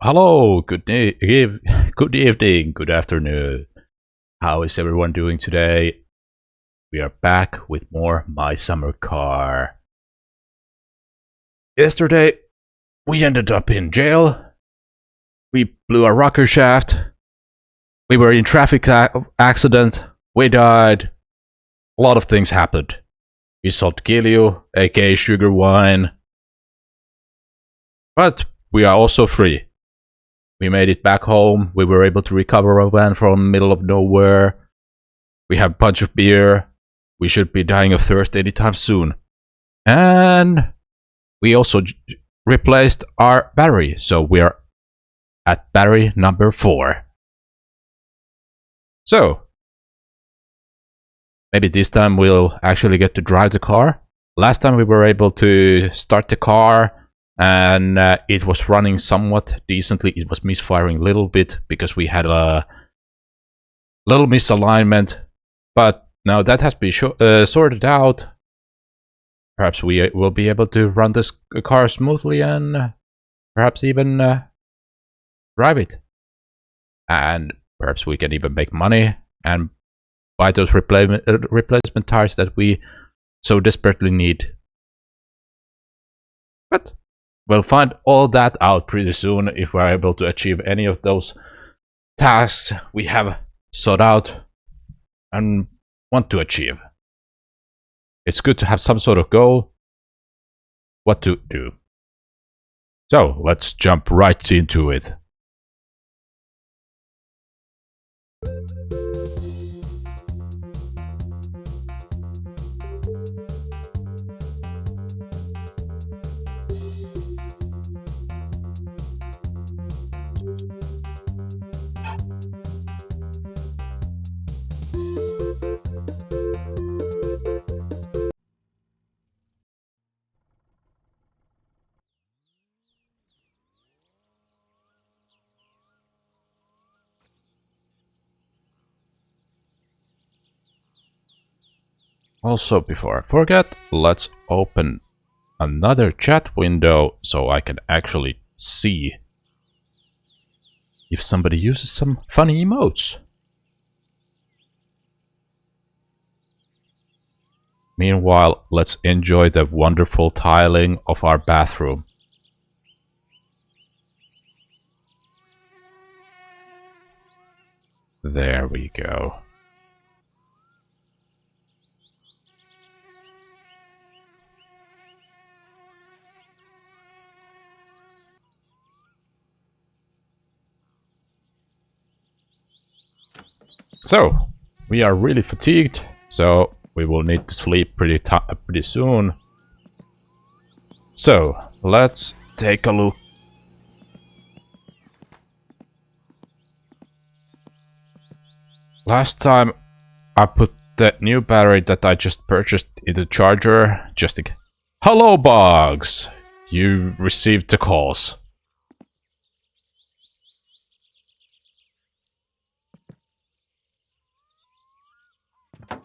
Hello, good evening, good afternoon. How is everyone doing today? We are back with more My Summer Car. Yesterday, we ended up in jail. We blew a rocker shaft. We were in traffic accident. We died. A lot of things happened. We sold Gilio, aka Sugar Wine. But we are also free. We made it back home. We were able to recover a van from the middle of nowhere. We have a bunch of beer. We should be dying of thirst anytime soon. And we also replaced our battery. So we're at battery number 4. So, maybe this time we'll actually get to drive the car. Last time we were able to start the car and it was running somewhat decently. It was misfiring a little bit because we had a little misalignment, but now that has been sorted out. Perhaps we will be able to run this car smoothly and perhaps even drive it. And perhaps we can even make money and buy those replacement tires that we so desperately need. But we'll find all that out pretty soon if we're able to achieve any of those tasks we have sought out and want to achieve. It's good to have some sort of goal, what to do. So let's jump right into it. Also, before I forget, let's open another chat window so I can actually see if somebody uses some funny emotes. Meanwhile, let's enjoy the wonderful tiling of our bathroom. There we go. So, we are really fatigued, so we will need to sleep pretty soon. So, let's take a look. Last time I put the new battery that I just purchased into the charger, just to... Hello, Bugs! You received the calls.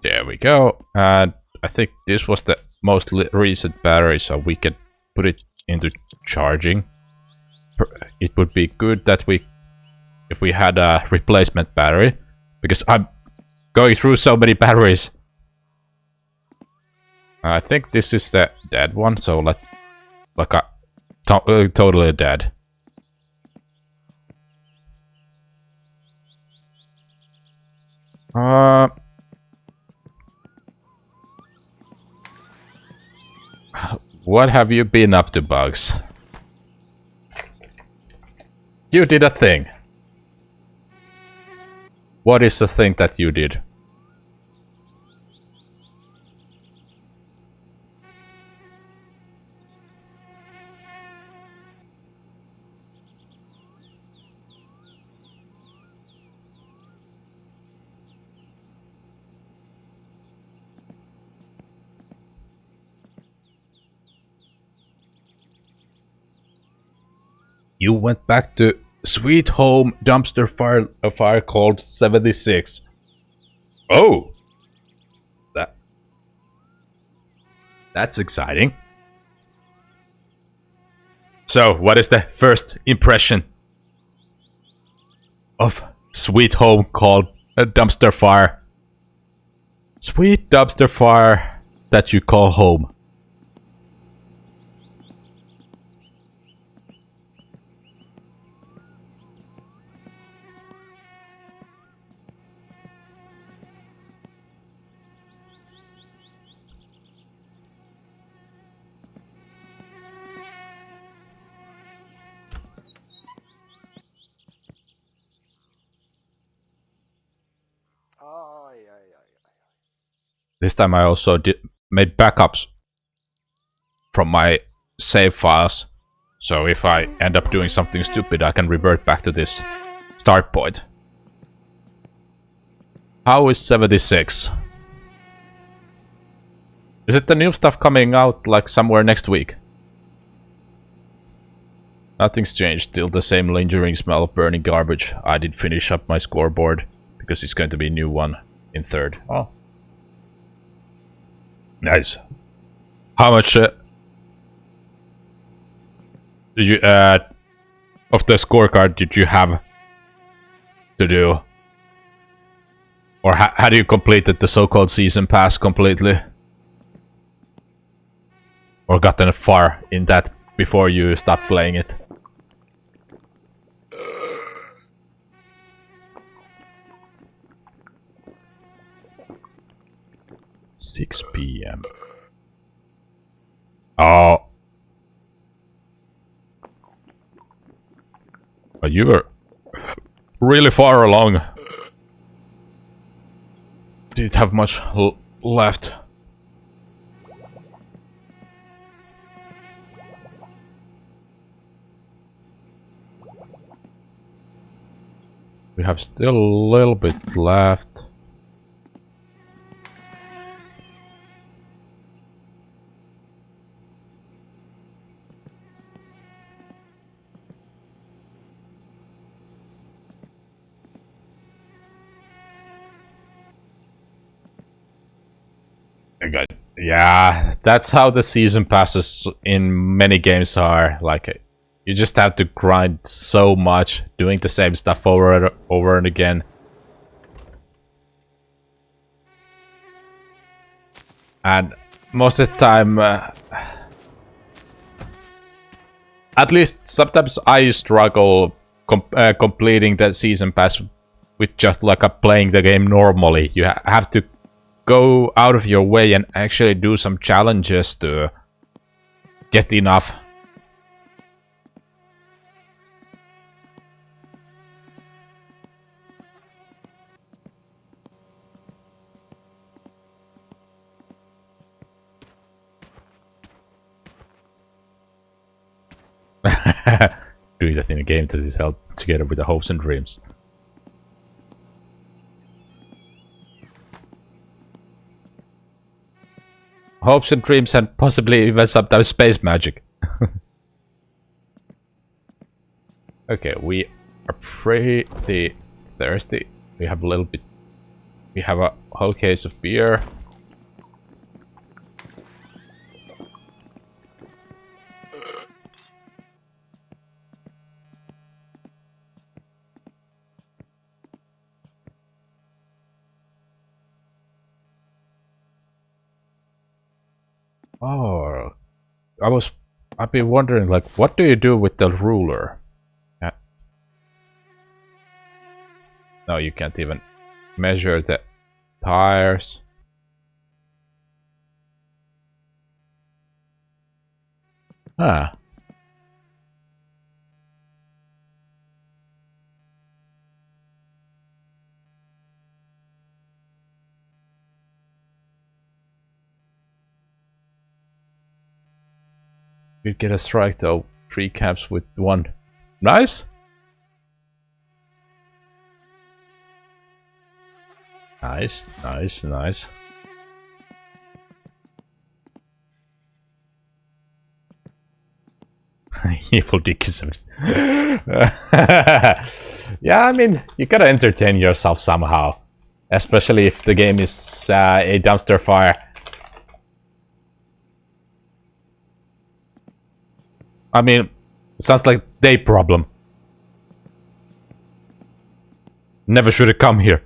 There we go. And I think this was the most recent battery, so we can put it into charging. It would be good that if we had a replacement battery, because I'm going through so many batteries. I think this is the dead one, so totally dead. What have you been up to, Bugs? You did a thing. What is the thing that you did? You went back to Sweet Home Dumpster Fire called 76. Oh! That's exciting. So, what is the first impression? of sweet home called a dumpster fire. Sweet dumpster fire that you call home. This time I also made backups from my save files. So if I end up doing something stupid, I can revert back to this start point. How is 76? Is it the new stuff coming out like somewhere next week? Nothing's changed, still the same lingering smell of burning garbage. I did finish up my scoreboard because it's going to be a new one in third. Oh. Nice. How much did you of the scorecard did you have to do? Or had you completed the so-called season pass completely? Or gotten far in that before you stopped playing it? 6 p.m. Oh. But you were really far along. Didn't have much left. We have still a little bit left. Yeah, that's how the season passes in many games are. Like, you just have to grind so much, doing the same stuff over and again. And most of the time, at least sometimes I struggle completing the season pass with just like playing the game normally. You have to go out of your way and actually do some challenges to get enough. Doing that in a game that is held together with the hopes and dreams. Hopes and dreams and possibly even sometimes space magic. Okay, we are pretty thirsty. We have a little bit... We have a whole case of beer. Oh, I've been wondering, like, what do you do with the ruler? No, you can't even measure the tires. Ah. You get a strike though. 3 caps with 1. Nice. Nice, nice, nice. Evil Dickinson. Yeah, I mean, you gotta entertain yourself somehow. Especially if the game is a dumpster fire. I mean, sounds like their problem. Never should have come here.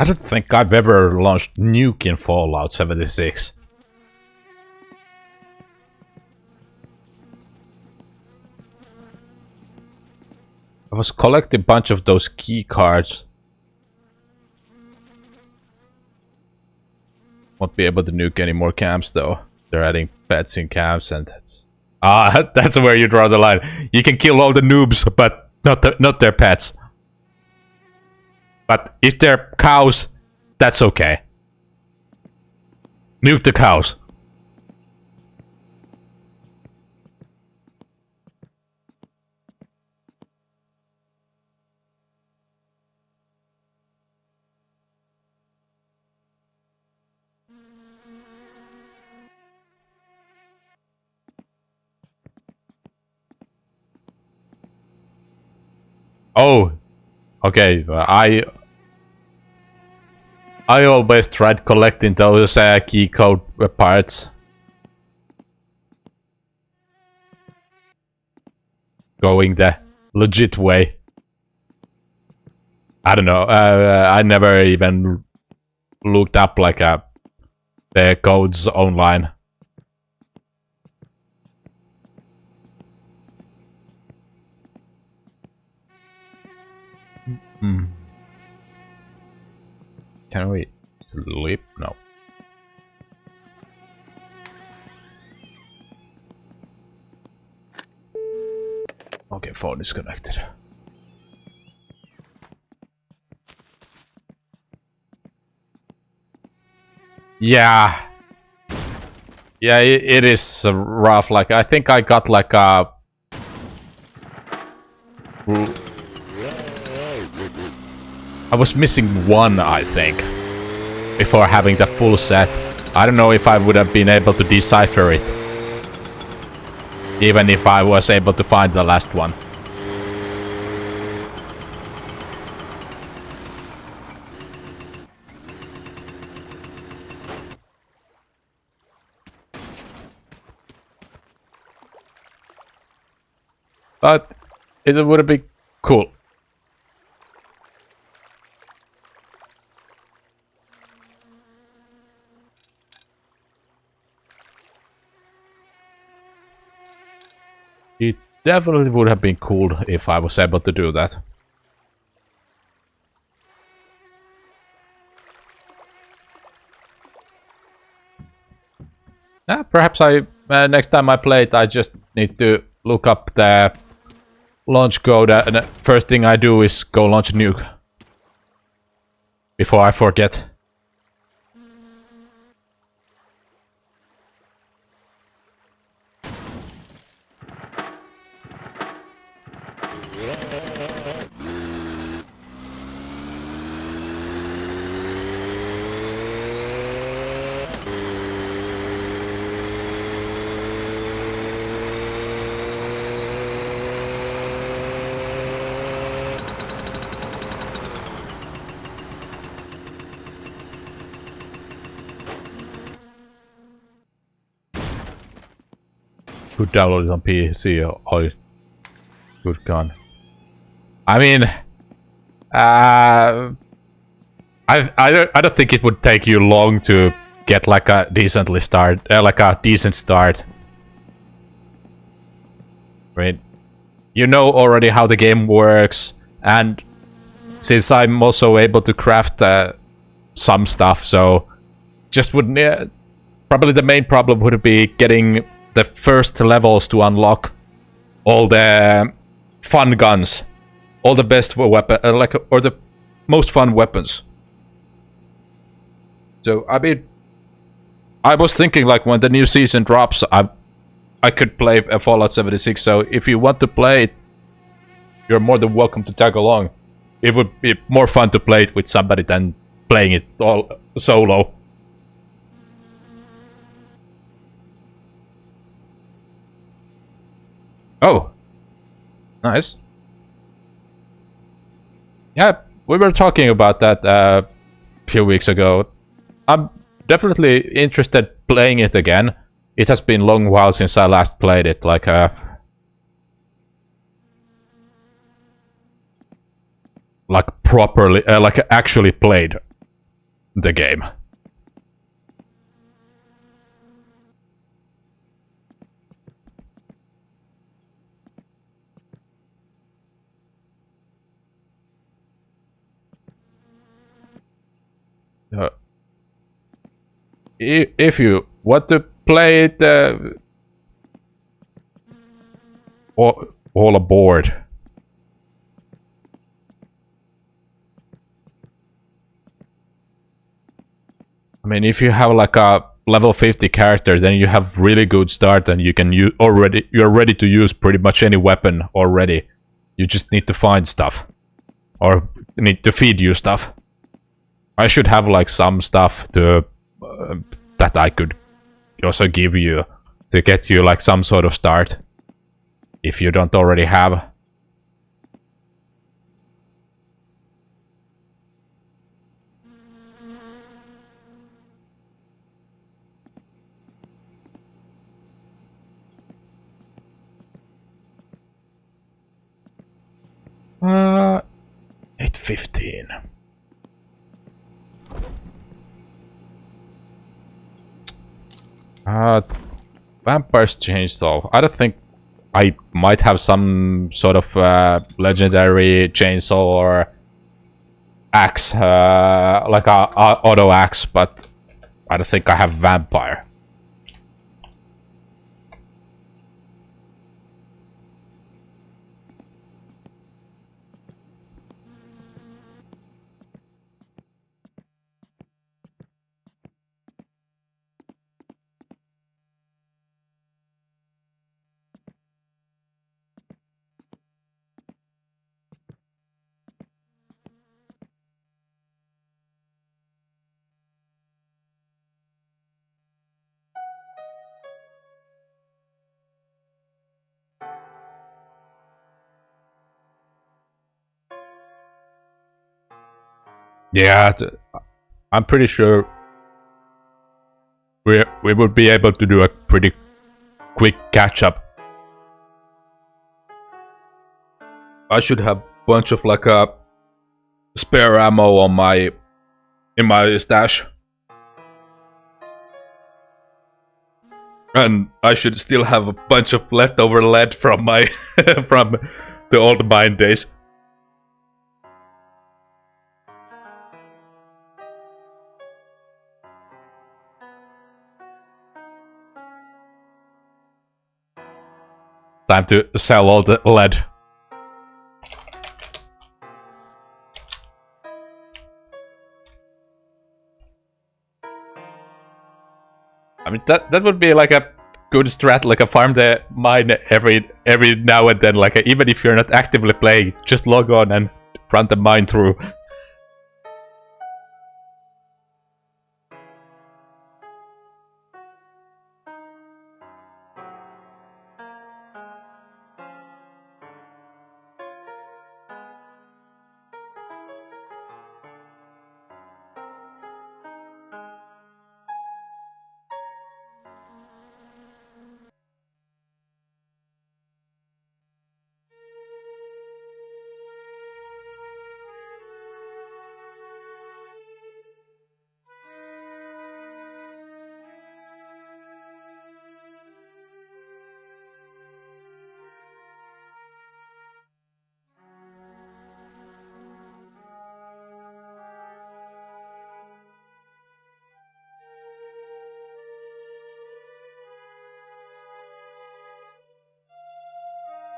I don't think I've ever launched nuke in Fallout 76. I was collecting a bunch of those key cards. Won't be able to nuke any more camps though. They're adding pets in camps and that's... that's where you draw the line. You can kill all the noobs, but not their pets. But if they're cows, that's okay. Nuke the cows. Oh, okay. I always tried collecting those key code parts. Going the legit way. I don't know. I never even looked up like the codes online. Can we sleep? No. Okay, phone is connected. Yeah. Yeah, it is rough. Like, I think I got like a... I was missing one, I think, before having the full set. I don't know if I would have been able to decipher it, even if I was able to find the last one. But it would have been cool. It definitely would have been cool if I was able to do that. Perhaps next time I play it, I just need to look up the launch code, and the first thing I do is go launch a nuke. Before I forget. Could download it on PC or good gun. I mean, I don't think it would take you long to get like a decent start. Right? You know already how the game works, and since I'm also able to craft some stuff, so just would probably the main problem would be getting the first levels to unlock all the fun guns, all the best weapon, or the most fun weapons. So I mean, I was thinking like when the new season drops, I could play Fallout 76. So if you want to play it, you're more than welcome to tag along. It would be more fun to play it with somebody than playing it all solo. Oh, nice. Yeah, we were talking about that a few weeks ago. I'm definitely interested playing it again. It has been a long while since I last played it, like properly, like actually played the game. If you want to play it, all aboard. I mean, if you have like a level 50 character, then you have really good start, and you can you're ready to use pretty much any weapon already. You just need to find stuff, or need to feed you stuff. I should have like some stuff to that I could also give you to get you like some sort of start if you don't already have. Uh, 8:15. Vampire's chainsaw. I don't think I might have some sort of legendary chainsaw or axe, like a auto axe, but I don't think I have vampire. Yeah, I'm pretty sure we would be able to do a pretty quick catch up. I should have a bunch of like a spare ammo on in my stash, and I should still have a bunch of leftover lead from my from the old mine days. Time to sell all the lead. I mean, that would be like a good strat, like a farm the mine every now and then. Like even if you're not actively playing, just log on and run the mine through.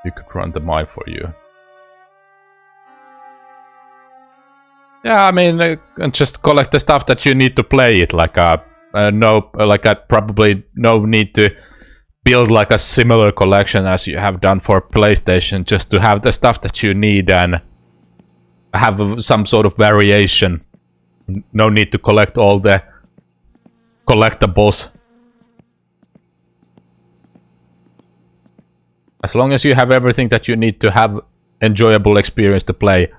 You could run the mine for you. Yeah, I mean, just collect the stuff that you need to play it. Like no, like probably no need to build like a similar collection as you have done for PlayStation, just to have the stuff that you need and have some sort of variation. No need to collect all the collectibles. As long as you have everything that you need to have enjoyable experience to play.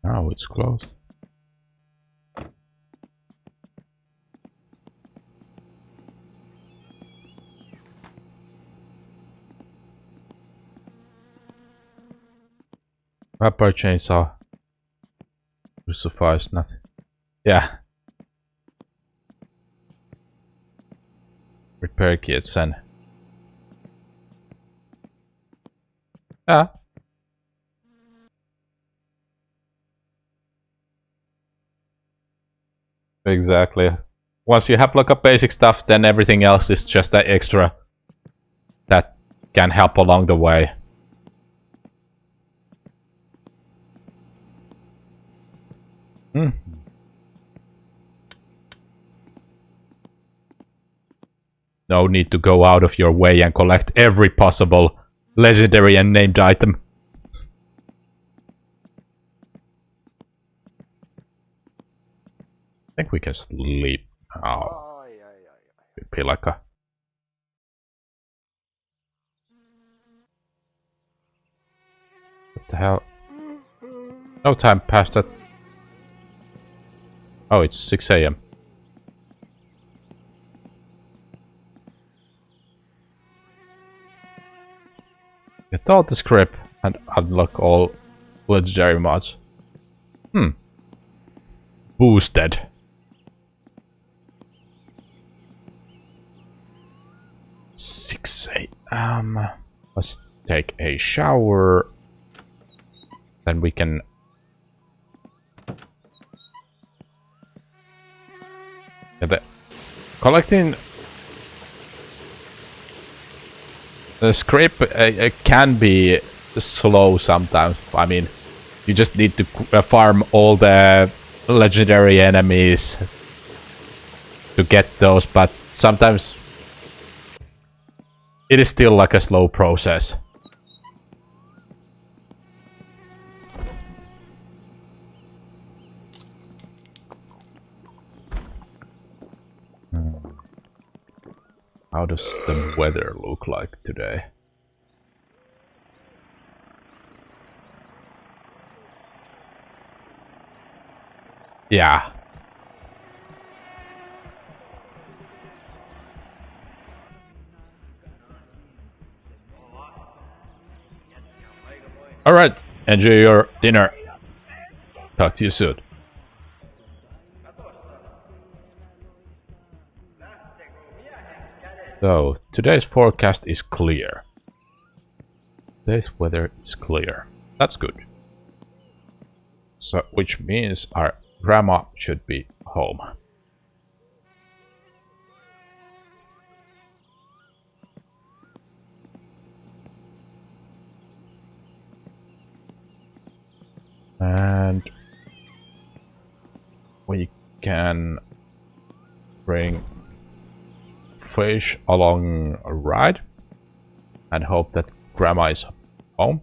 Oh, it's closed. Pepper chainsaw. Will suffice, nothing. Yeah. Repair kits and... Yeah. Exactly. Once you have like a basic stuff, then everything else is just an extra that can help along the way. No need to go out of your way and collect every possible legendary and named item. I think we can sleep. Oh, it'd be like a... What the hell? No time past that. Oh, it's 6 AM. Get all the script and unlock all legendary mods. Boosted. Let's take a shower. Then we can... Collecting... The script can be slow sometimes. I mean, you just need to farm all the legendary enemies to get those, but sometimes it is still like a slow process. How does the weather look like today? Yeah. Alright, enjoy your dinner. Talk to you soon. So, today's forecast is clear. Today's weather is clear. That's good. So, which means our grandma should be home. And we can bring fish along a ride and hope that grandma is home.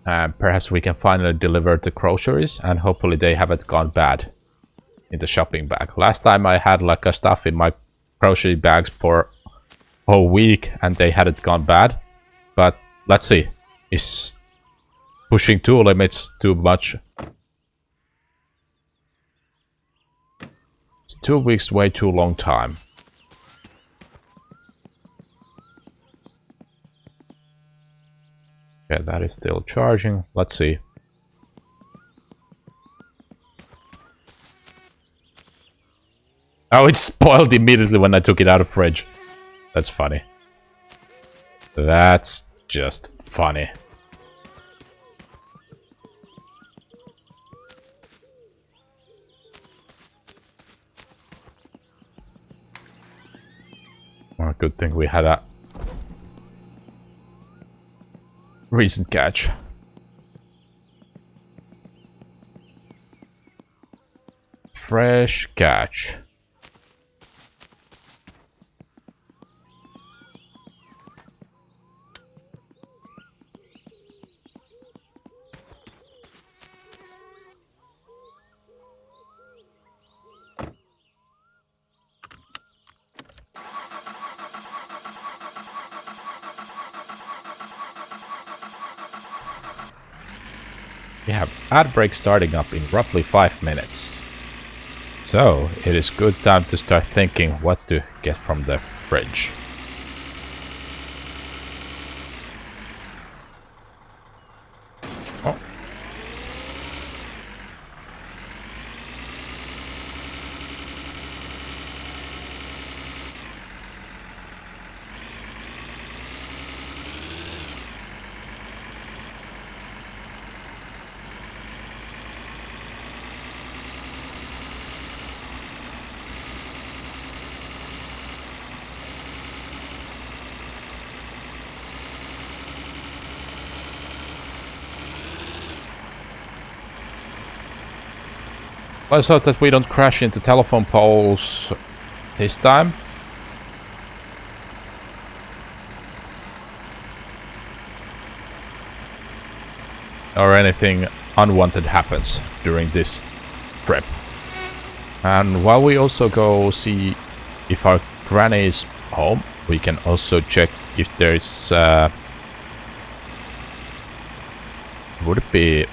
And perhaps we can finally deliver the groceries and hopefully they haven't gone bad in the shopping bag. Last time I had like a stuff in my grocery bags for a whole week and they hadn't gone bad. But let's see. Is pushing 2 limits too much? It's 2 weeks, way too long time. Okay, that is still charging. Let's see. Oh, it spoiled immediately when I took it out of fridge. That's funny. That's just funny. Well, good thing we had a recent catch. Fresh catch. We have ad break starting up in roughly 5 minutes. So, it is good time to start thinking what to get from the fridge. Oh. Let's hope that we don't crash into telephone poles this time. Or anything unwanted happens during this trip. And while we also go see if our granny is home, we can also check if there's... would it be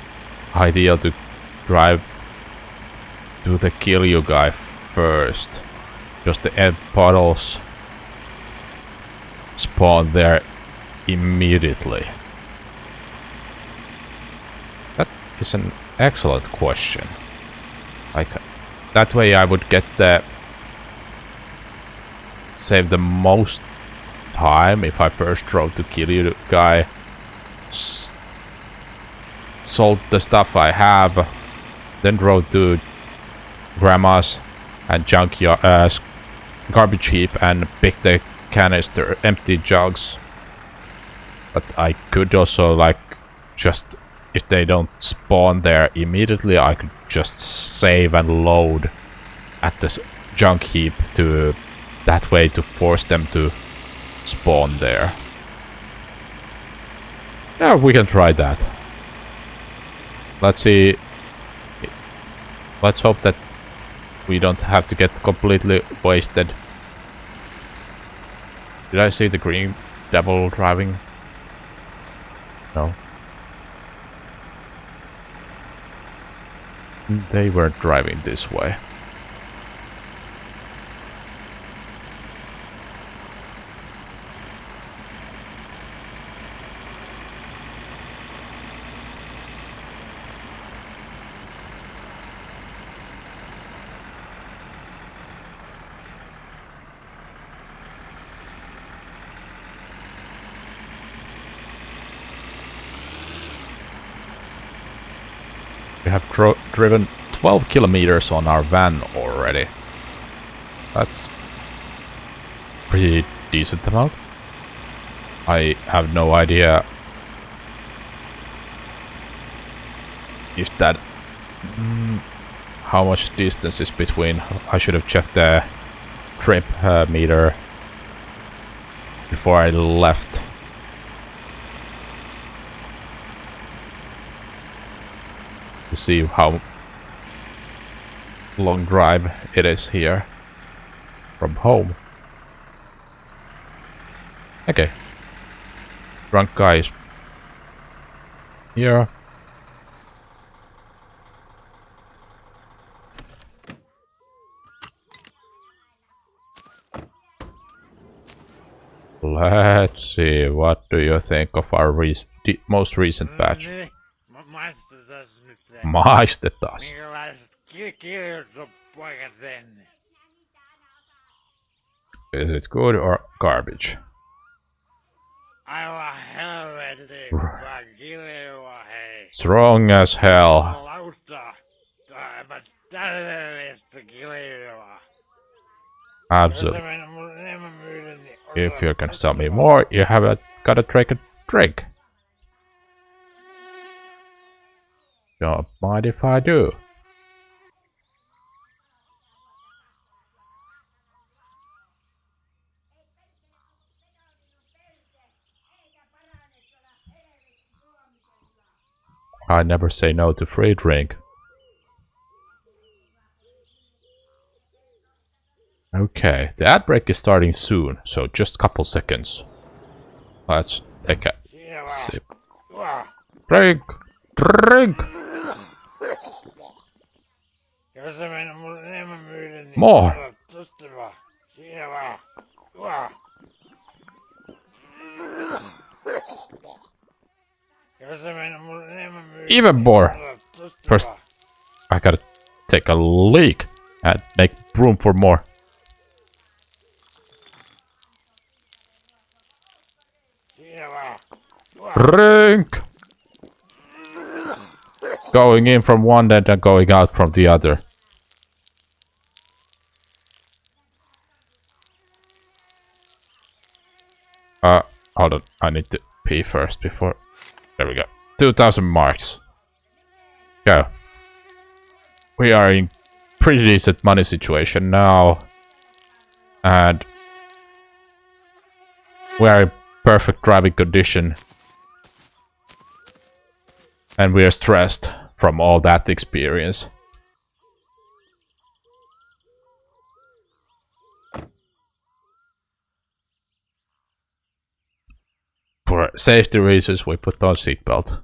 ideal to drive to the kill you guy first? Because the egg bottles spawn there immediately. That is an excellent question. Like, that way I would get the... save the most time if I first drove to kill you guy. Sold the stuff I have. Then drove to grandma's and junkyard, garbage heap, and picked the canister, empty jugs. But I could also, like, just... if they don't spawn there immediately, I could just save and load at the junk heap to... that way to force them to spawn there. Yeah, we can try that. Let's see. Let's hope that we don't have to get completely wasted. Did I see the green devil driving? No. They weren't driving this way. We have driven 12 kilometers on our van already. That's pretty decent amount. I have no idea if that... how much distance is between. I should have checked the trip meter before I left. To see how long drive it is here from home. Okay. Drunk guy is here. Let's see, what do you think of our most recent batch? Maistetaan. Is it good or garbage? Strong as hell. Absolutely. If you're gonna sell me more, you have gotta drink a drink. Don't mind if I do. I never say no to free drink. Okay, the ad break is starting soon, so just a couple seconds. Let's take a sip. Drink! Drink! More! Even more! First, I gotta take a leak and make room for more. Drink! Going in from one end and going out from the other. Hold on. I need to pee first before... There we go. 2,000 marks. Go. We are in pretty decent money situation now. And... we are in perfect driving condition. And we are stressed from all that experience. For safety reasons, we put on seatbelt.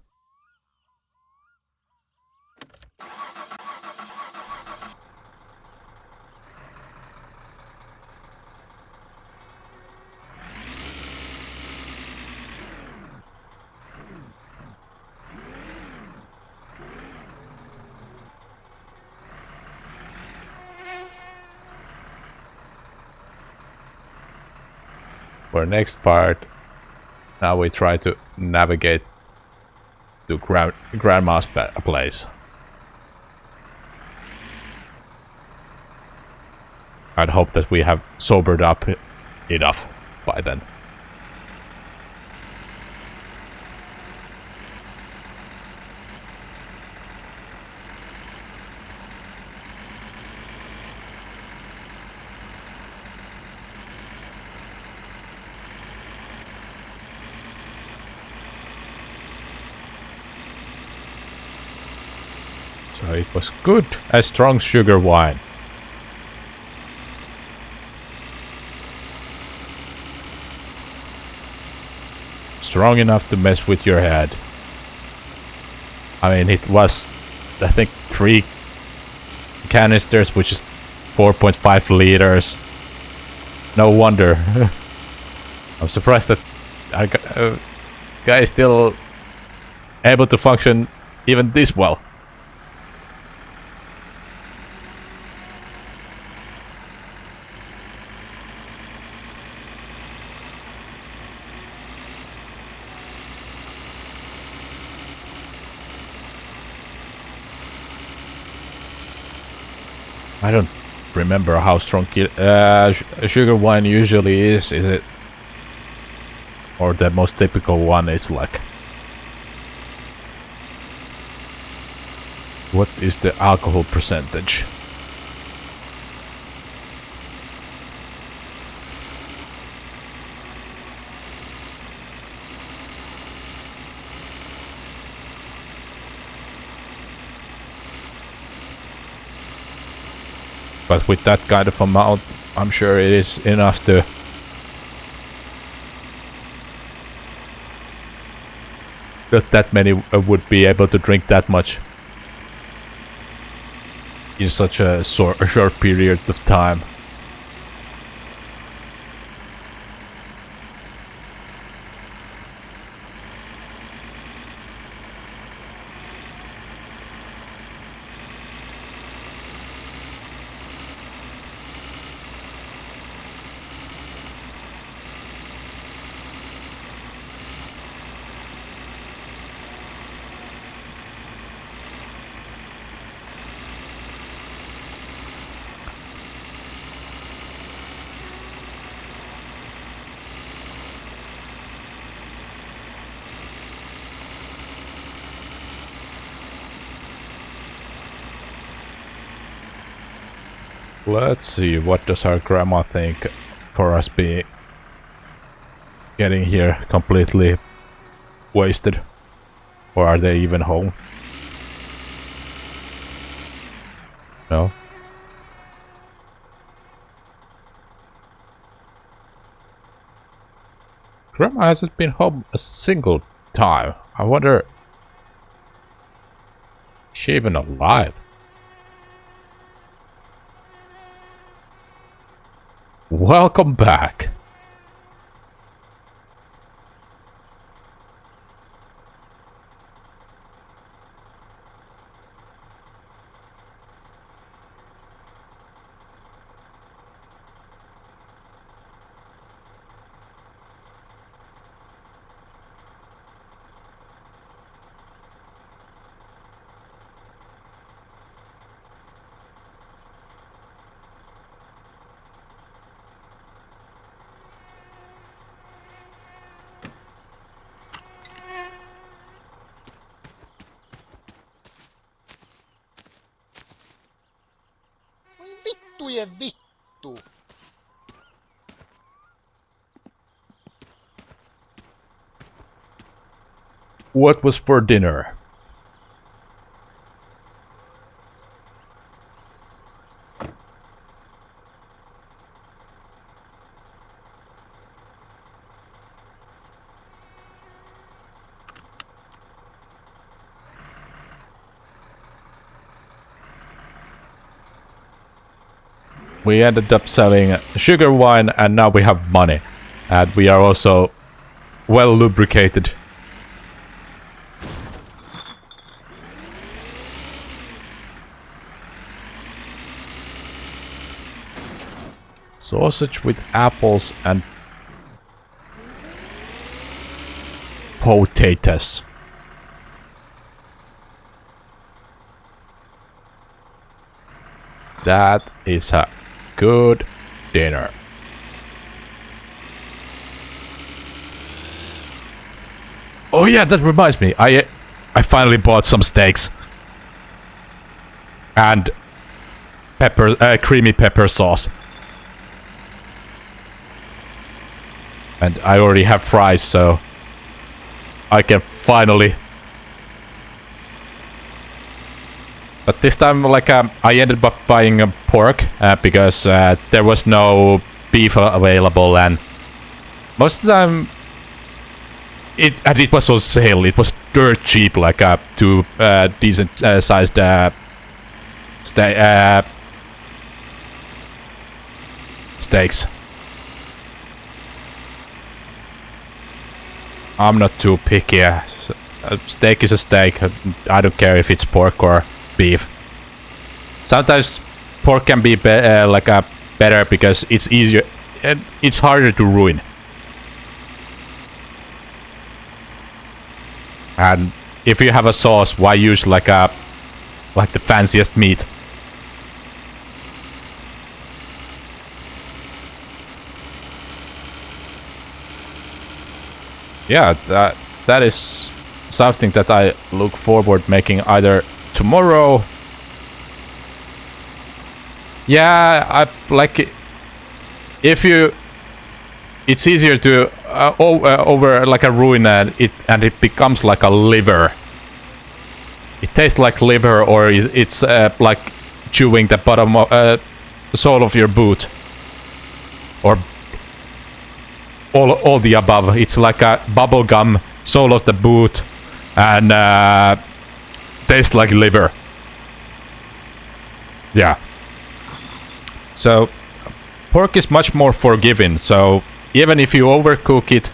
For the next part, now we try to navigate to Grandma's place. I'd hope that we have sobered up enough by then. So it was good, a strong sugar wine. Strong enough to mess with your head. I mean, it was, I think, 3 canisters, which is 4.5 liters. No wonder. I'm surprised that our guy is still able to function even this well. I don't remember how strong sugar wine usually is it? Or the most typical one is like... what is the alcohol percentage? But with that kind of amount, I'm sure it is enough to... not that many would be able to drink that much in such a short period of time. Let's see, what does our grandma think for us being getting here completely wasted? Or are they even home? No. Grandma hasn't been home a single time. I wonder... Is she even alive? Welcome back. Vittujen vittu! What was for dinner? We ended up selling sugar wine and now we have money. And we are also well lubricated. Sausage with apples and potatoes. That is a good dinner. Oh yeah, that reminds me. I finally bought some steaks. And creamy pepper sauce. And I already have fries, so I can finally... But this time, like, I ended up buying pork because there was no beef available, and most of the time, it was on sale. It was dirt cheap, like two decent sized steaks. I'm not too picky. A steak is a steak. I don't care if it's pork or beef. Sometimes pork can be better because it's easier and it's harder to ruin. And if you have a sauce, why use like the fanciest meat? Yeah, that is something that I look forward making either tomorrow. Yeah, I like if you. It's easier to over like a ruin and it becomes like a liver. It tastes like liver, or it's like chewing the bottom of the sole of your boot, or all the above. It's like a bubble gum sole of the boot, and tastes like liver. Yeah. So pork is much more forgiving. So even if you overcook it,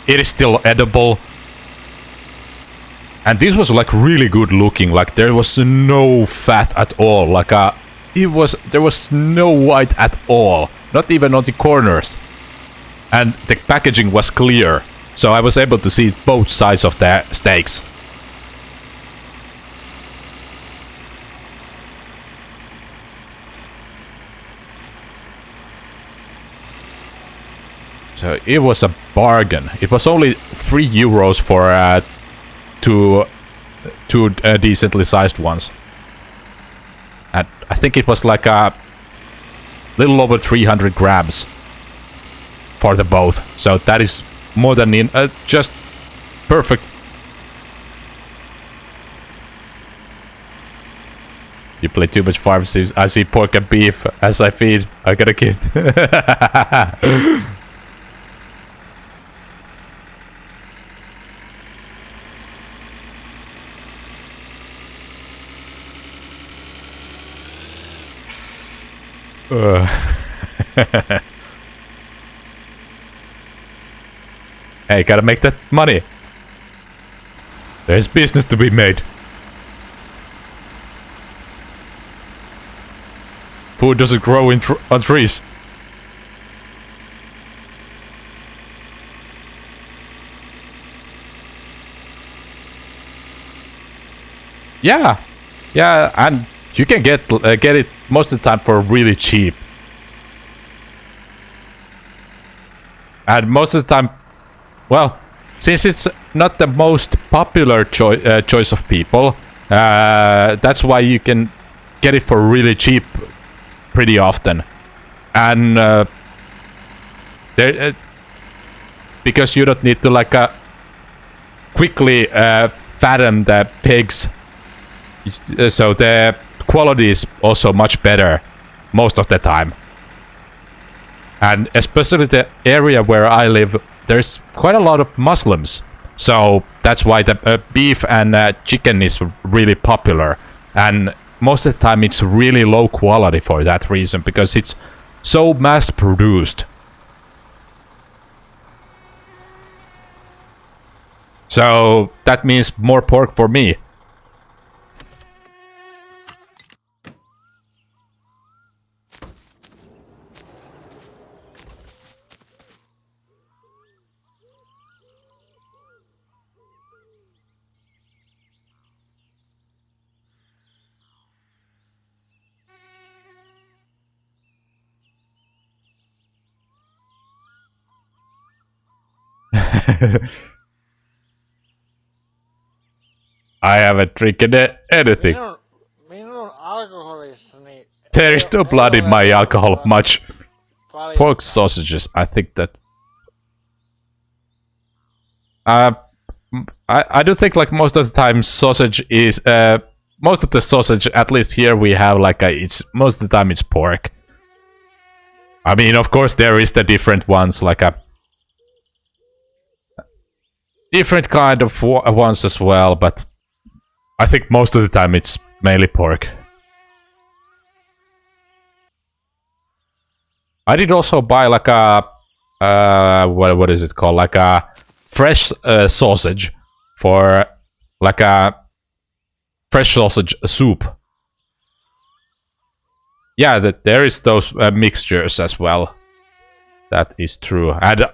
it is still edible. And this was like really good looking. Like there was no fat at all. Like there was no white at all. Not even on the corners. And the packaging was clear. So I was able to see both sides of the steaks. So it was a bargain. It was only €3 for two decently sized ones. And I think it was like little over 300 grams for the both. So that is more than just perfect. You play too much farm sims. I see pork and beef as I feed. I got a kid. Hey, gotta make that money. There's business to be made. Food doesn't grow on trees. Yeah, yeah, and you can get it most of the time for really cheap. And most of the time, well, since it's not the most popular choice of people, that's why you can get it for really cheap pretty often. And because you don't need to like quickly fatten the pigs, so the quality is also much better most of the time. And especially the area where I live, there's quite a lot of Muslims, so that's why the beef and chicken is really popular. And most of the time it's really low quality for that reason, because it's so mass produced. So that means more pork for me. I haven't drinking anything. Minun alkoholissani There is no blood in my alcohol much. paljon. Pork sausages, I think that... I do think like most of the time sausage is... most of the sausage, at least here we have like it's most of the time it's pork. I mean, of course there is the different ones, like a... different kind of ones as well, but... I think most of the time it's mainly pork. I did also buy like a what is it called? Like a fresh sausage for like a fresh sausage soup. Yeah, that there is those mixtures as well. That is true. And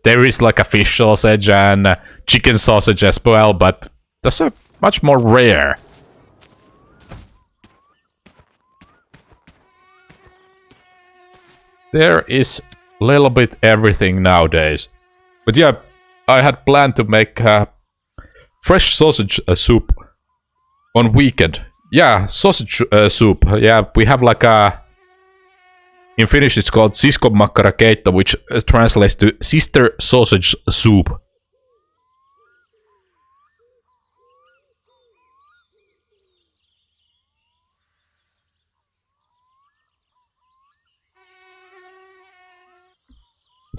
there is like a fish sausage and chicken sausage as well, but those are much more rare. There is a little bit everything nowadays. But yeah, I had planned to make fresh sausage soup on weekend. Yeah, sausage soup. Yeah, we have like a... in Finnish it's called siskon makkarakeitto, which translates to sister sausage soup.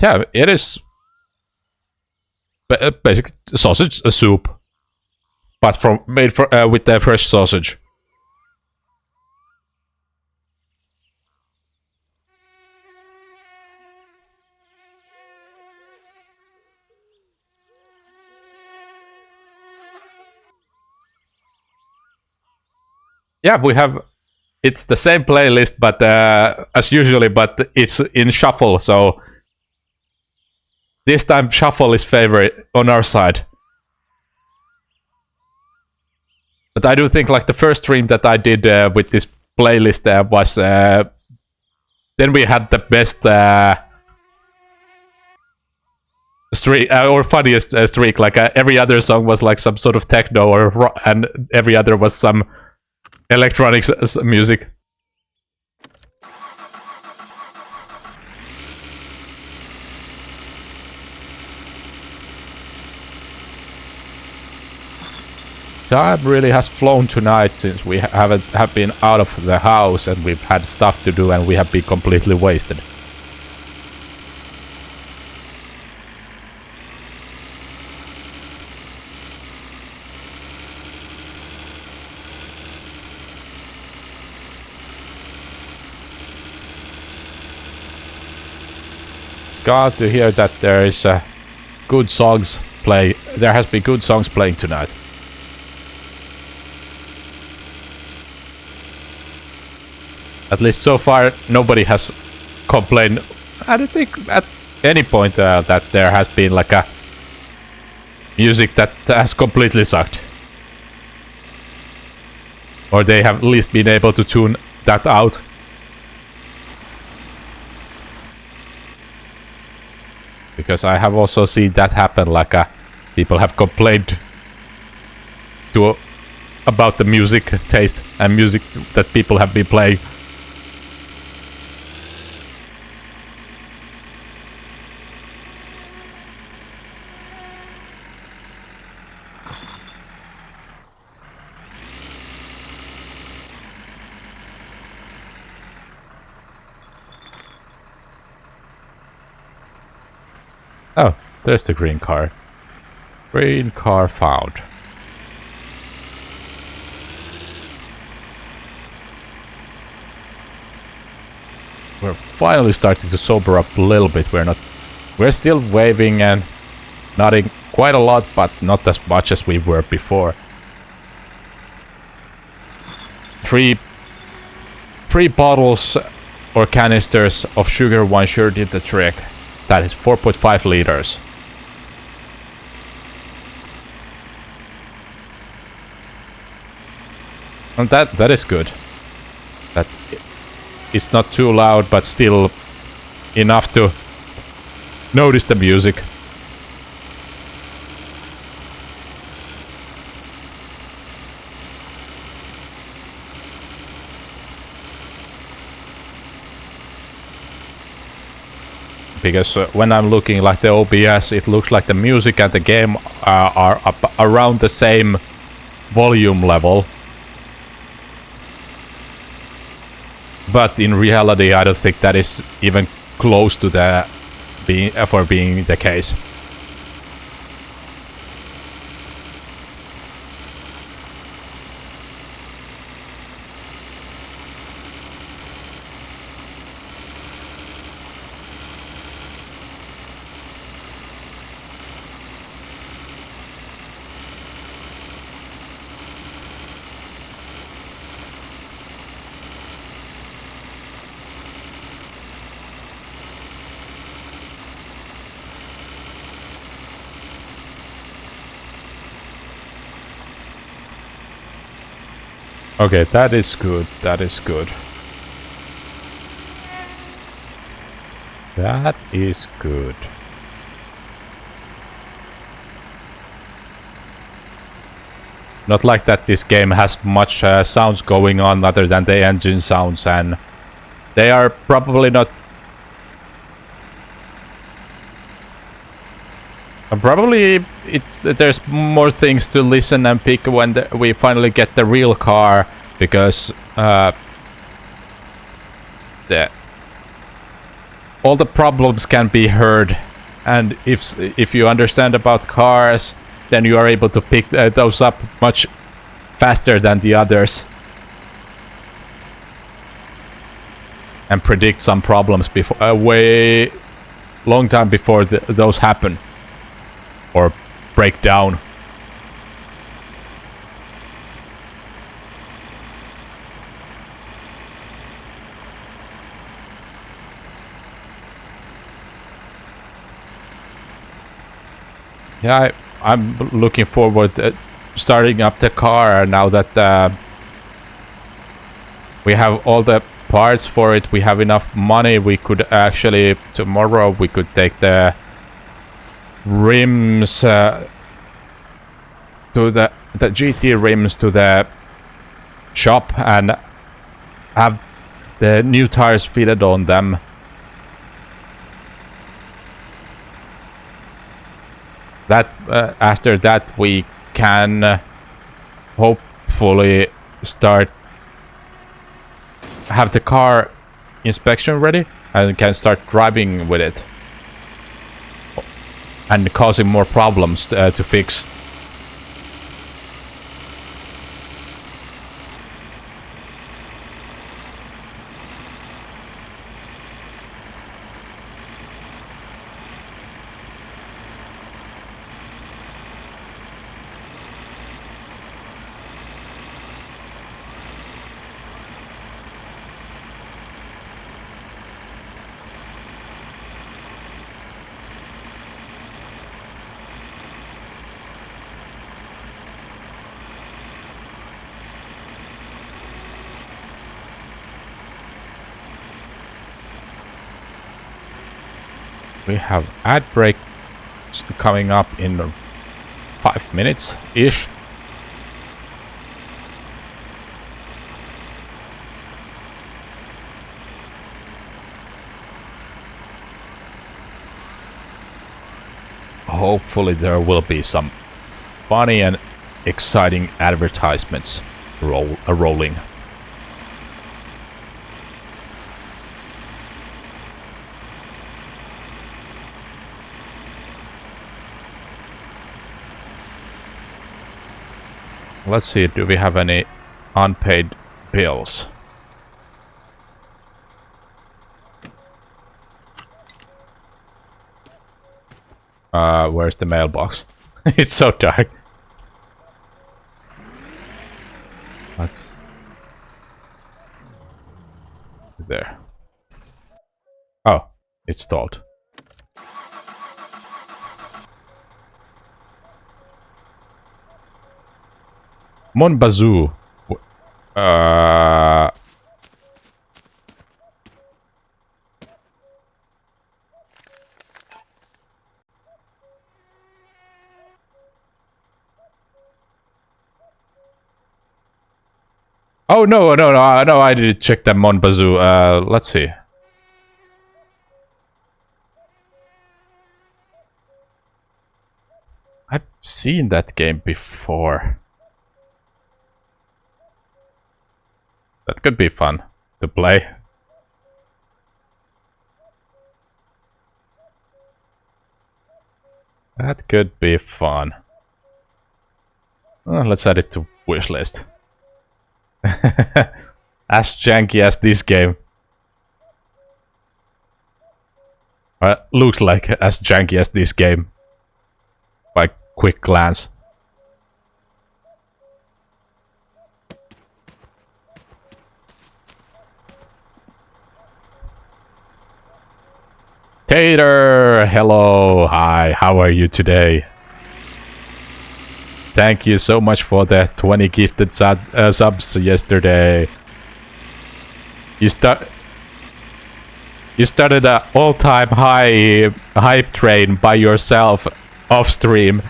Yeah, it is basic sausage soup, but made with the fresh sausage. Yeah, we have. It's the same playlist, but as usually, but it's in shuffle. So this time, shuffle is favorite on our side. But I do think like the first stream that I did with this playlist was then we had the best streak or funniest streak. Like every other song was like some sort of techno or rock, and every other was some electronic music. Time really has flown tonight since we have been out of the house and we've had stuff to do and we have been completely wasted. Glad to hear that there is good songs play. There has been good songs playing tonight. At least so far, nobody has complained. I don't think at any point that there has been like a music that has completely sucked. Or they have at least been able to tune that out. Because I have also seen that happen, like people have complained about the music taste and music that people have been playing. Oh, there's the green car. Green car found. We're finally starting to sober up a little bit. We're still waving and nodding quite a lot, but not as much as we were before. Three bottles or canisters of sugar one sure did the trick. That is 4.5 liters. And that is good. That it's not too loud, but still enough to notice the music. Because when I'm looking like the OBS, it looks like the music and the game are up around the same volume level. But in reality, I don't think that is even close to the being the case. Okay, that is good. That is good. That is good. Not like that this game has much sounds going on other than the engine sounds, and they are probably not... Probably there's more things to listen and pick when we finally get the real car, because all the problems can be heard, and if you understand about cars, then you are able to pick those up much faster than the others and predict some problems before way long time before those happen. Or break down. Yeah, I'm looking forward to starting up the car now that we have all the parts for it. We have enough money. We could actually tomorrow we could take the rims to the GT rims to the shop and have the new tires fitted on them. That after that we can hopefully have the car inspection ready and can start driving with it and causing more problems to fix. We have ad break coming up in 5 minutes ish. Hopefully there will be some funny and exciting advertisements rolling. Let's see, do we have any unpaid bills? Where's the mailbox? It's so dark. That's there. Oh, it's stalled. Monbazoo. Oh no, no! I did check that Monbazoo. Let's see. I've seen that game before. That could be fun to play. That could be fun. Let's add it to wish list. As janky as this game. Looks like as janky as this game. By quick glance. Tater! Hello! Hi, how are you today? Thank you so much for the 20 gifted subs yesterday. You started an all-time high hype train by yourself off stream.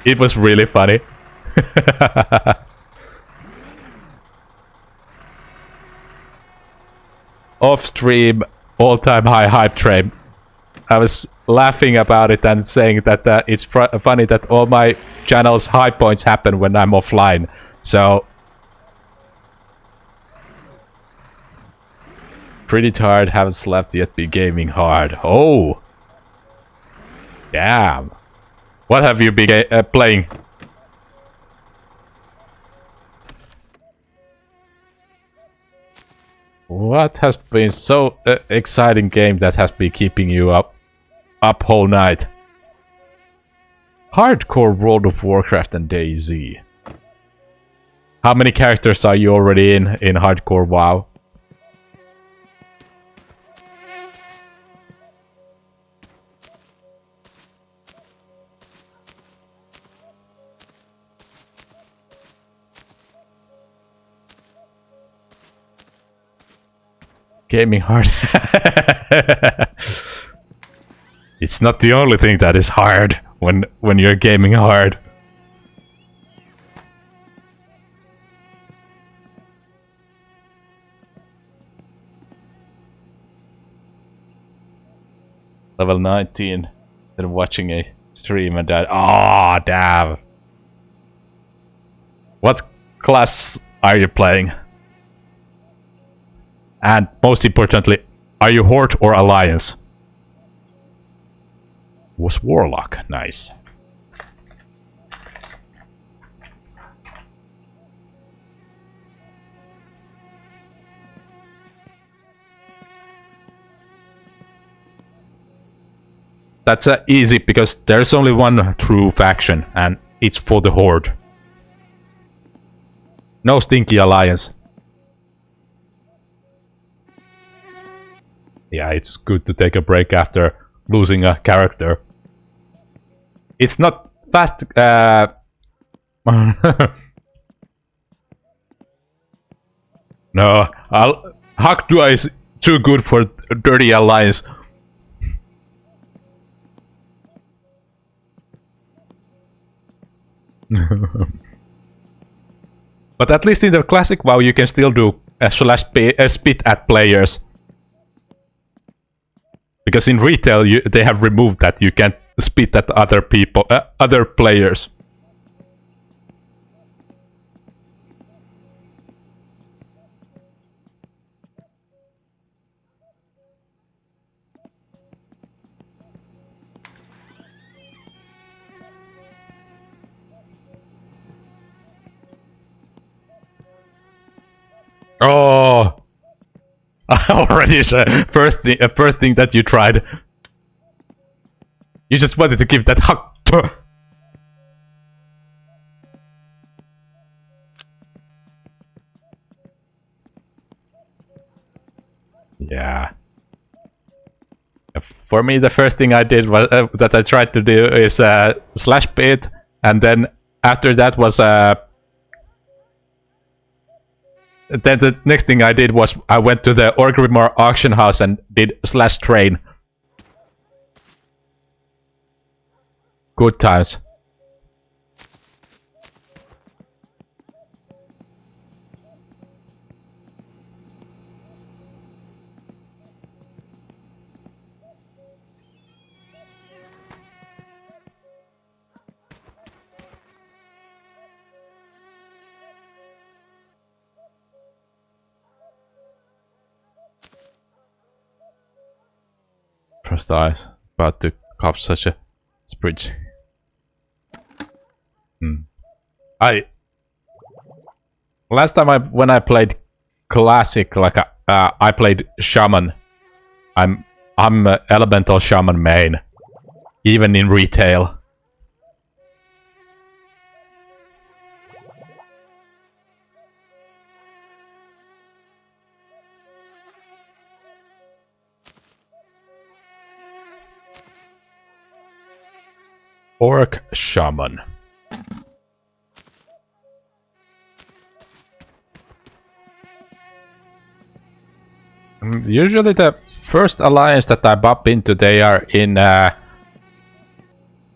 It was really funny. Off stream, all-time high hype train. I was laughing about it and saying that it's funny that all my channel's high points happen when I'm offline. So pretty tired, haven't slept yet, be gaming hard. Oh, damn. What have you been playing? What has been so exciting game that has been keeping you up whole night? Hardcore World of Warcraft and DayZ. How many characters are you already in Hardcore WoW? Gaming hard. It's not the only thing that is hard when you're gaming hard. Level 19. Then watching a stream and died. Oh, damn. class are you playing? And most importantly, are you Horde or Alliance? Was Warlock. Nice. That's easy because there's only one true faction and it's for the Horde. No stinky Alliance. Yeah, it's good to take a break after losing a character. It's not fast. No, Haktua is too good for Dirty Alliance. But at least in the classic WoW you can still do a spit at players. Because in retail they have removed that you can't spit at other people, other players. Oh, already first thing that you tried. You just wanted to give that hug. Yeah. For me, the first thing I did was that I tried to do is slash pit, and then after that was then the next thing I did was I went to the Orgrimmar auction house and did slash train. Good times. First eyes about to cop such a bridge. Last time when I played classic, like I played shaman. I'm elemental shaman main, even in retail. Orc shaman. Usually the first alliance that I bump into, they are in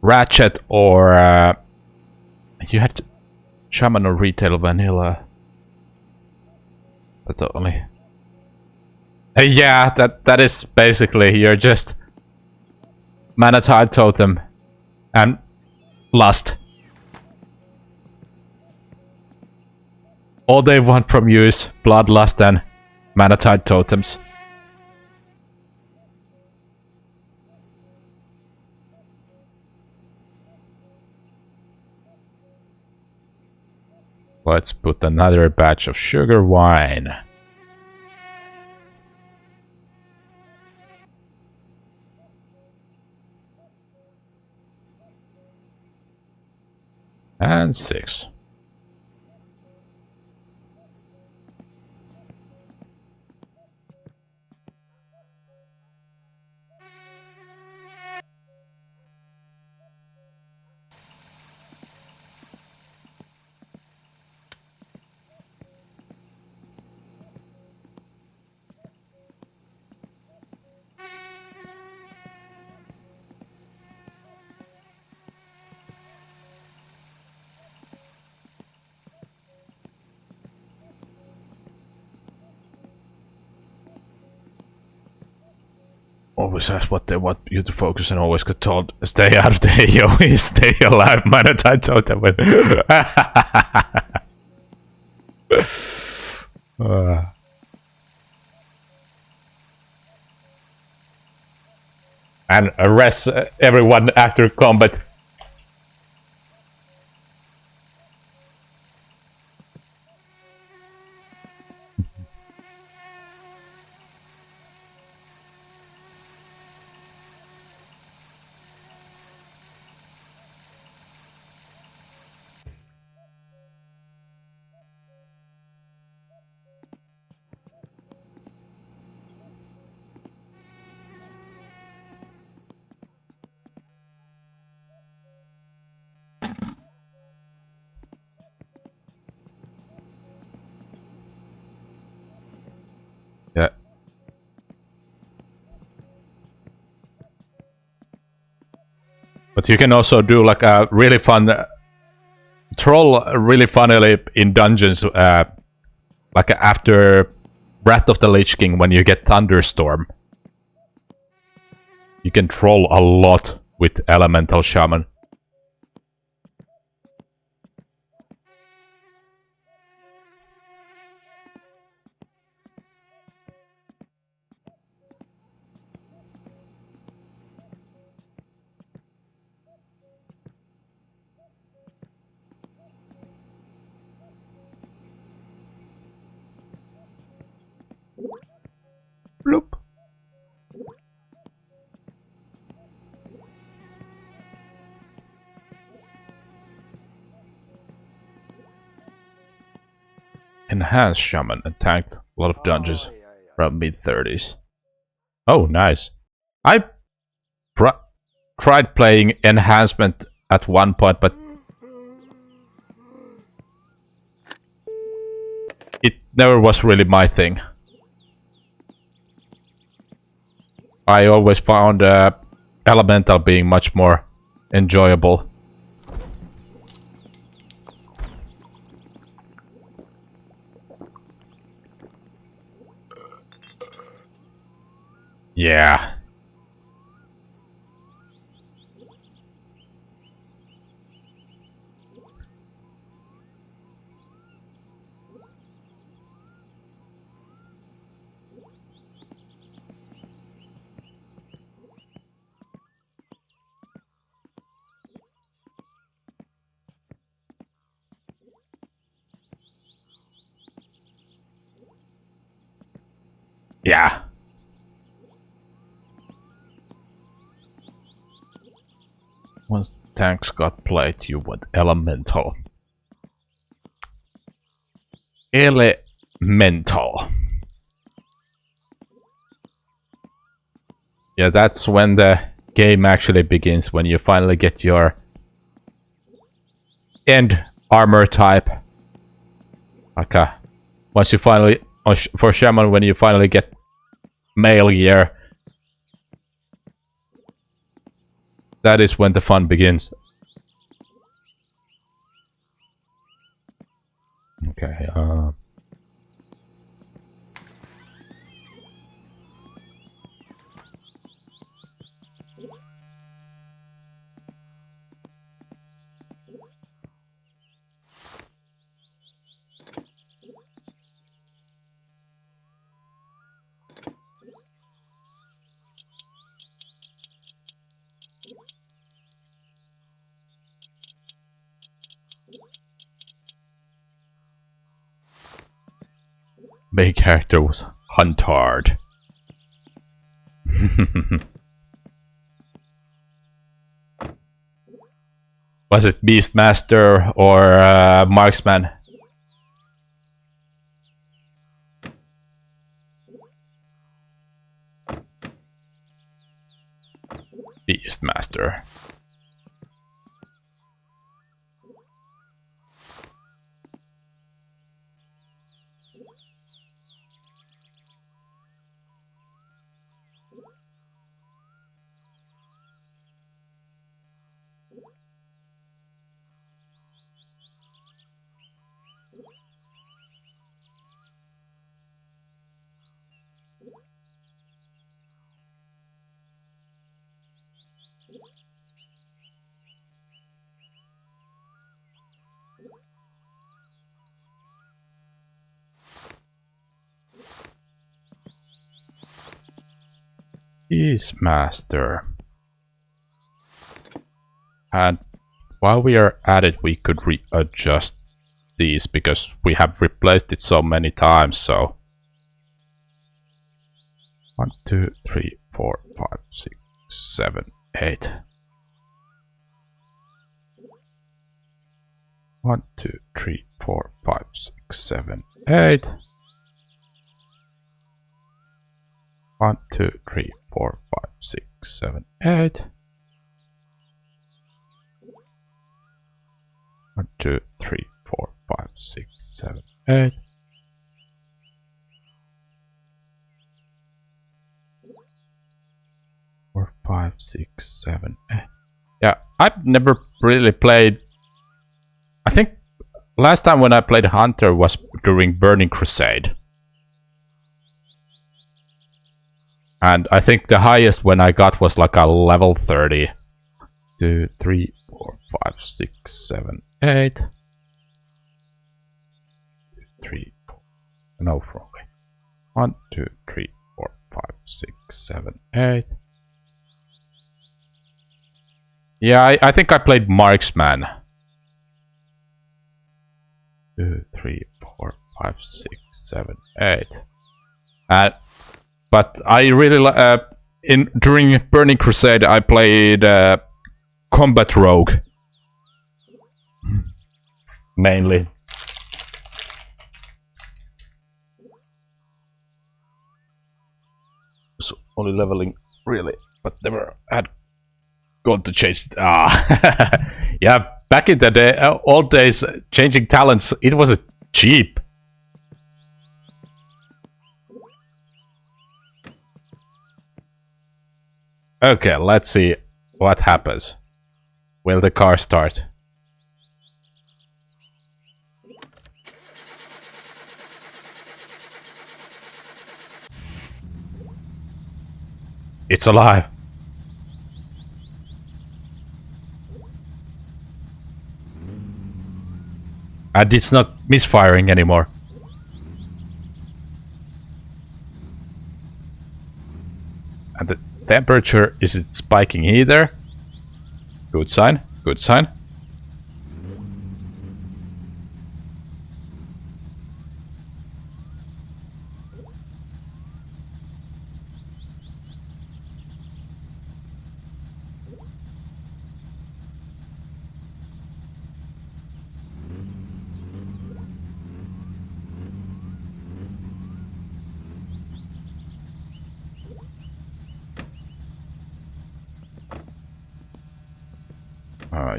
Ratchet or you had shaman or retail vanilla. That's the only. Yeah, that is basically you're just Manatide Totem and Lust. All they want from you is Bloodlust and Manatide Totems. Let's put another batch of sugar wine. And 6. Always ask what they want you to focus and always get told, stay out of the AoE, stay alive, Manatide Totem. And arrest everyone after combat. Yeah. But you can also do like a really fun troll, really funnily in dungeons, like after Wrath of the Lich King when you get Thunderstorm. You can troll a lot with Elemental Shaman. Bloop. Enhanced Shaman attacked a lot of dungeons from mid-30s. Oh, nice. I tried playing Enhancement at one point, but it never was really my thing. I always found Elemental being much more enjoyable. Yeah. Yeah. Once tanks got played, you went Elemental. Elemental. Yeah, that's when the game actually begins, when you finally get your end armor type. Okay. Once you finally... For Shaman, when you finally get mail gear, that is when the fun begins. Okay, main character was Huntard. Was it Beastmaster or Marksman? Beastmaster. is master. And while we are at it, we could readjust these because we have replaced it so many times. So 1, 2, 3, 4, 5, 6, 7, 8. 1, 2, 3, 4, 5, 6, 7, 8. 1, 2, 3, 4, 5, 6, 7, 8. 1, 2, 3, 4, 5, 6, 7, 8. 4, 5, 6, 7, 8. Yeah, I've never really played. I think last time when I played Hunter was during Burning Crusade. And I think the highest when I got was like a level 30. 2, 3, 4, 5, 6, 7, 8. 3, 4. No, wrong way. 1, 2, 3, 4, 5, 6, 7, 8. Yeah, I think I played Marksman. 2, 3, 4, 5, 6, 7, 8. But I really during Burning Crusade I played Combat Rogue mainly. So only leveling really, but never had gone to chase. Yeah, back in the day, old days, changing talents, it was cheap. Okay, let's see what happens. Will the car start? It's alive. And it's not misfiring anymore. And the temperature isn't spiking either. Good sign, good sign.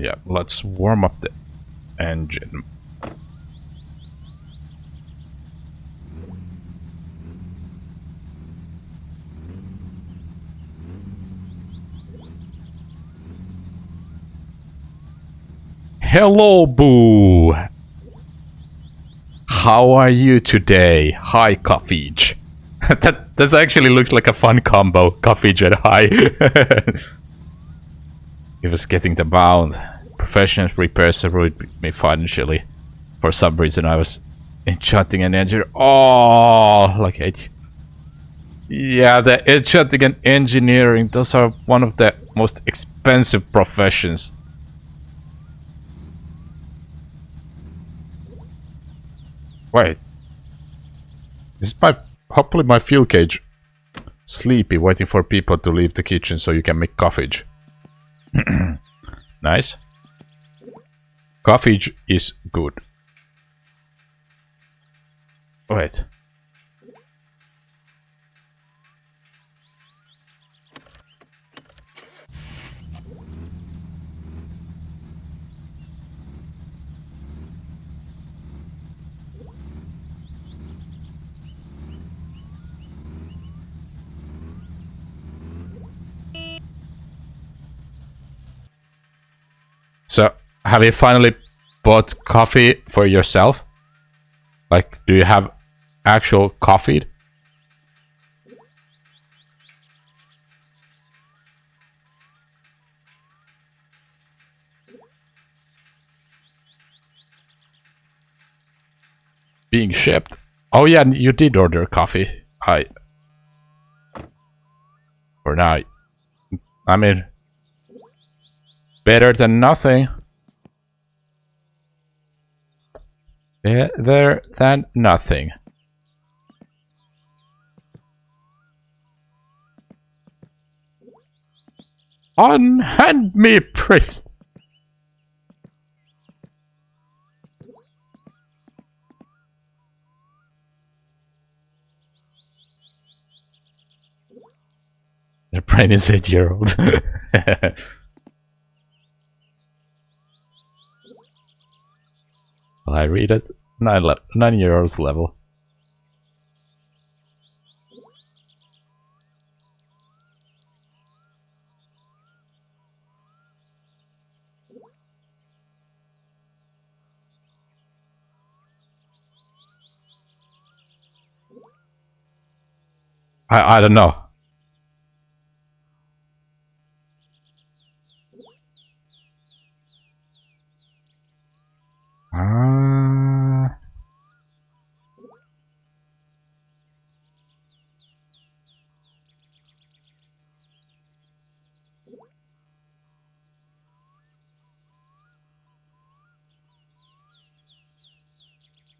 Yeah, let's warm up the engine. Hello, Boo! How are you today? Hi, Coffeege. that actually looks like a fun combo, Coffeege and Hi. He was getting the bound. Professional repairs ruined me financially. For some reason I was enchanting an engineer. Oh, like it. Yeah, the enchanting and engineering, those are one of the most expensive professions. Wait. This is hopefully my fuel cage. Sleepy, waiting for people to leave the kitchen so you can make coffee. Nice. Coffee is good. Wait. So, have you finally bought coffee for yourself? Like, do you have actual coffee? Being shipped? Oh yeah, you did order coffee. For now, I mean, better than nothing. Better than nothing. Unhand me, priest! The brain is 8-year-old. Well, I read it 9-year-olds level. I don't know.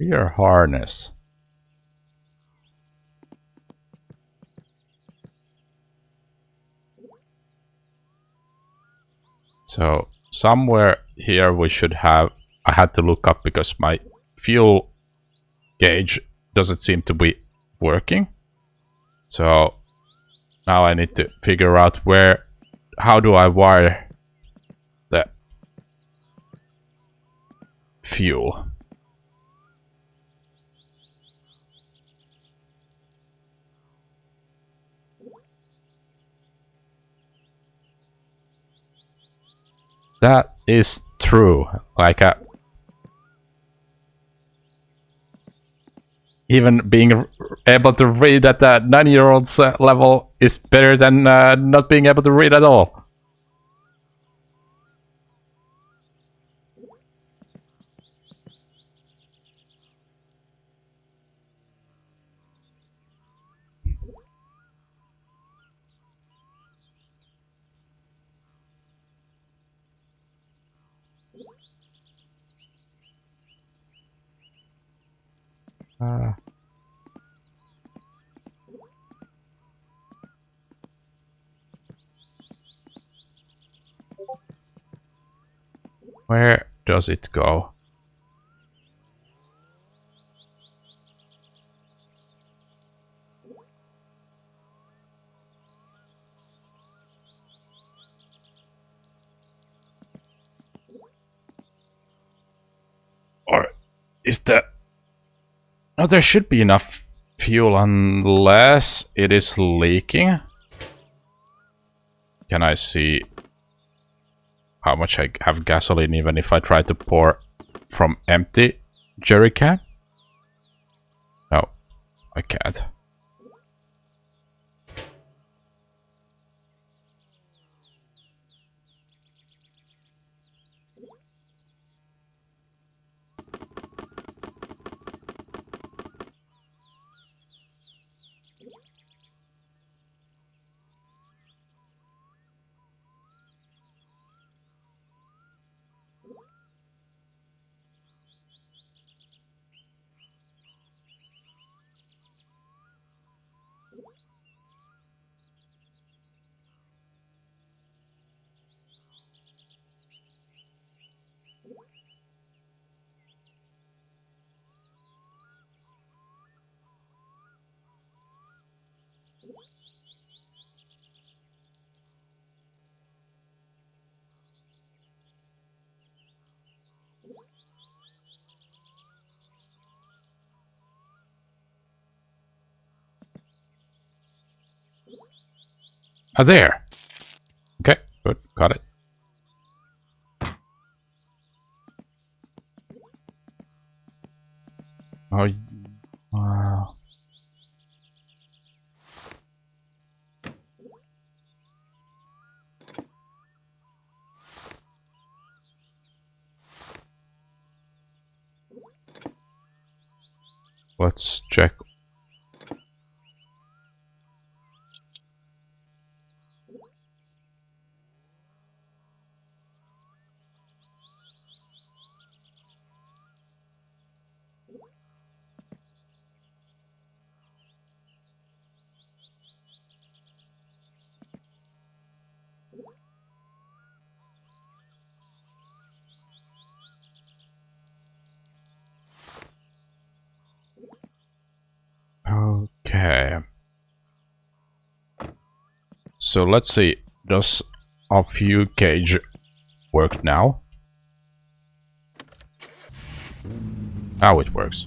Your harness. So somewhere here we should have. I had to look up because my fuel gauge doesn't seem to be working. So now I need to figure out where. How do I wire the fuel? That is true. Like even being able to read at the 9-year-old's level is better than not being able to read at all. Where does it go? Or is that... No, there should be enough fuel unless it is leaking. Can I see how much I have gasoline even if I try to pour from empty jerry can? No, I can't. Ah, there! Okay, good, got it. Oh, wow. Let's check. Okay. So let's see. Does our fuel gauge work now? Now it works.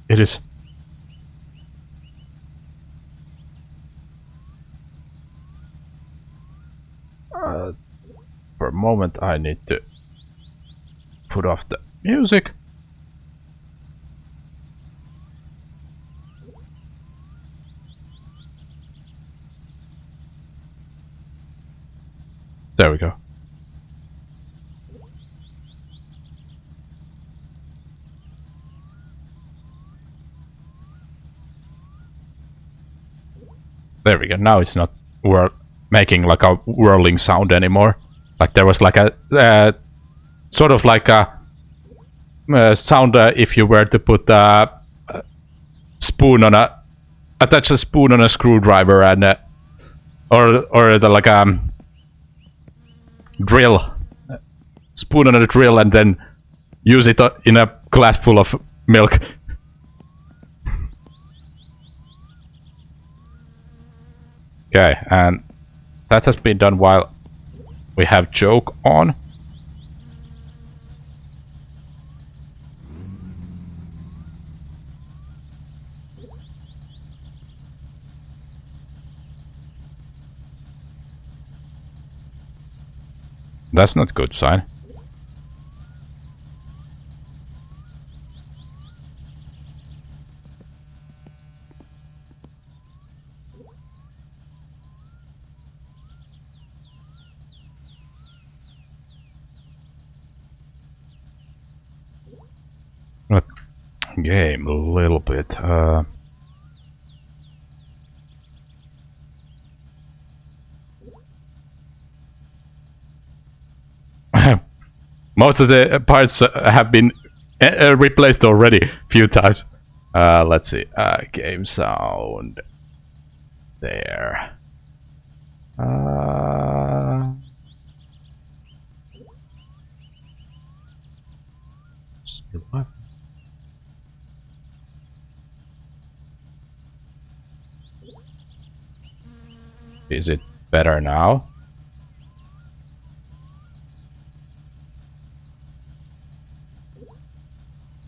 It is. For a moment, I need to put off the music. There we go. There we go. Now it's not making like a whirling sound anymore. Like there was like a sort of like a sound if you were to put a spoon on a attach a spoon on a screwdriver and or the like drill spoon on a drill and then use it in a glass full of milk. Okay, and that has been done while we have choke on. That's not a good sign. Game a little bit. Most of the parts have been replaced already a few times. Let's see. Game sound. There. What? Is it better now?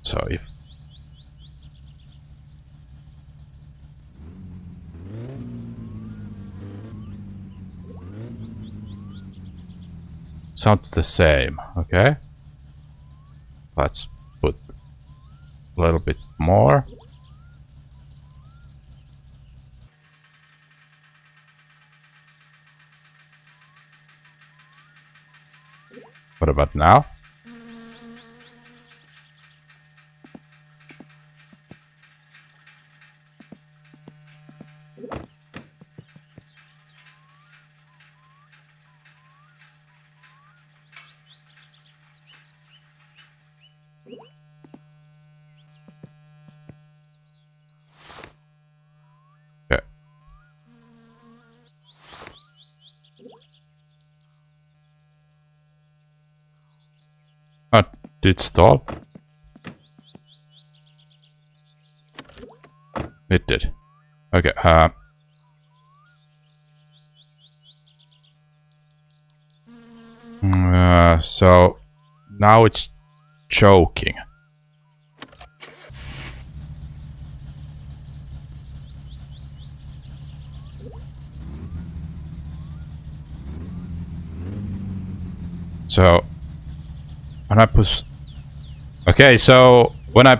So if sounds the same, okay? Let's put a little bit more. What about now? Okay. Oh, did it stop? It did. Okay, so now it's choking. So when I push, okay, so when I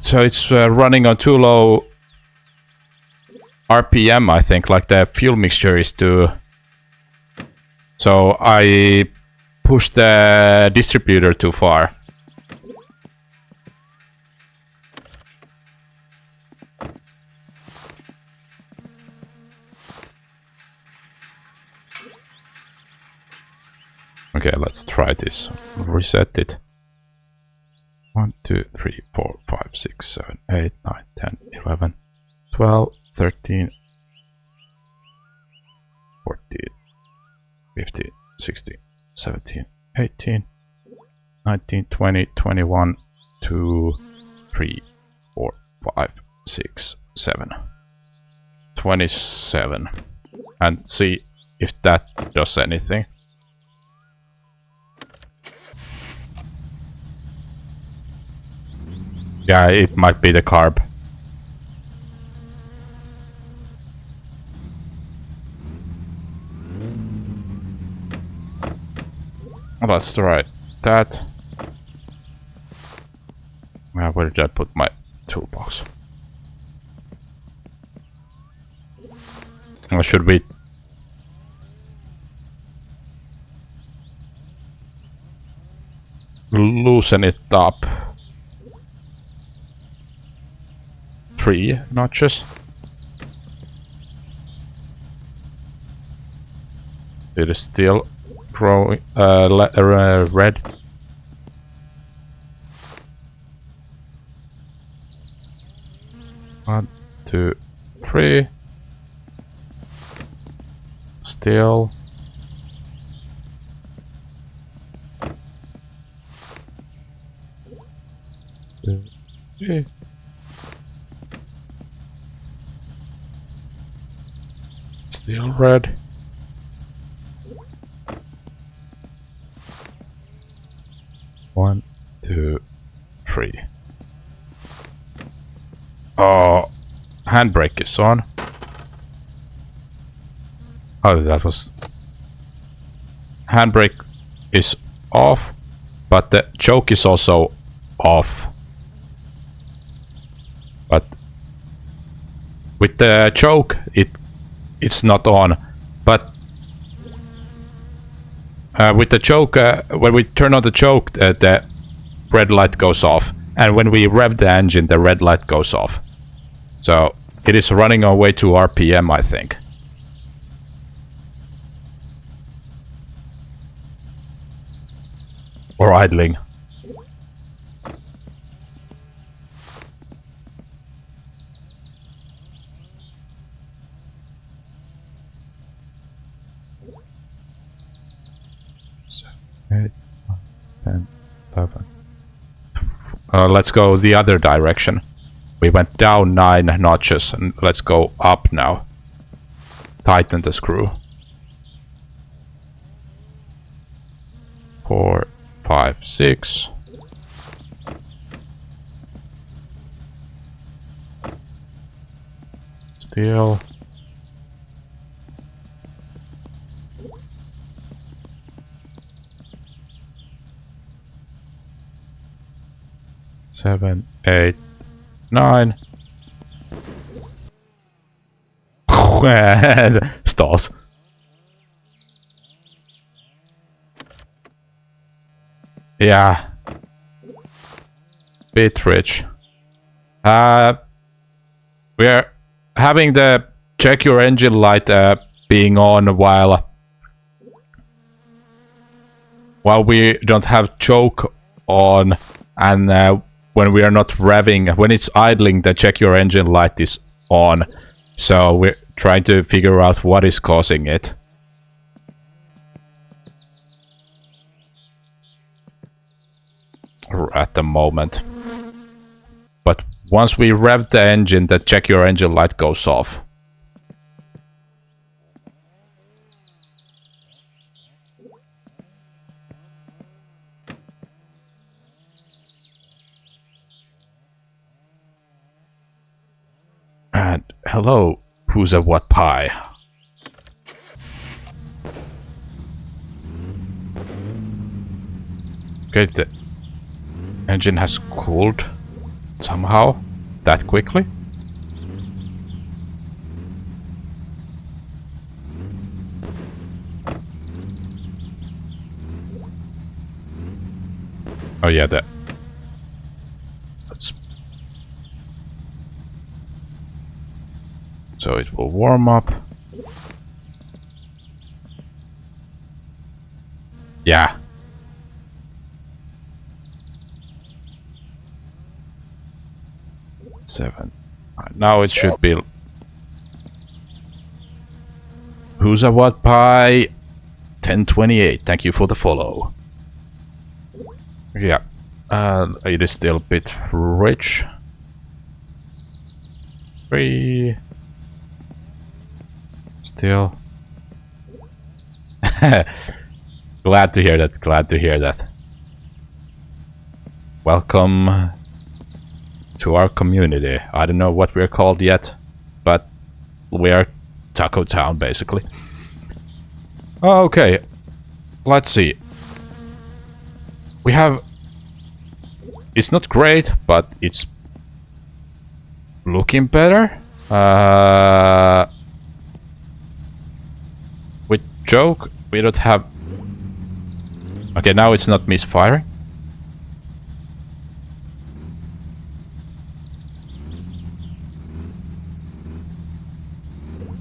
So it's running on too low RPM, I think, like the fuel mixture is too... So I pushed the distributor too far. Okay, let's try this. Reset it. 1, 2, 3, 4, 5, 6, 7, 8, 9, 10, 11, 12, 13, 14, 15, 16, 17, 18, 19, 20, 21, 2, 3, 4, 5, 6, 7. 27. And see if that does anything. Yeah, it might be the carb. Let's try that. Where did I put my toolbox? Or should we... loosen it up? 3 notches. It is still growing red. One, 2, 3. Still. Two, 3. Still red. One, 2, 3. Oh, handbrake is on. Oh, that was... Handbrake is off, but the choke is also off. But with the choke, it's not on. But with the choke, when we turn on the choke, the red light goes off. And when we rev the engine, the red light goes off. So it is running on way to RPM, I think. Or idling. So, 8, 9, 10, 11. Let's go the other direction. We went down 9 notches, and let's go up now. Tighten the screw. 4, 5, 6. Still. Seven, 8, 9. Stalls. Yeah. Bit rich. We're having the check your engine light being on while we don't have choke on, and when we are not revving, when it's idling, the check your engine light is on. So we're trying to figure out what is causing it. At the moment. But once we rev the engine, the check your engine light goes off. And hello, who's a what pie? Okay, the engine has cooled. somehow that quickly. Oh yeah, that's so it will warm up. Yeah. Seven. Now it should be. Who's a what pie? 1028. Thank you for the follow. Yeah. It is still a bit rich. 3. Still. Glad to hear that. Glad to hear that. Welcome to our community. I don't know what we're called yet, but we're Taco Town, basically. Okay. Let's see. We have... It's not great, but it's looking better. With joke, we don't have... Okay, now it's not misfiring.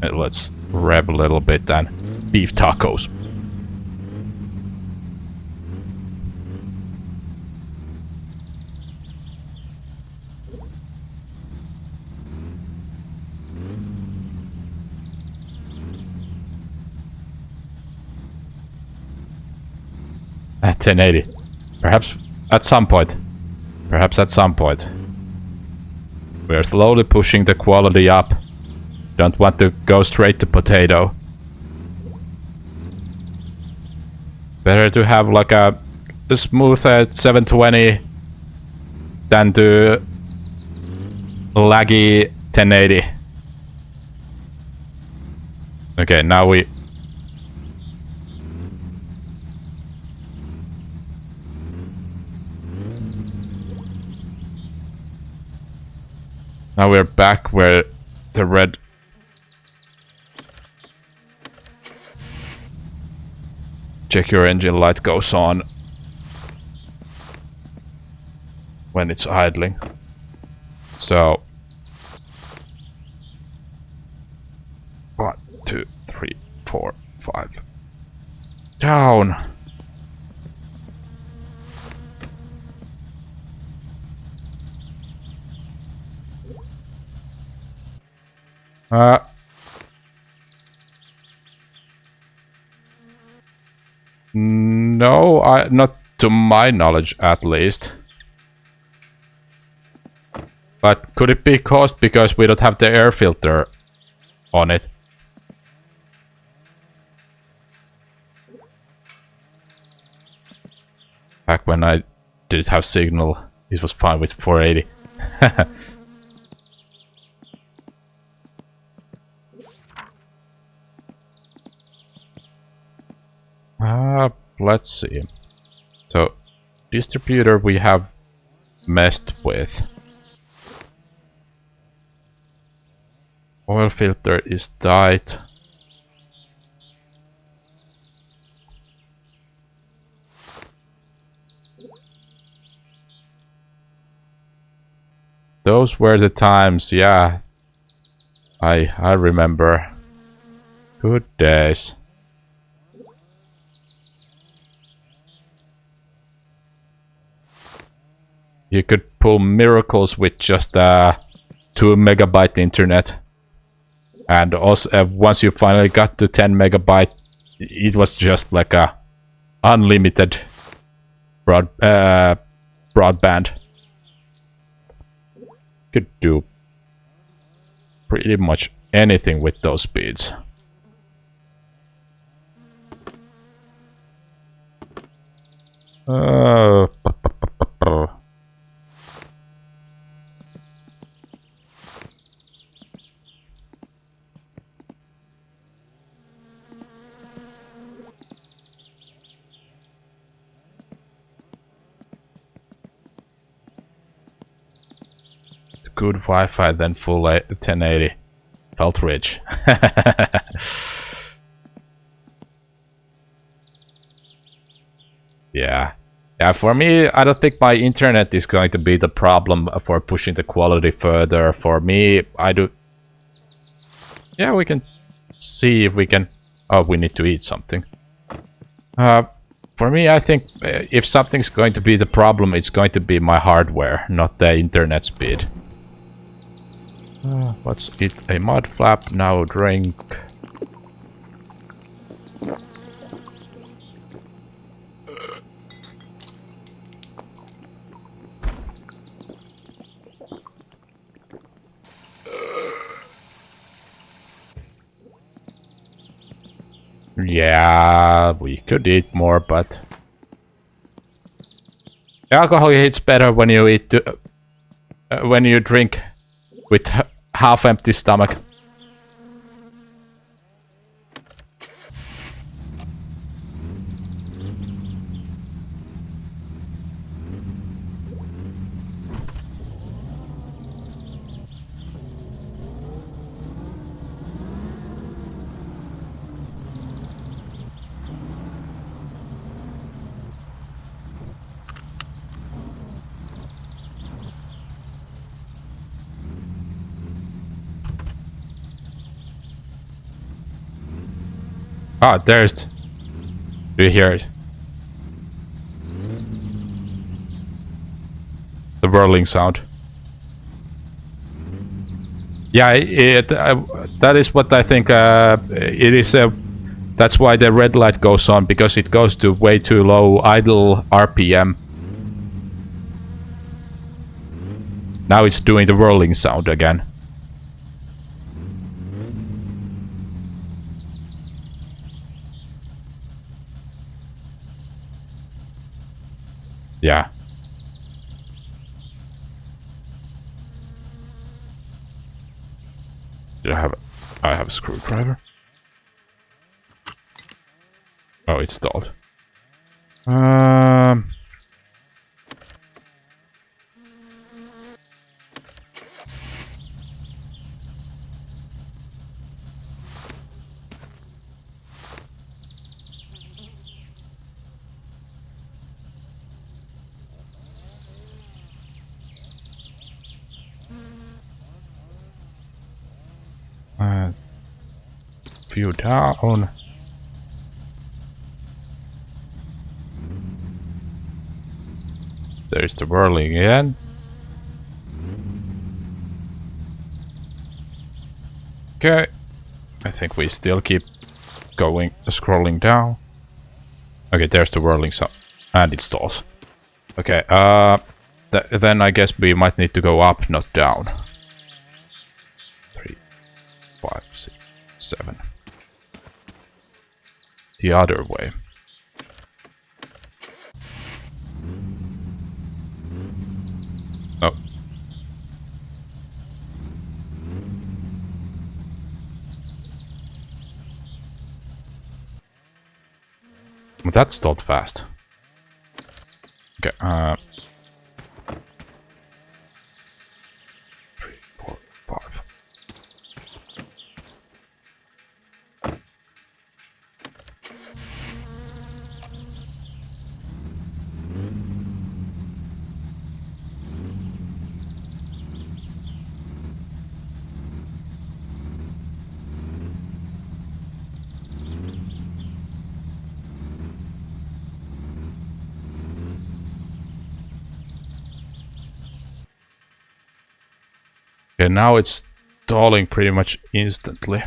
Let's rev a little bit then. Beef tacos. At 1080. Perhaps at some point. Perhaps at some point. We are slowly pushing the quality up. Don't want to go straight to potato. Better to have like a smooth 720 than to laggy 1080. Okay, now we... Now we're back where the red... Check your engine light goes on when it's idling. So... 1, 2, 3, 4, 5. Down! No, not to my knowledge at least. But could it be caused because we don't have the air filter on it? Back when I didn't have signal, it was fine with 480. Let's see. So, distributor we have messed with. Oil filter is tight. Those were the times, yeah. I remember. Good days. You could pull miracles with just 2 megabyte internet. And also, once you finally got to 10 megabyte, it was just like a unlimited broadband. Could do pretty much anything with those speeds. good Wi-Fi, then full 1080. Felt rich. Yeah. Yeah, for me, I don't think my internet is going to be the problem for pushing the quality further. For me, I do... Yeah, we can see if we can... Oh, we need to eat something. For me, I think if something's going to be the problem, it's going to be my hardware, not the internet speed. Let's eat a mud flap, now drink. Yeah, we could eat more, but... Alcohol hits better when you eat... when you drink with half-empty stomach. Ah, there's... Do you hear it? The whirling sound. Yeah, that is what I think it is. That's why the red light goes on, because it goes to way too low idle RPM. Now it's doing the whirling sound again. Yeah. Do I have a screwdriver? Oh, it's stalled. View down. There's the whirling again. Okay. I think we still keep going, scrolling down. Okay, there's the whirling sound. And it stalls. Okay, then I guess we might need to go up, not down. 3, 5, 6, 7. The other way. Oh. That stalled fast. Okay, 3, 4, 5. Okay, now it's stalling pretty much instantly.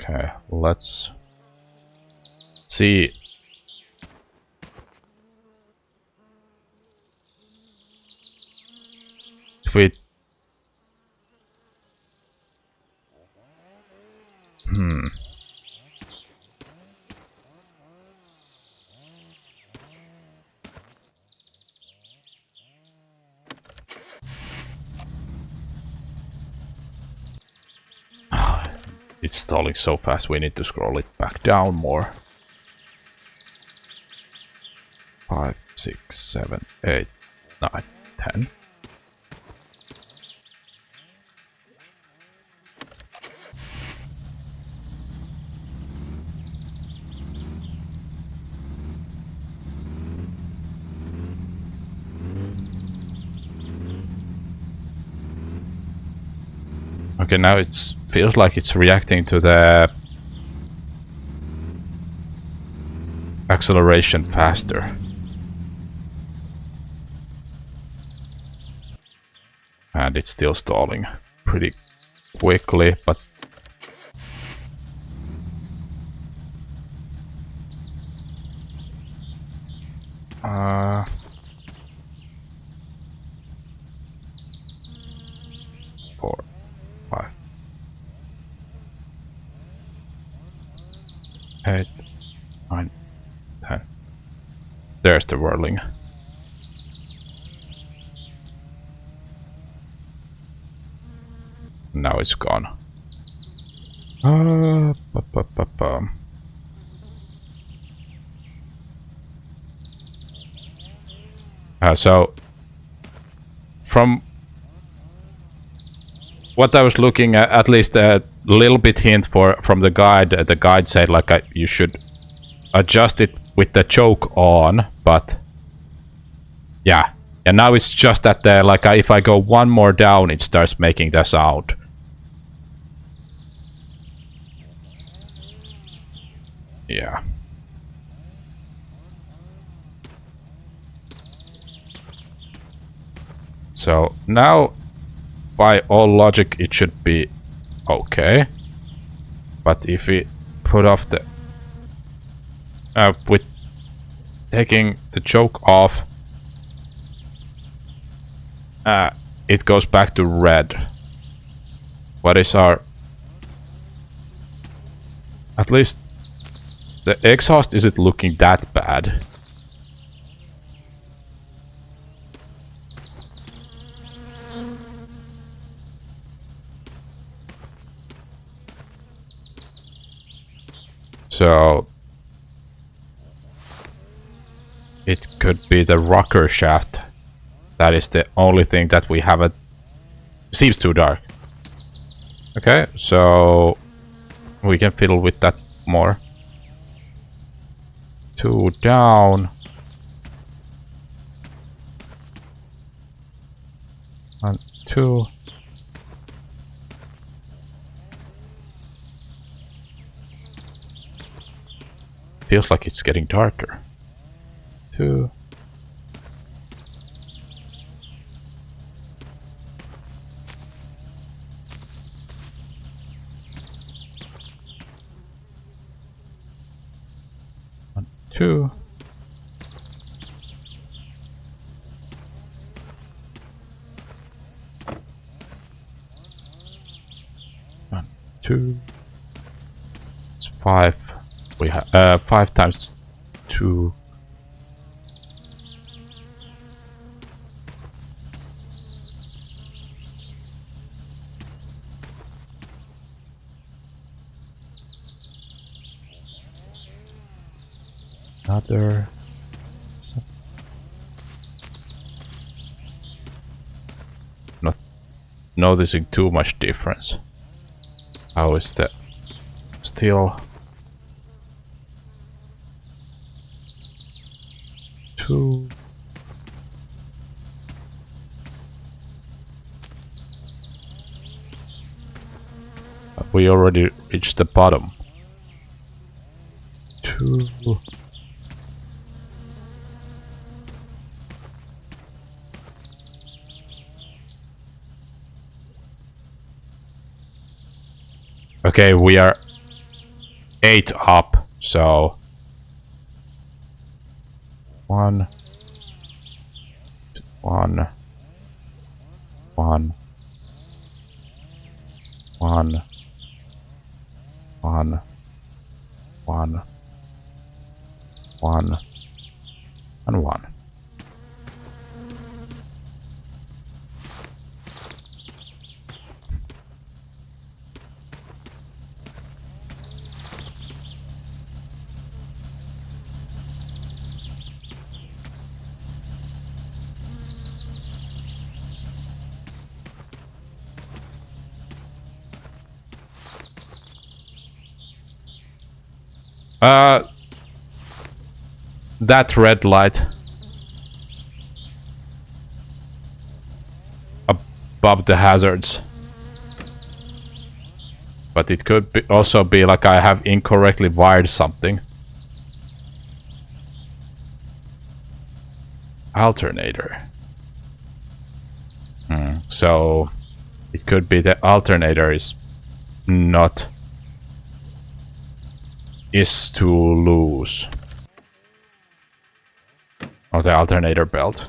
Okay, let's see. if we... It's stalling so fast, we need to scroll it back down more. 5, 6, 7, 8, 9, 10. Okay, now it feels like it's reacting to the acceleration faster. And it's still stalling pretty quickly, but... Four, 5, 8, 9, 10. There's the whirling. Now it's gone. So, from what I was looking at least a little bit hint from the guide said like you should adjust it with the choke on, but yeah. And now it's just that like if I go one more down, it starts making the sound. Yeah. So now, by all logic, it should be okay. But if we put off the... with taking the choke off, it goes back to red. What is our... At least the exhaust isn't looking that bad. So it could be the rocker shaft. That is the only thing that we haven't... Seems too dark. Okay, so we can fiddle with that more. 2 down. 1, 2. Feels like it's getting darker. 2. One, 2. 1, 2. It's 5. We have 5 times 2. Another. Not noticing too much difference. How is that? Still 2. We already reached the bottom. 2. Okay, we are 8 up, so 1, 1, One. One. One. One. One. And one. That red light above the hazards. But it could be also be like I have incorrectly wired something. Alternator. So it could be the alternator is not too loose. Oh, the alternator belt.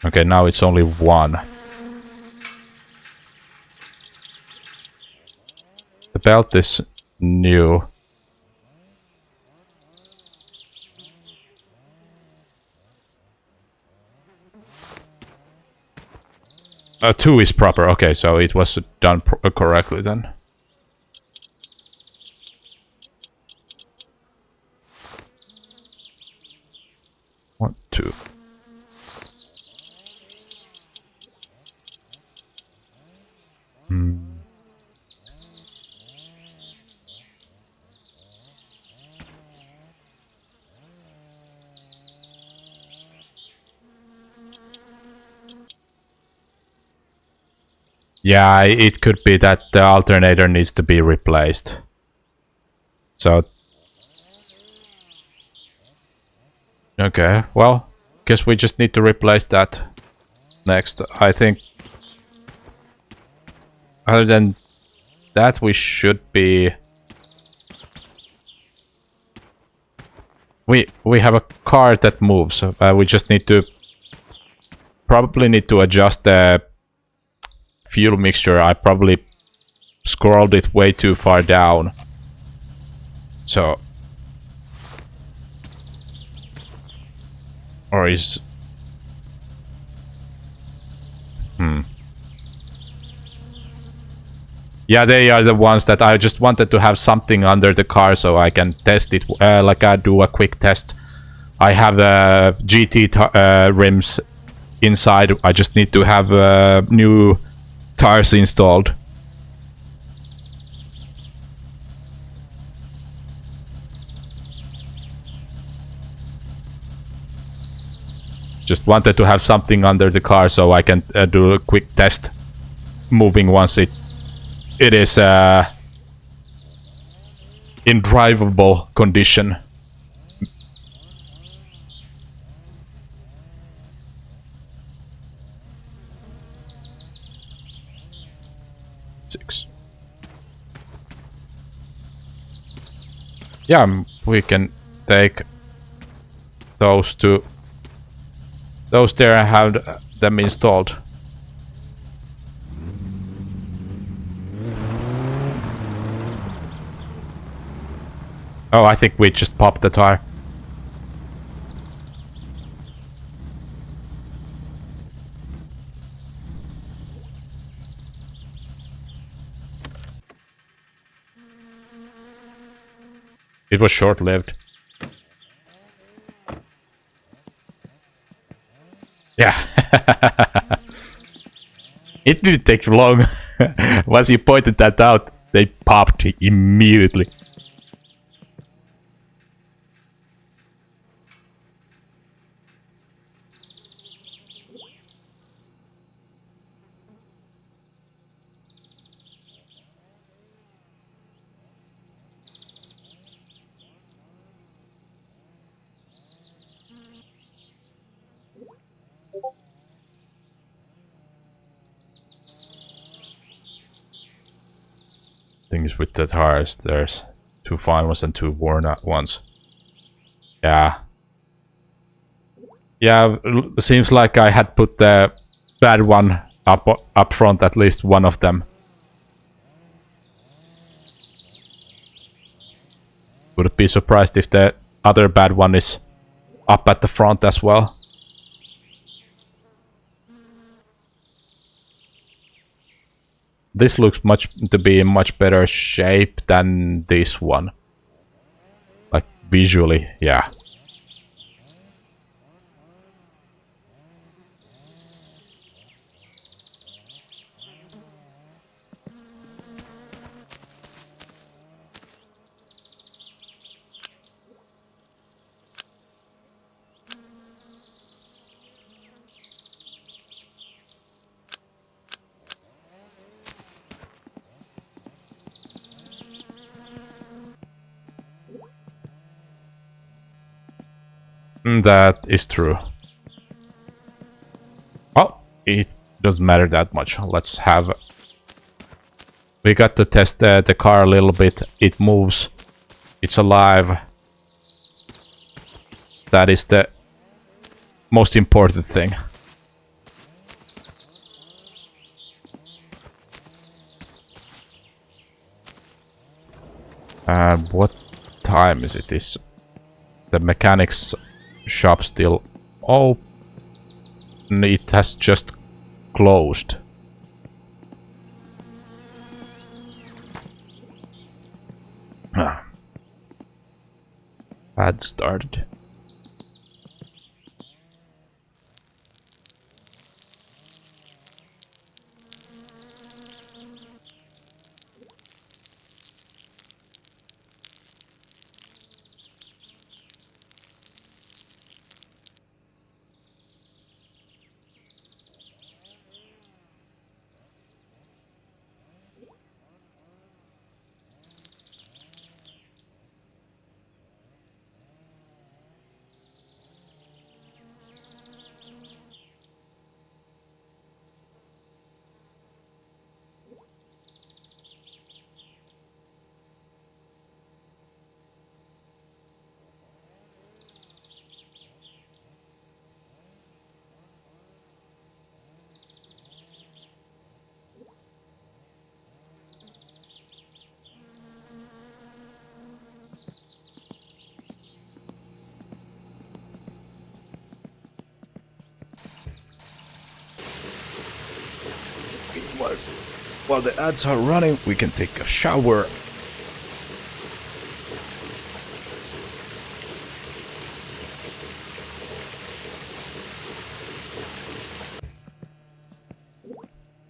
Okay, now it's only one. The belt is new. Two is proper. Okay, so it was done correctly then. One, two. Yeah, it could be that the alternator needs to be replaced. So... Okay, well, guess we just need to replace that next. I think... Other than that, we should be... We have a car that moves. We just need to... Probably need to adjust the fuel mixture. I probably scrolled it way too far down. So... Or is... Yeah, they are the ones that I just wanted to have something under the car so I can test it. Like I do a quick test. I have the GT rims inside. I just need to have new tires installed. Just wanted to have something under the car so I can do a quick test moving once it is in drivable condition. Six. Yeah, we can take those two. Those there and have them installed. Oh, I think we just popped the tire. It was short-lived. Yeah. It didn't take long. Once you pointed that out, they popped immediately. things with the tires. There's 2 fine ones and 2 worn out ones. Yeah. Yeah, seems like I had put the bad one up front, at least one of them. Would be surprised if the other bad one is up at the front as well. This looks to be in much better shape than this one. Like visually, yeah. That is true. Oh, it doesn't matter that much. Let's have... We got to test the car a little bit. It moves. It's alive. That is the most important thing. What time is it? Is the mechanics shop still open? It has just closed. Had started. While the ads are running, we can take a shower.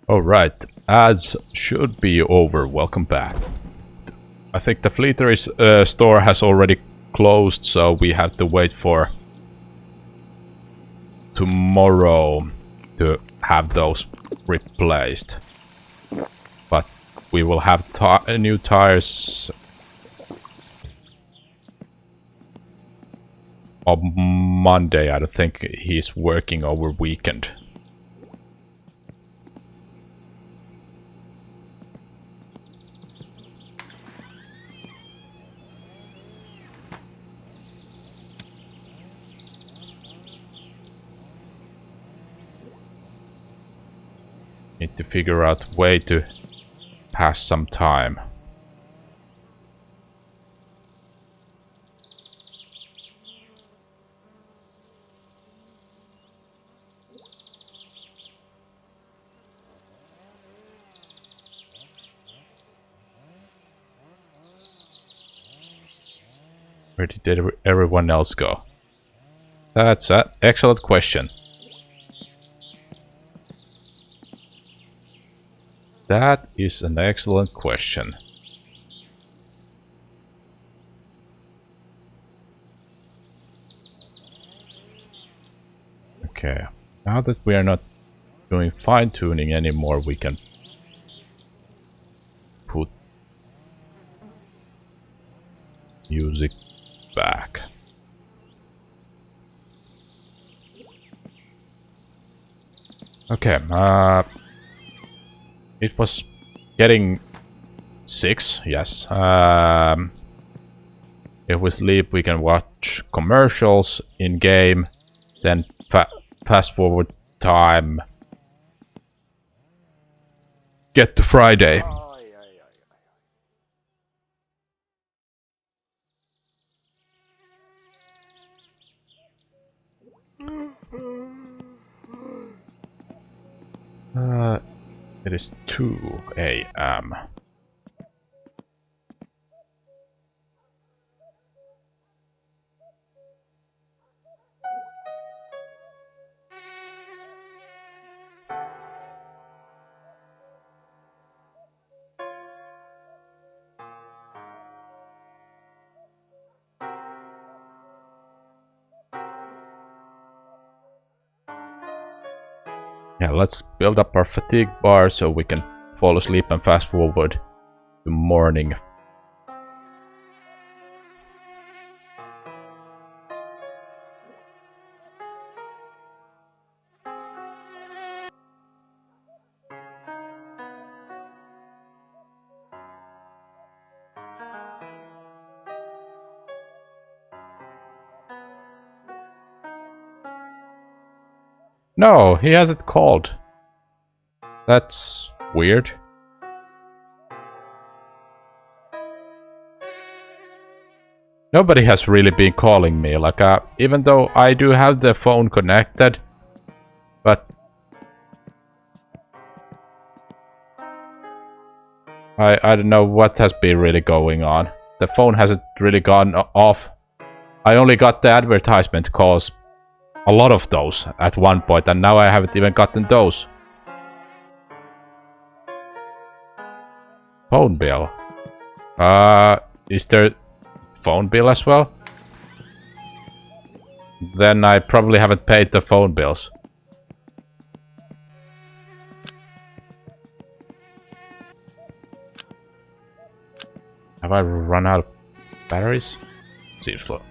Alright, ads should be over. Welcome back. I think the Fleetery's store has already closed, so we have to wait for tomorrow to have those replaced. But we will have new tires on Monday. I don't think he's working over weekend. Need to figure out a way to pass some time. Where did everyone else go? That's an excellent question. That is an excellent question. Okay, now that we are not doing fine-tuning anymore, we can put music back. Okay, it was getting 6, yes. If we sleep, we can watch commercials in game, then fast forward time. Get to Friday. Ai, ai, ai, It is 2 a.m. Yeah, let's build up our fatigue bar so we can fall asleep and fast forward to morning. No, he hasn't called. That's weird. Nobody has really been calling me, like, even though I do have the phone connected, but I don't know what has been really going on. The phone hasn't really gone off. I only got the advertisement calls, a lot of those at one point, and now I haven't even gotten those. Phone bill. Is there phone bill as well? Then I probably haven't paid the phone bills. Have I run out of batteries? Seems slow.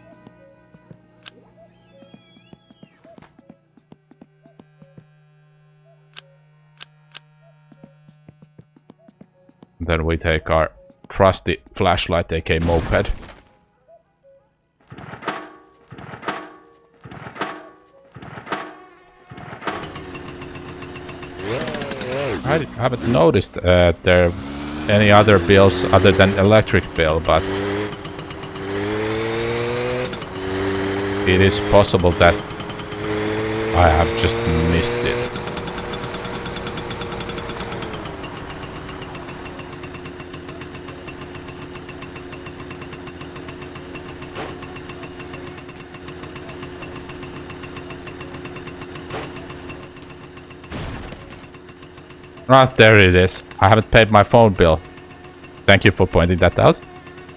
Then we take our trusty flashlight, aka moped. I haven't noticed there any other bills other than electric bill, but it is possible that I have just missed it. Ah, there it is. I haven't paid my phone bill. Thank you for pointing that out.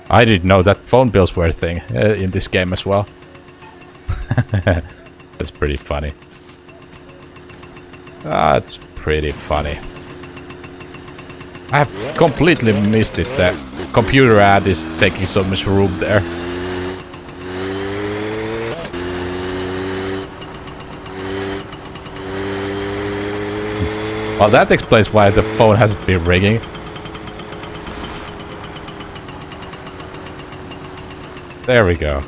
I didn't know that phone bills were a thing in this game as well. That's pretty funny. That's pretty funny. I have completely missed it. The computer ad is taking so much room there. Well, that explains why the phone hasn't been ringing. There we go.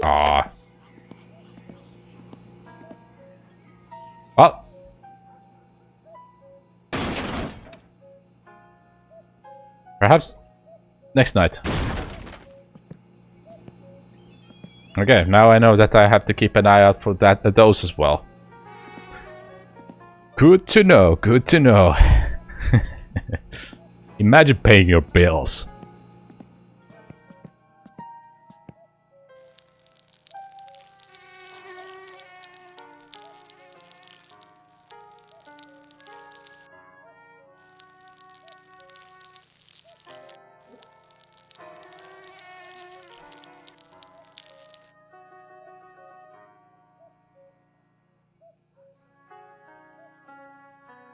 Ah. Well. Perhaps next night. Okay, now I know that I have to keep an eye out for those as well. Good to know, good to know. Imagine paying your bills.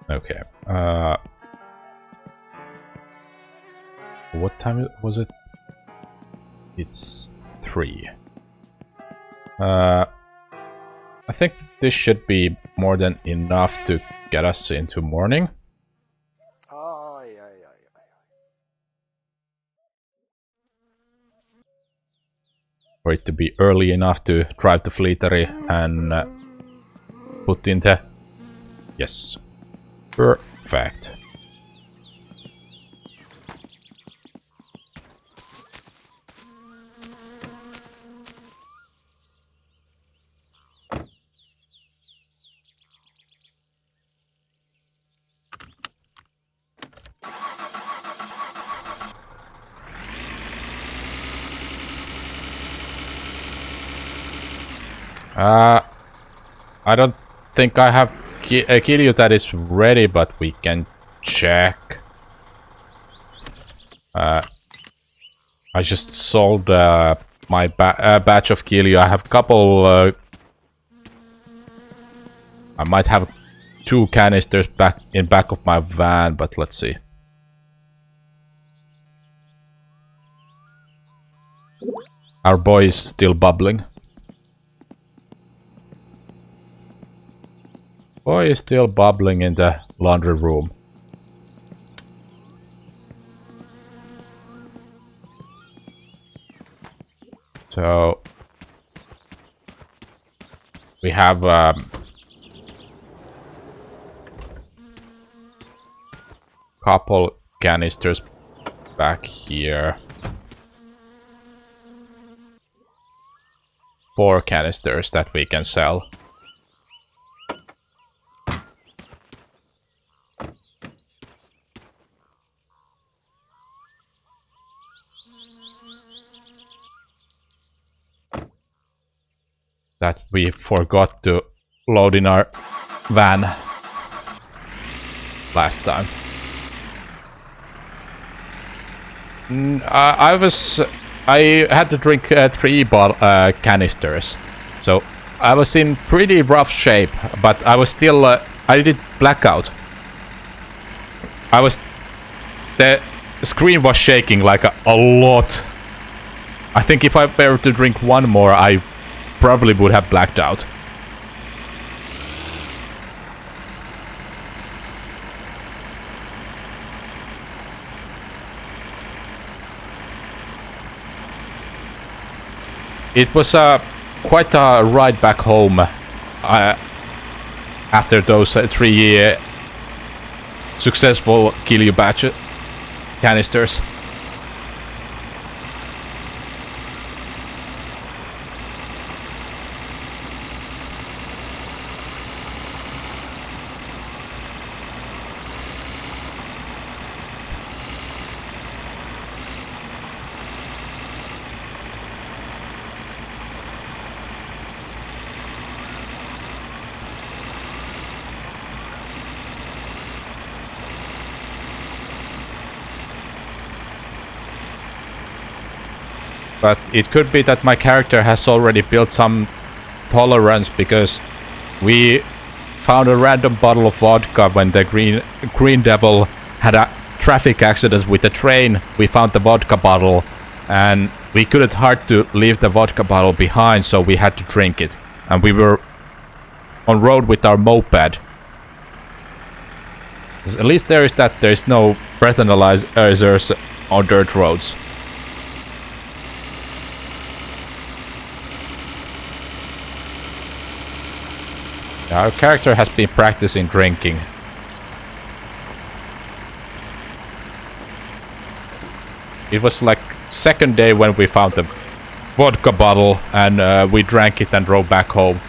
Okay. What time was it? It's 3. I I think this should be more than enough to get us into morning. Ai, ai, ai, ai. For it to be early enough to drive to Fleetery and put in the... Yes. Perfect. I don't think I have a Kiryu that is ready, but we can check. I just sold my batch of Kiryu. I have a couple... I might have 2 canisters back of my van, but let's see. Our boy is still bubbling. Boy is still bubbling in the laundry room. So we have couple canisters back here. 4 canisters that we can sell. That we forgot to load in our van last time. I had to drink 3 canisters, so I was in pretty rough shape, but I was still, I did blackout. The screen was shaking like a lot. I think if I were to drink 1 more, I probably would have blacked out. It was quite a ride back home after those 3 successful Kiryu batch canisters. But it could be that my character has already built some tolerance, because we found a random bottle of vodka when the green devil had a traffic accident with the train. We found the vodka bottle and we couldn't hard to leave the vodka bottle behind, so we had to drink it. And we were on road with our moped. At least there is no breathalyzers on dirt roads. Our character has been practicing drinking. It was like 2nd day when we found the vodka bottle and we drank it and drove back home.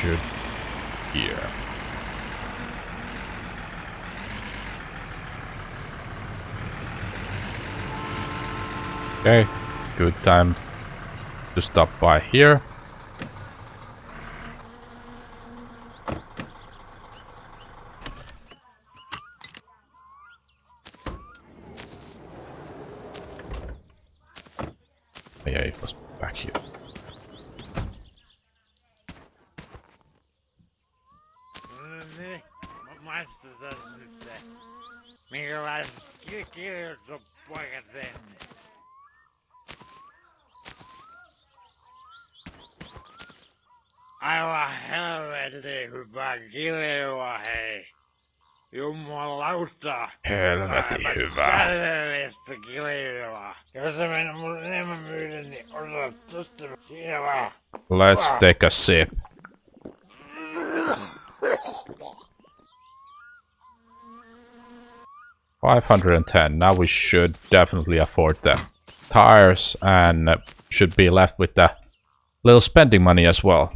should here. Okay, good time to stop by here. Yeah, it was back here. Aivan helvetin hyvä kiljoa, hei. Jumalauta. Helvetin Aivan hyvä. täydellistä kiljoa. Jos sä mennä mun enemmän myydä, niin osaat tosta siinä vaan. Let's take a sip. $510. Now we should definitely afford the tires and should be left with the little spending money as well.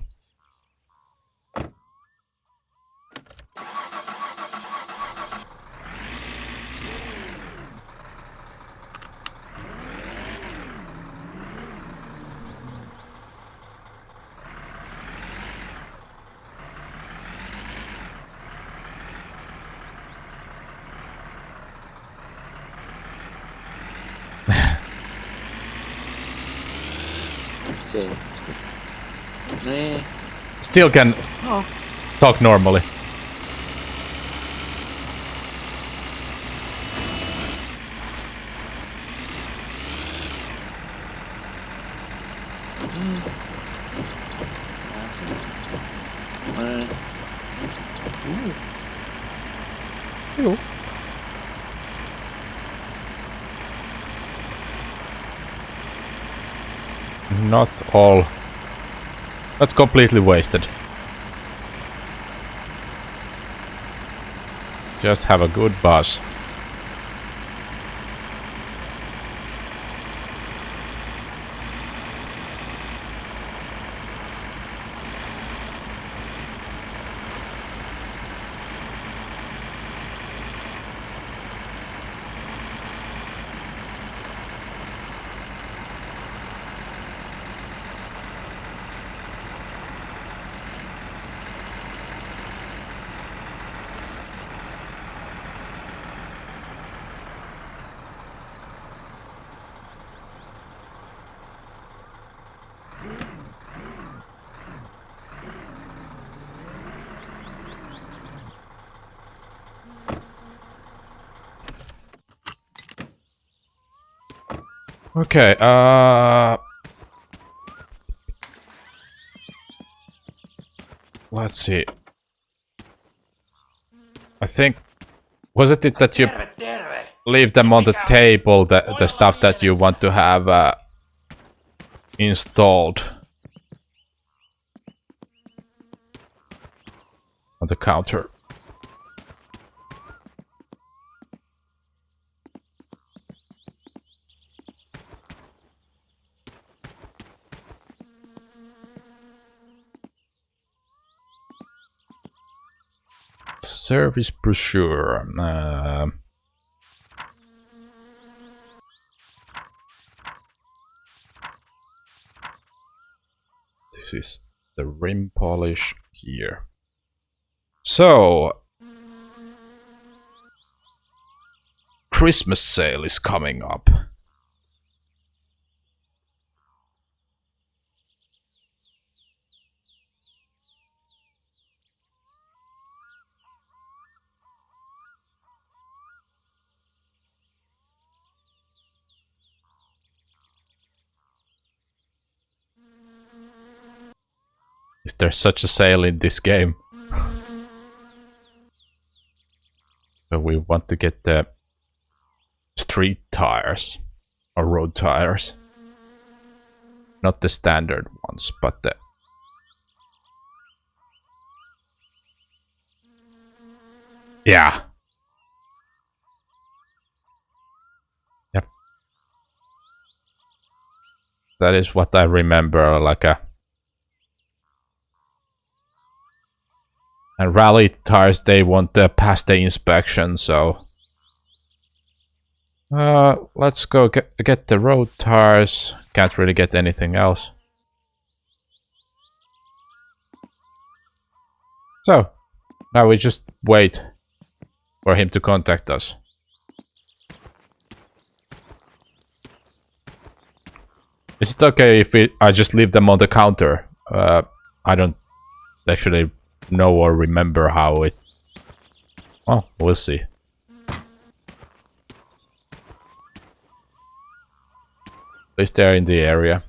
Se. Nee. Still can talk normally. Joo. Not all. Not completely wasted. Just have a good buzz. Okay, let's see. I think... Was it that you leave them on the table, the stuff that you want to have installed? On the counter. Service brochure. This is the rim polish here. So, Christmas sale is coming up. Is there such a sale in this game? So we want to get the street tires or road tires. Not the standard ones, but the... Yeah. Yep. That is what I remember, like a... And rally tires, they want to pass the inspection, so... let's go get the road tires. Can't really get anything else. So, now we just wait for him to contact us. Is it okay if I just leave them on the counter? I don't actually know or remember how it... Well, we'll see. At least they're in the area.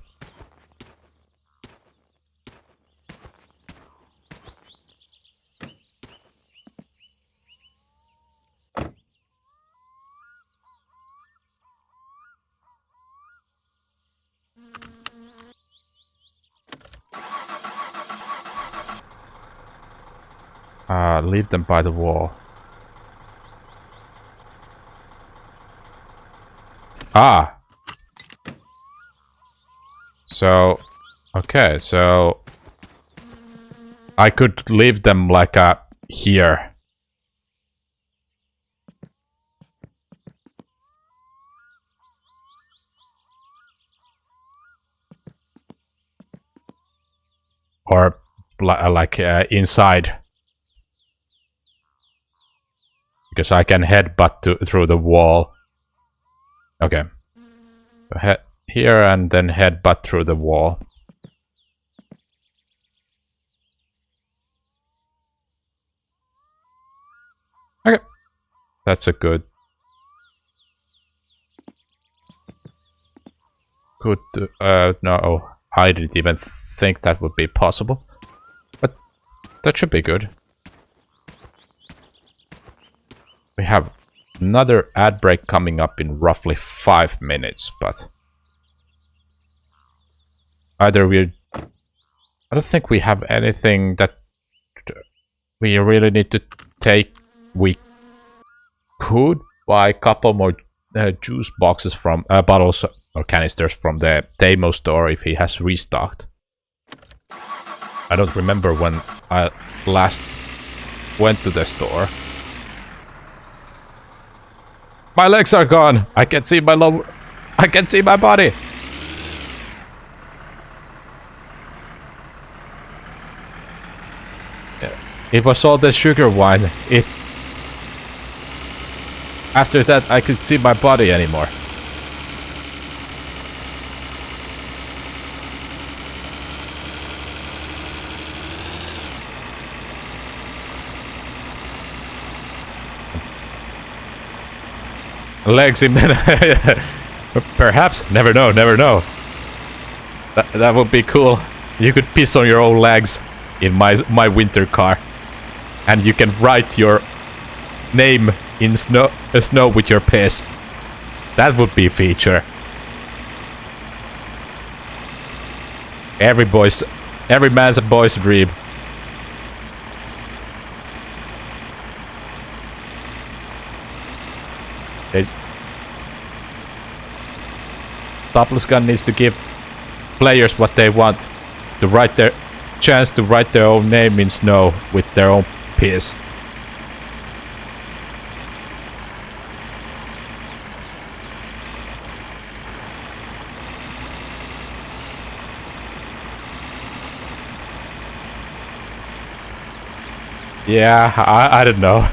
Leave them by the wall. Ah! So... Okay, so... I could leave them like here. Or like inside. Because I can headbutt through the wall. Okay. So here and then headbutt through the wall. Okay. That's a good... Good... no, I didn't even think that would be possible. But that should be good. We have another ad break coming up in roughly 5 minutes, but... Either we're... I don't think we have anything that we really need to take. We could buy a couple more juice boxes from... bottles or canisters from the Tamo store if he has restocked. I don't remember when I last went to the store. My legs are gone. I can see my I can see my body. It was all the sugar wine. After that, I could see my body anymore. Legs in... Perhaps. Never know, never know. That would be cool. You could piss on your own legs in my winter car. And you can write your name in snow with your piss. That would be a feature. Every man's a boy's dream. Topless Gun needs to give players what they want. To write their chance to write their own name in snow with their own piss. Yeah, I don't know.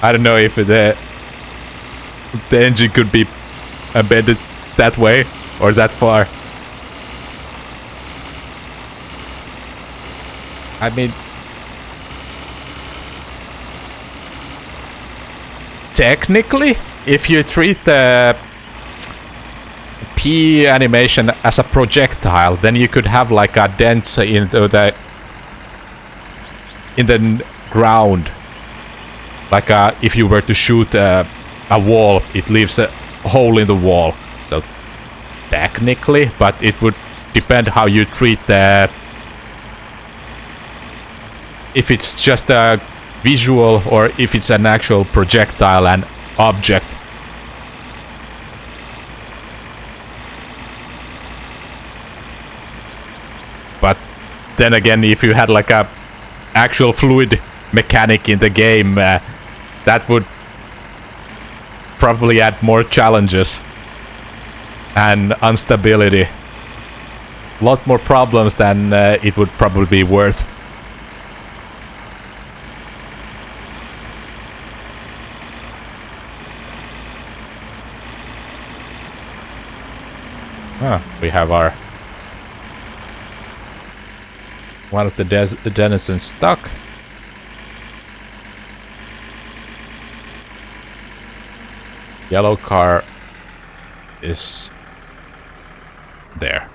I don't know if the engine could be embedded that way or that far. I mean, technically, if you treat the P animation as a projectile, then you could have like a dent into in the ground. Like if you were to shoot a wall, it leaves a hole in the wall. So technically, but it would depend how you treat the... If it's just a visual or if it's an actual projectile and object. But then again, if you had like a actual fluid mechanic in the game, that would probably add more challenges and instability. A lot more problems than it would probably be worth. We have our one of the denizens stuck. Yellow car is there.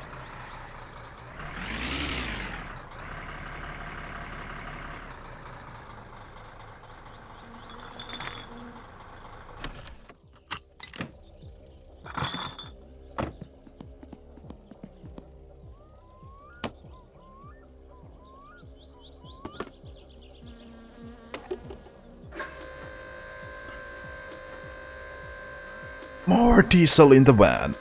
More diesel in the van.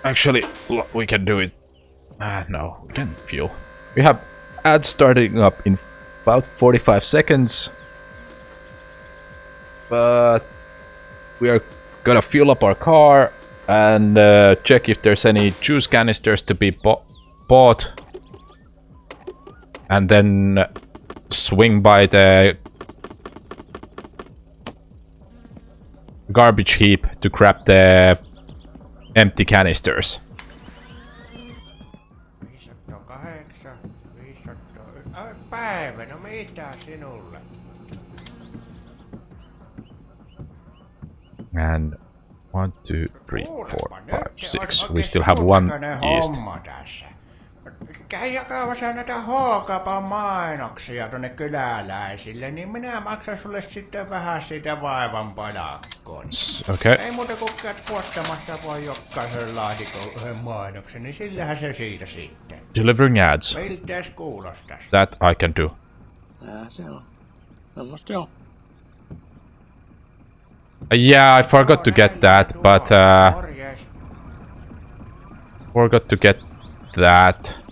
Actually, we can do it. No, we can fuel. We have ads starting up in about 45 seconds. But we are gonna fuel up our car and check if there's any juice canisters to be bought. And then swing by the garbage heap to grab the empty canisters. 508, 500. Päivä, no mitä sinulle? And 1, 2, 3, 4, 5, 6. We still have one yeast. Käy jakamassa näitä H-kaupan mainoksia tonne kyläläisille, niin minä maksan sulle sitten vähän siitä vaivan palakkoon. Okay. Ei muuta kuin käyt puottamassa vaan jokaisen laatikon yhden mainoksen, niin sillähän se siitä sitten. Delivering ads. Miltäs kuulostas? That I can do. Se on. Semmosta joo. Yeah, I forgot to get that, but forgot to get that.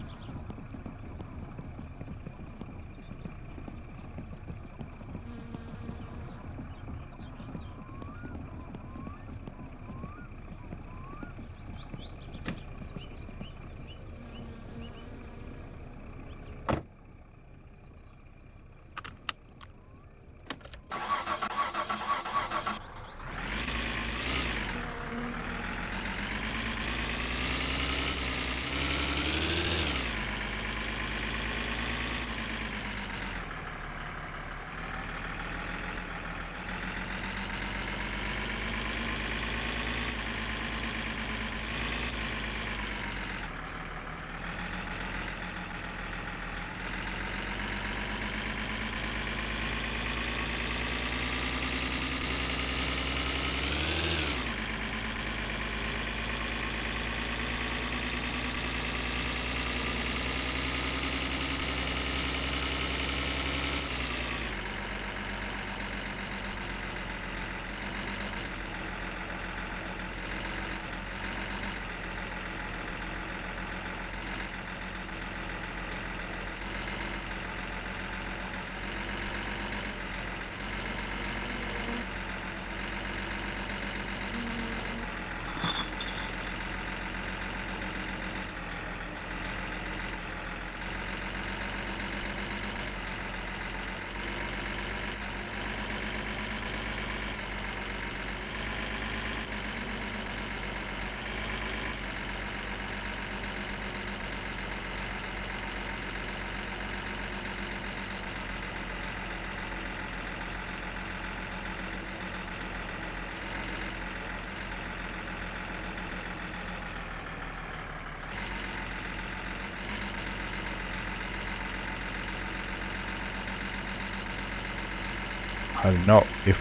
I don't know if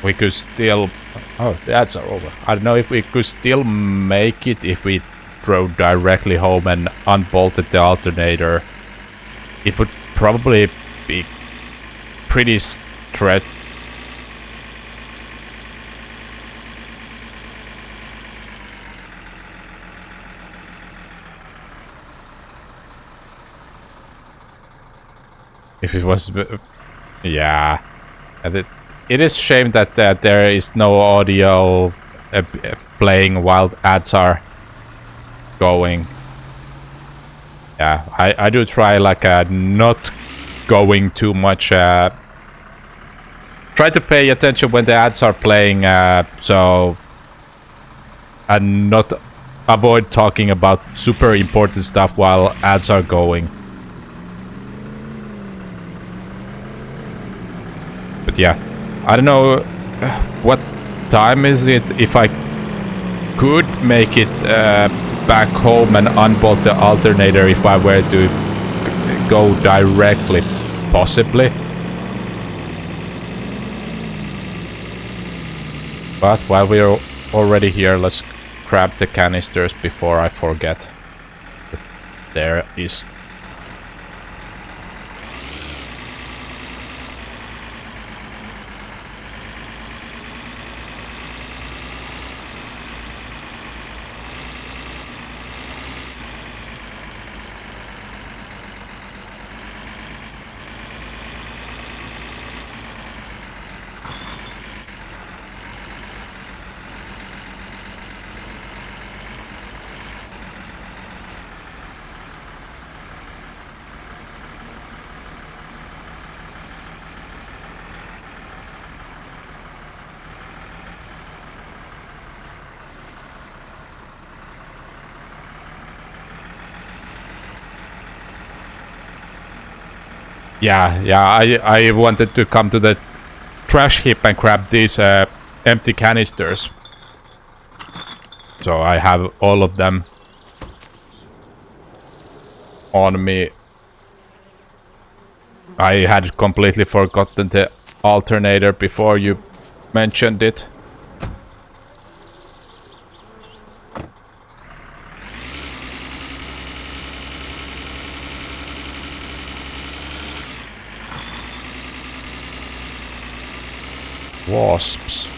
we could still... Oh, the ads are over. I don't know if we could still make it if we drove directly home and unbolted the alternator. It would probably be pretty stretch. If it was... yeah. And it is a shame that there is no audio playing while ads are going. Yeah, I do try like not going too much. Try to pay attention when the ads are playing, so and not avoid talking about super important stuff while ads are going. But yeah, I don't know what time is it. If I could make it back home and unbolt the alternator if I were to go directly, possibly. But while we're already here, let's grab the canisters before I forget. There is... Yeah, I wanted to come to the trash heap and grab these empty canisters. So I have all of them on me. I had completely forgotten the alternator before you mentioned it. Wasps.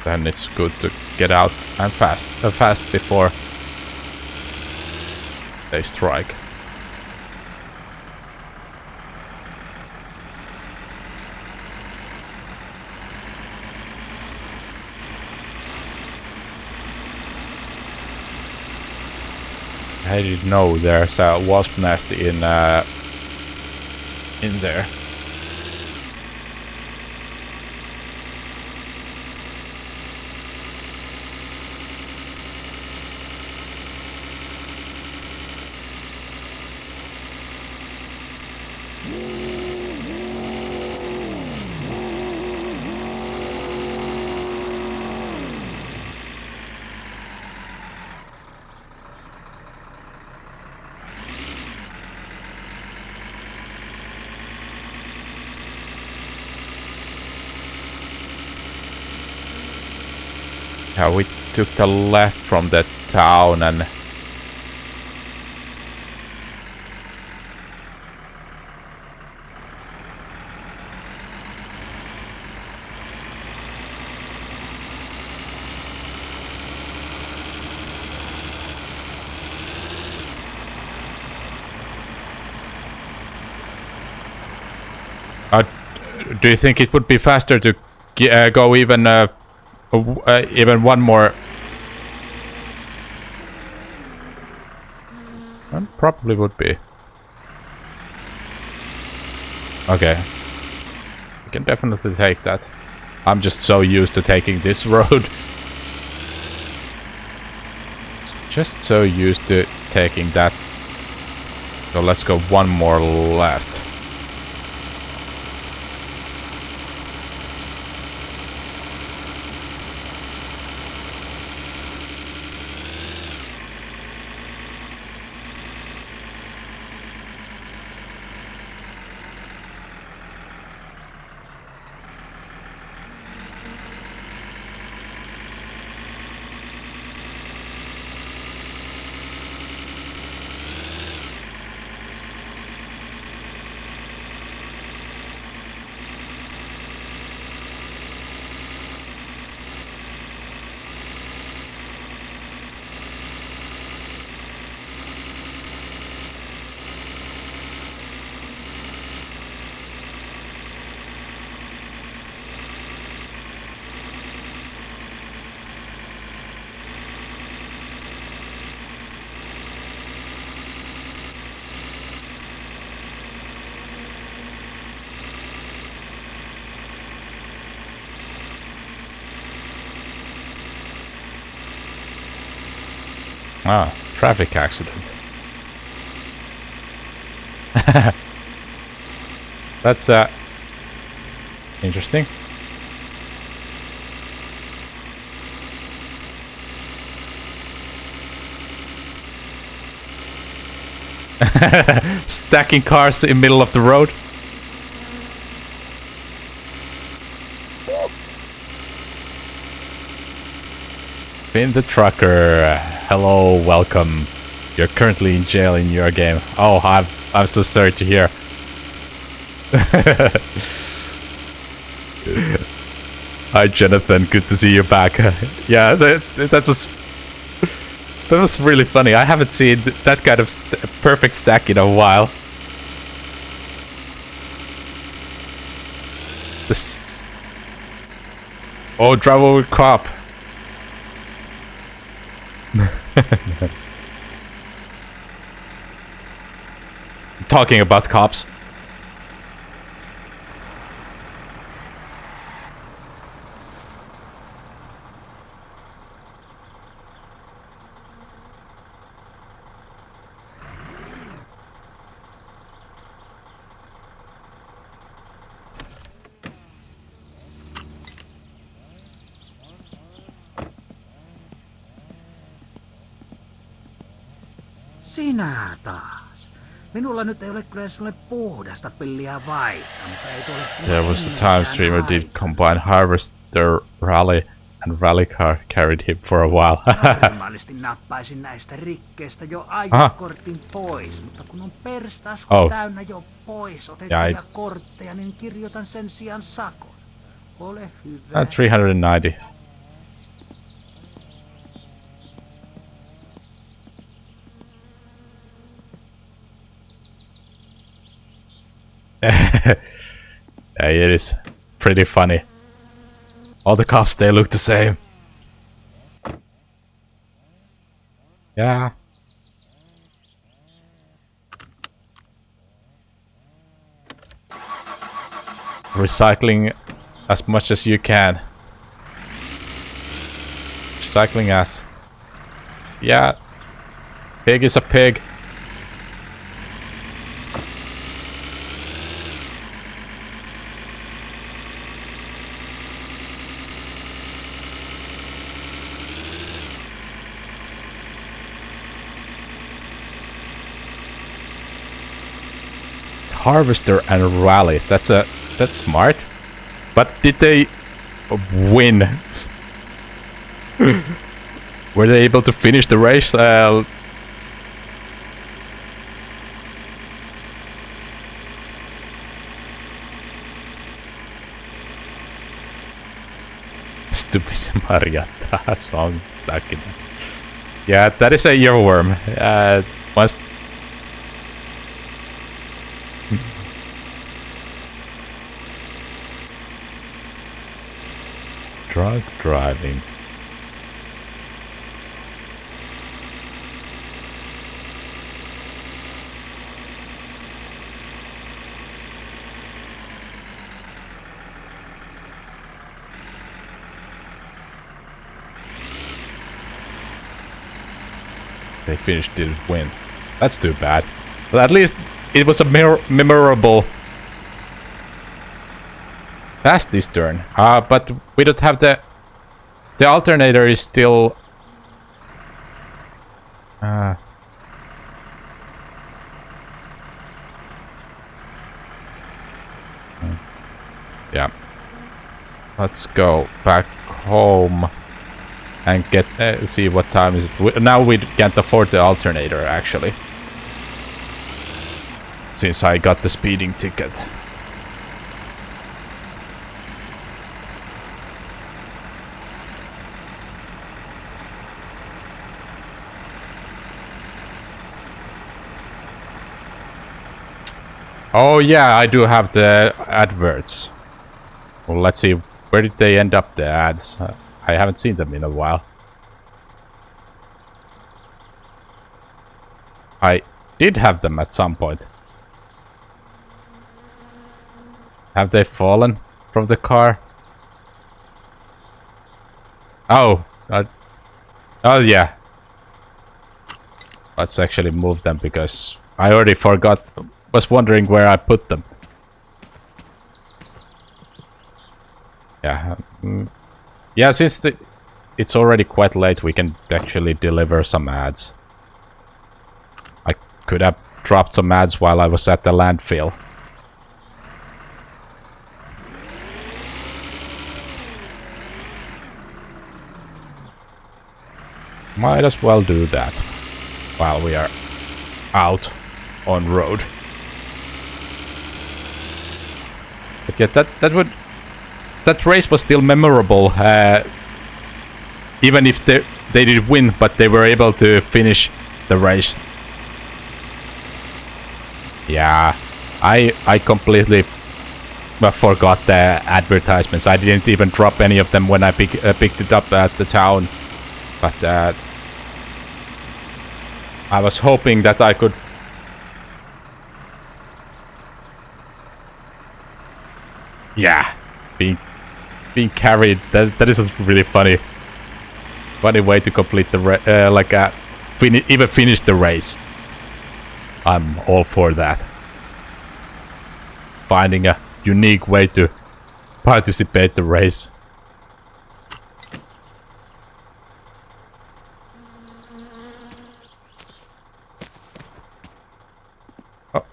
Then it's good to get out and fast before they strike. I didn't know there's a wasp nest in there. Yeah, we took the left from the town and... do you think it would be faster to go even one more? Probably would be. Okay. We can definitely take that. I'm just so used to taking this road. Just so used to taking that. So let's go one more left. Ah, traffic accident. That's interesting. Stacking cars in middle of the road. Finn the trucker. Hello, welcome. You're currently in jail in your game. Oh, I'm so sorry to hear. Hi, Jonathan. Good to see you back. Yeah, that was really funny. I haven't seen that kind of perfect stack in a while. This. Oh, travel with cop. Talking about cops. Sinä taas. Minulla nyt ei ole kyllä sulle puhdasta pilliä vaihtaa, mutta ei tule There was the time streamer did combine harvester rally and rally car carried him for a while. Normaalisti nappaisin näistä rikkeistä jo ajokortin pois, mutta kun on perstas täynnä jo pois otettuja kortteja, niin kirjoitan sen sijaan sakon. Ole hyvä. 390. Yeah, it is pretty funny. All the cops, they look the same. Yeah. Recycling as much as you can. Recycling as... Yeah. Pig is a pig. Harvester and rally. That's smart. But did they win? Were they able to finish the race? Stupid Marietta song stuck in there. Yeah, that is a earworm. Once. Drunk driving. They finished, didn't win. That's too bad. But at least it was a memorable past this turn. But we don't have the alternator is still yeah. Let's go back home and get see what time is it. Now we can't afford the alternator actually, since I got the speeding ticket. Oh yeah, I do have the adverts. Well, let's see, where did they end up, the ads? I haven't seen them in a while. I did have them at some point. Have they fallen from the car? Oh, oh yeah. Let's actually move them because I already forgot. Was wondering where I put them. Yeah. Yeah, since it's already quite late, we can actually deliver some ads. I could have dropped some ads while I was at the landfill. Might as well do that while we are out on road. But yeah, that race was still memorable, even if they did win, but they were able to finish the race. Yeah, I completely forgot the advertisements. I didn't even drop any of them when I picked it up at the town. But I was hoping that I could... Yeah, being carried. That is a really funny way to complete the even finish the race. I'm all for that. Finding a unique way to participate the race. Oh.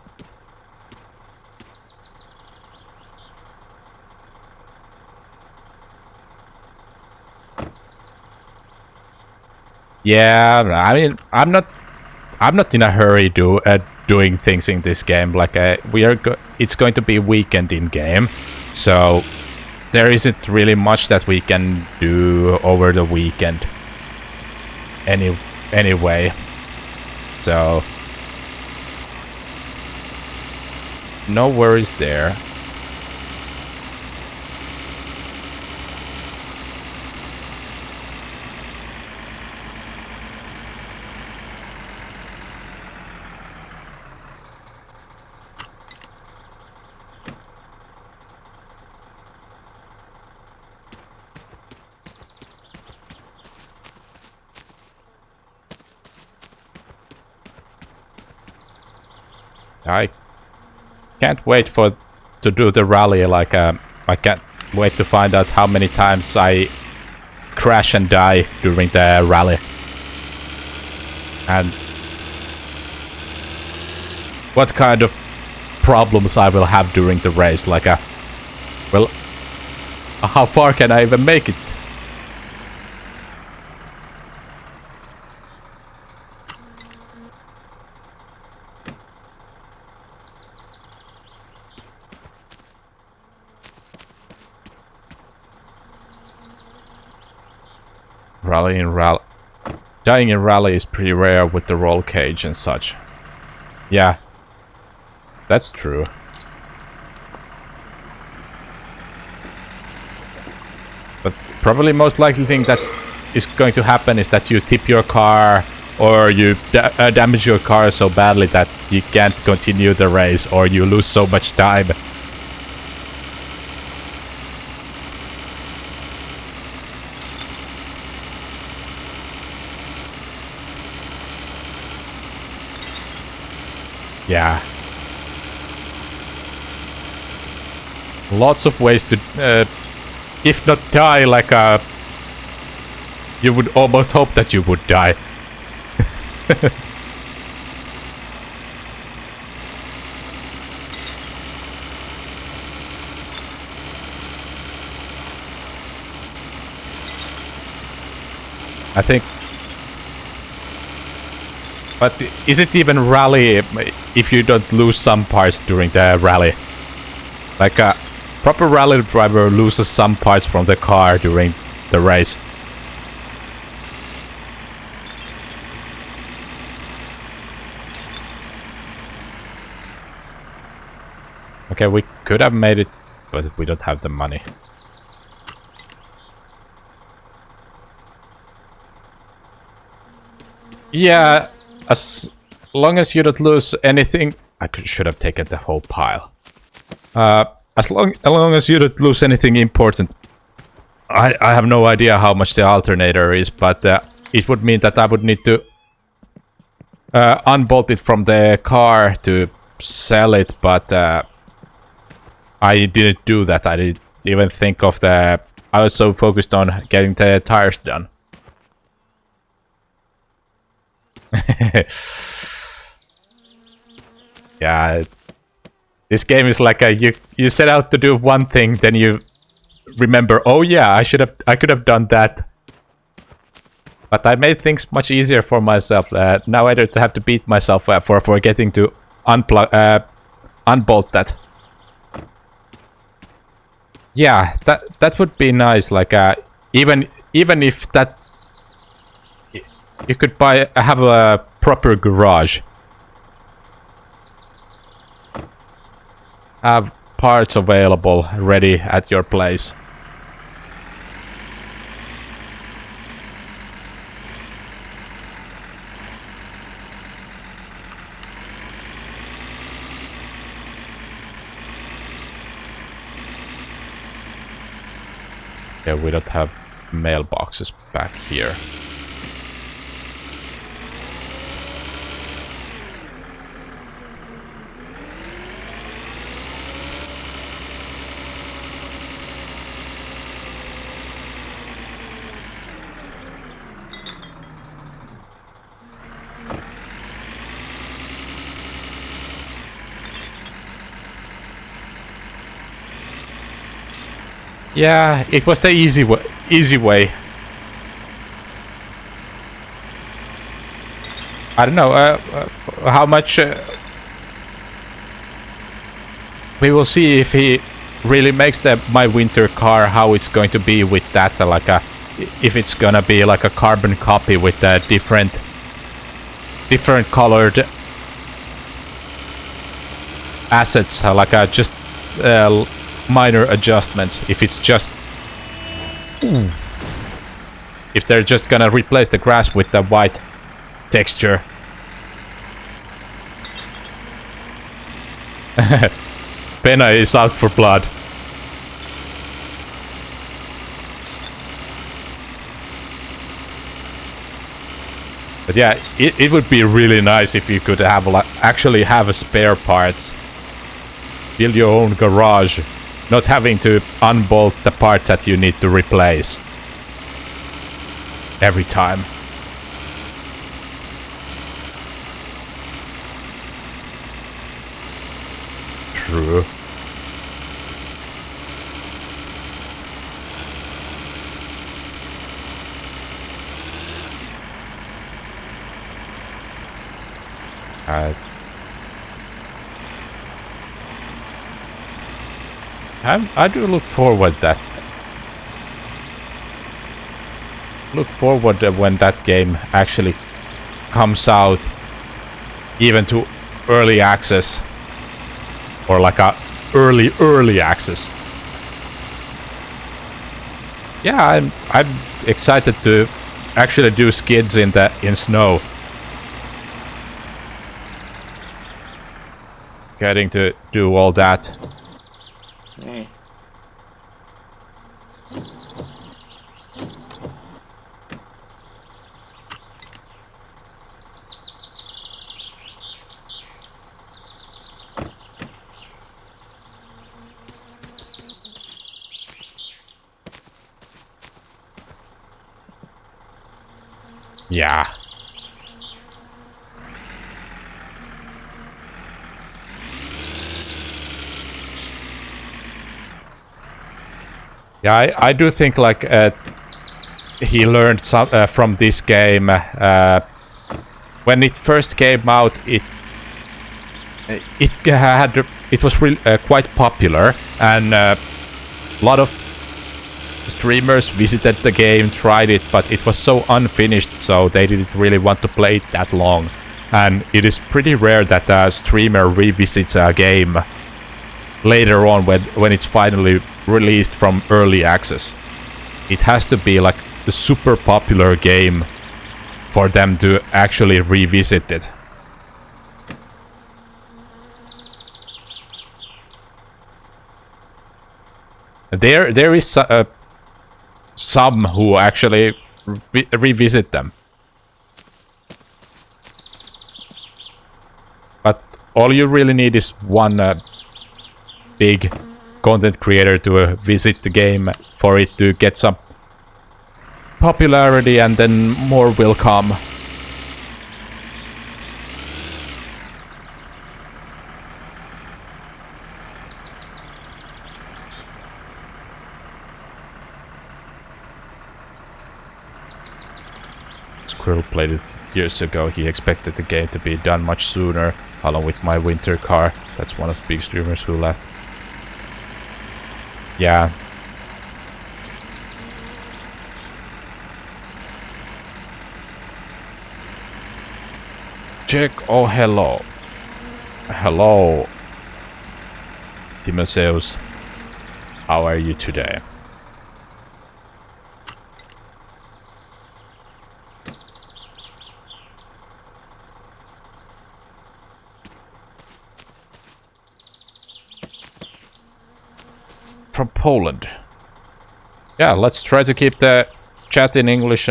Yeah, I mean, I'm not in a hurry doing things in this game. Like it's going to be weekend in game, so there isn't really much that we can do over the weekend. Anyway, so no worries there. I can't wait to do the rally. Like I can't wait to find out how many times I crash and die during the rally, and what kind of problems I will have during the race. Like well, how far can I even make it? Dying in rally is pretty rare with the roll cage and such. Yeah, that's true. But probably most likely thing that is going to happen is that you tip your car or you damage your car so badly that you can't continue the race or you lose so much time. Yeah. Lots of ways to, if not die, like you would almost hope that you would die. I think. But is it even rally if you don't lose some parts during the rally? Like a proper rally driver loses some parts from the car during the race. Okay, we could have made it, but we don't have the money. Yeah, as long as you don't lose anything... should have taken the whole pile. As long as you don't lose anything important. I have no idea how much the alternator is, but it would mean that I would need to unbolt it from the car to sell it, but I didn't do that. I didn't even think of the... I was so focused on getting the tires done. Yeah, this game is like a you set out to do one thing, then you remember, oh yeah, I could have done that. But I made things much easier for myself. Now I don't have to beat myself for forgetting to unbolt that. Yeah, that would be nice. Like even if that you could have a proper garage. Have parts available ready at your place. Yeah, we don't have mailboxes back here. Yeah, it was the easy way. I don't know how much. We will see if he really makes my winter car. How it's going to be with that, like if it's gonna be like a carbon copy with different colored assets, like just. Minor adjustments. If it's just if they're just gonna replace the grass with the white texture. Pena is out for blood. But yeah, it would be really nice if you could have actually have a spare parts. Build your own garage. Not having to unbolt the part that you need to replace. Every time. True. I do look forward when that game actually comes out, even to early access, or like a early access. Yeah, I'm excited to actually do skids in snow. Getting to do all that. Niin. Yeah. Yeah, I do think like he learned some from this game. When it first came out, it was really quite popular, and a lot of streamers visited the game, tried it, but it was so unfinished, so they didn't really want to play it that long. And it is pretty rare that a streamer revisits a game later on when it's finally released from early access. It has to be like a super popular game for them to actually revisit it. There is some who actually revisit them. all you really need is one big content creator to visit the game for it to get some popularity, and then more will come. Squirrel played it years ago. He expected the game to be done much sooner, along with my winter car. That's one of the big streamers who left. Yeah. Check. Oh, hello. Hello. Timoseus. How are you today? From Poland. Yeah, let's try to keep the chat in English.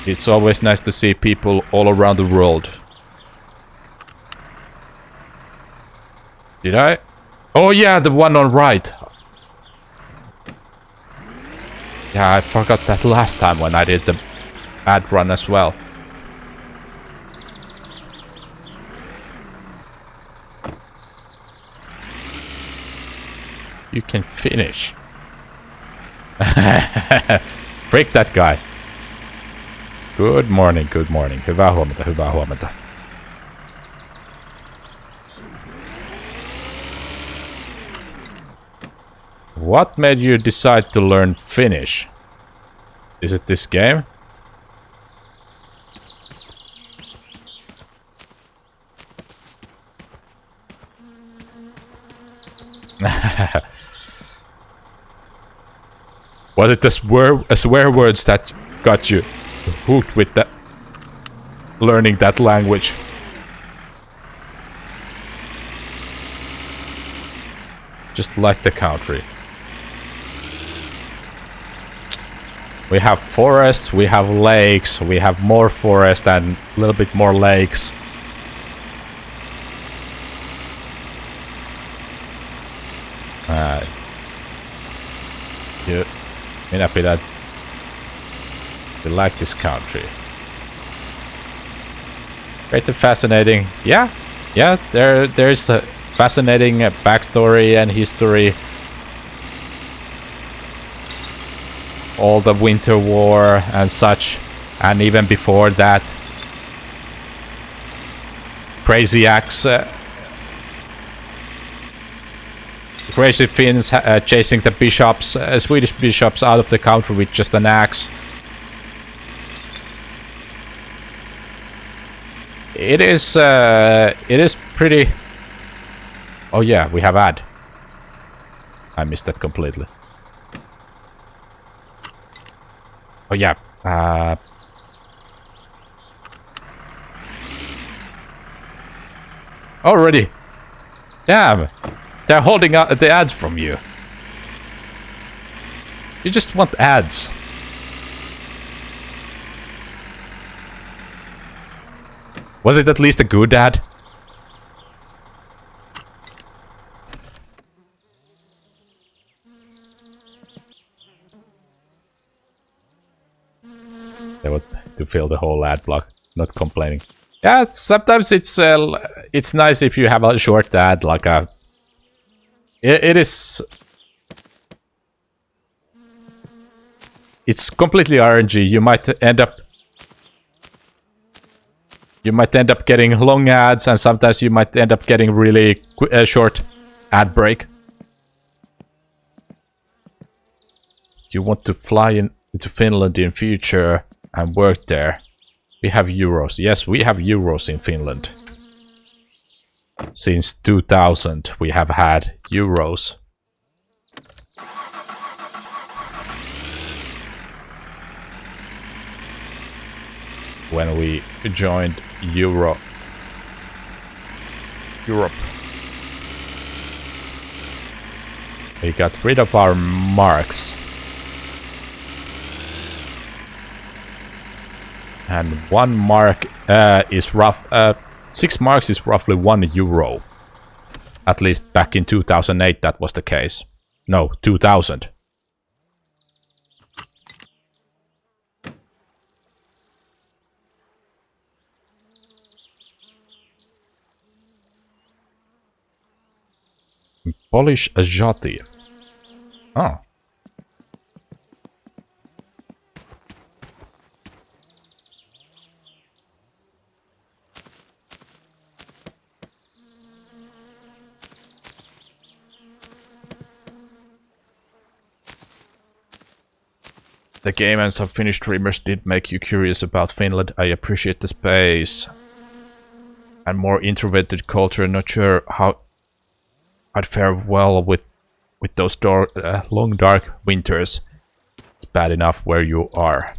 It's always nice to see people all around the world. Did I? Oh yeah, the one on right. Yeah, I forgot that last time when I did the ad run as well. You can finish. Freak that guy. Good morning, good morning. Hyvää huomenta, hyvää huomenta. What made you decide to learn Finnish? Is it this game? Was it the swear words that got you hooked with that, learning that language? Just like the country. We have forests, we have lakes, we have more forest and a little bit more lakes. Minä pidän. You like this country. Great and fascinating. Yeah, there's a fascinating backstory and history. All the Winter War and such, and even before that, crazy acts. Crazy Finns chasing the bishops, Swedish bishops, out of the country with just an axe. It is pretty. Oh yeah, we have ad. I missed that completely. Oh yeah. Already. Damn. They're holding out the ads from you. You just want ads. Was it at least a good ad? They want to fill the whole ad block. Not complaining. Yeah, sometimes it's nice if you have a short ad, like a. It is. It's completely RNG. You might end up getting long ads, and sometimes you might end up getting really short ad break. You want to fly into Finland in future and work there. We have euros. Yes, we have euros in Finland. Since 2000 we have had euros. When we joined Europe. We got rid of our marks. And 1 mark is rough. 6 marks is roughly €1. At least back in 2008 that was the case. No, 2000. Polish zloty. Oh. The game and some Finnish streamers did make you curious about Finland. I appreciate the space and more introverted culture. Not sure how I'd fare well with those long dark winters. It's bad enough where you are.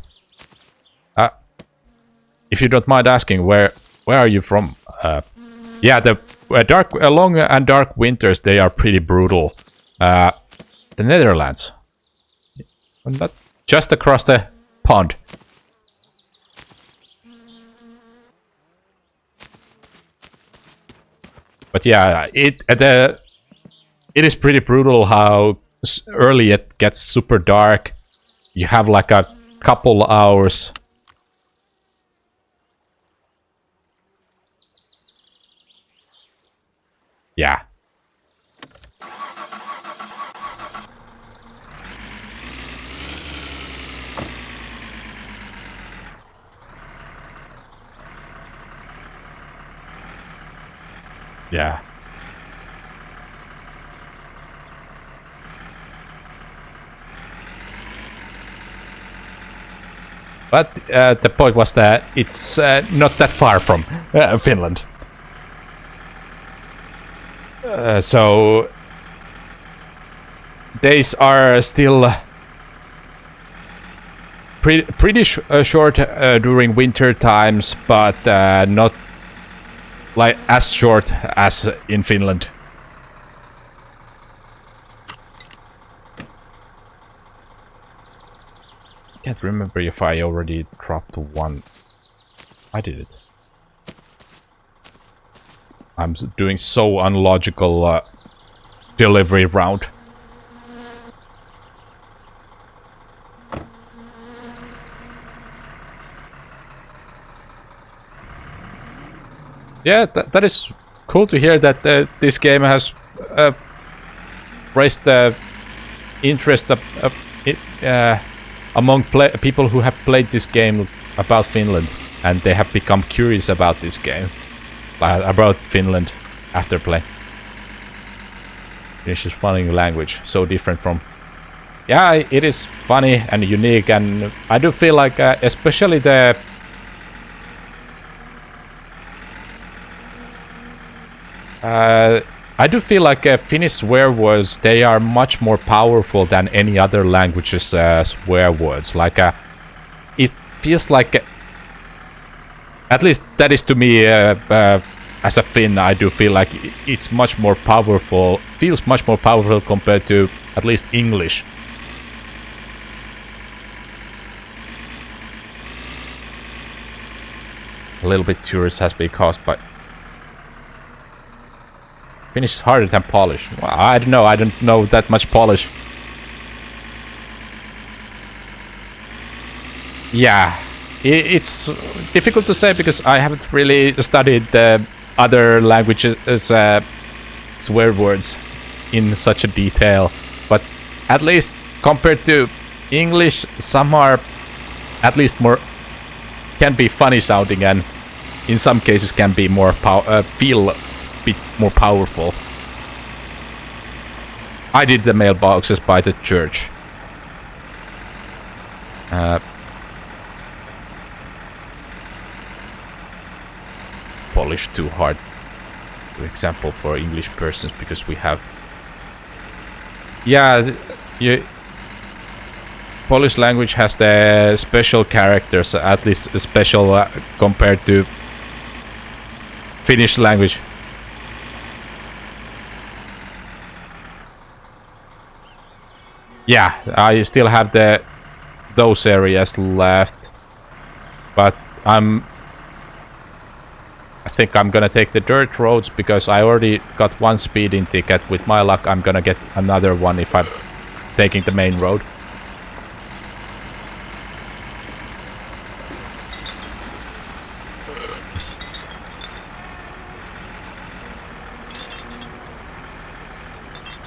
If you don't mind asking, where are you from? Yeah, the long and dark winters, they are pretty brutal. The Netherlands. Not just across the pond. But yeah, it is pretty brutal how early it gets super dark. You have like a couple hours. Yeah. Yeah. But the point was that it's not that far from Finland. So days are still pretty short during winter times, but not like as short as in Finland. Can't remember if I already dropped one. I did it. I'm doing so unlogical delivery round. Yeah, that is cool to hear that this game has raised interest among people who have played this game about Finland, and they have become curious about this game, about Finland after play. Finnish is funny language, so different from... Yeah, it is funny and unique, and I do feel like especially the... I do feel like Finnish swear words, they are much more powerful than any other language's swear words. Like, it feels like, at least that is to me, as a Finn, I do feel like it's much more powerful, feels much more powerful compared to at least English. A little bit curious has been caused by... Finnish is harder than Polish. Well, I don't know. I don't know that much Polish. Yeah, it's difficult to say because I haven't really studied other languages swear words in such a detail. But at least compared to English, some are at least more can be funny sounding, and in some cases can be more feel bit more powerful. I did the mailboxes by the church. Polish too hard, for example, for English persons, because we have... Yeah, Polish language has the special characters, at least special compared to Finnish language. Yeah, I still have those areas left, but I think I'm gonna take the dirt roads because I already got one speeding ticket. With my luck, I'm gonna get another one if I'm taking the main road.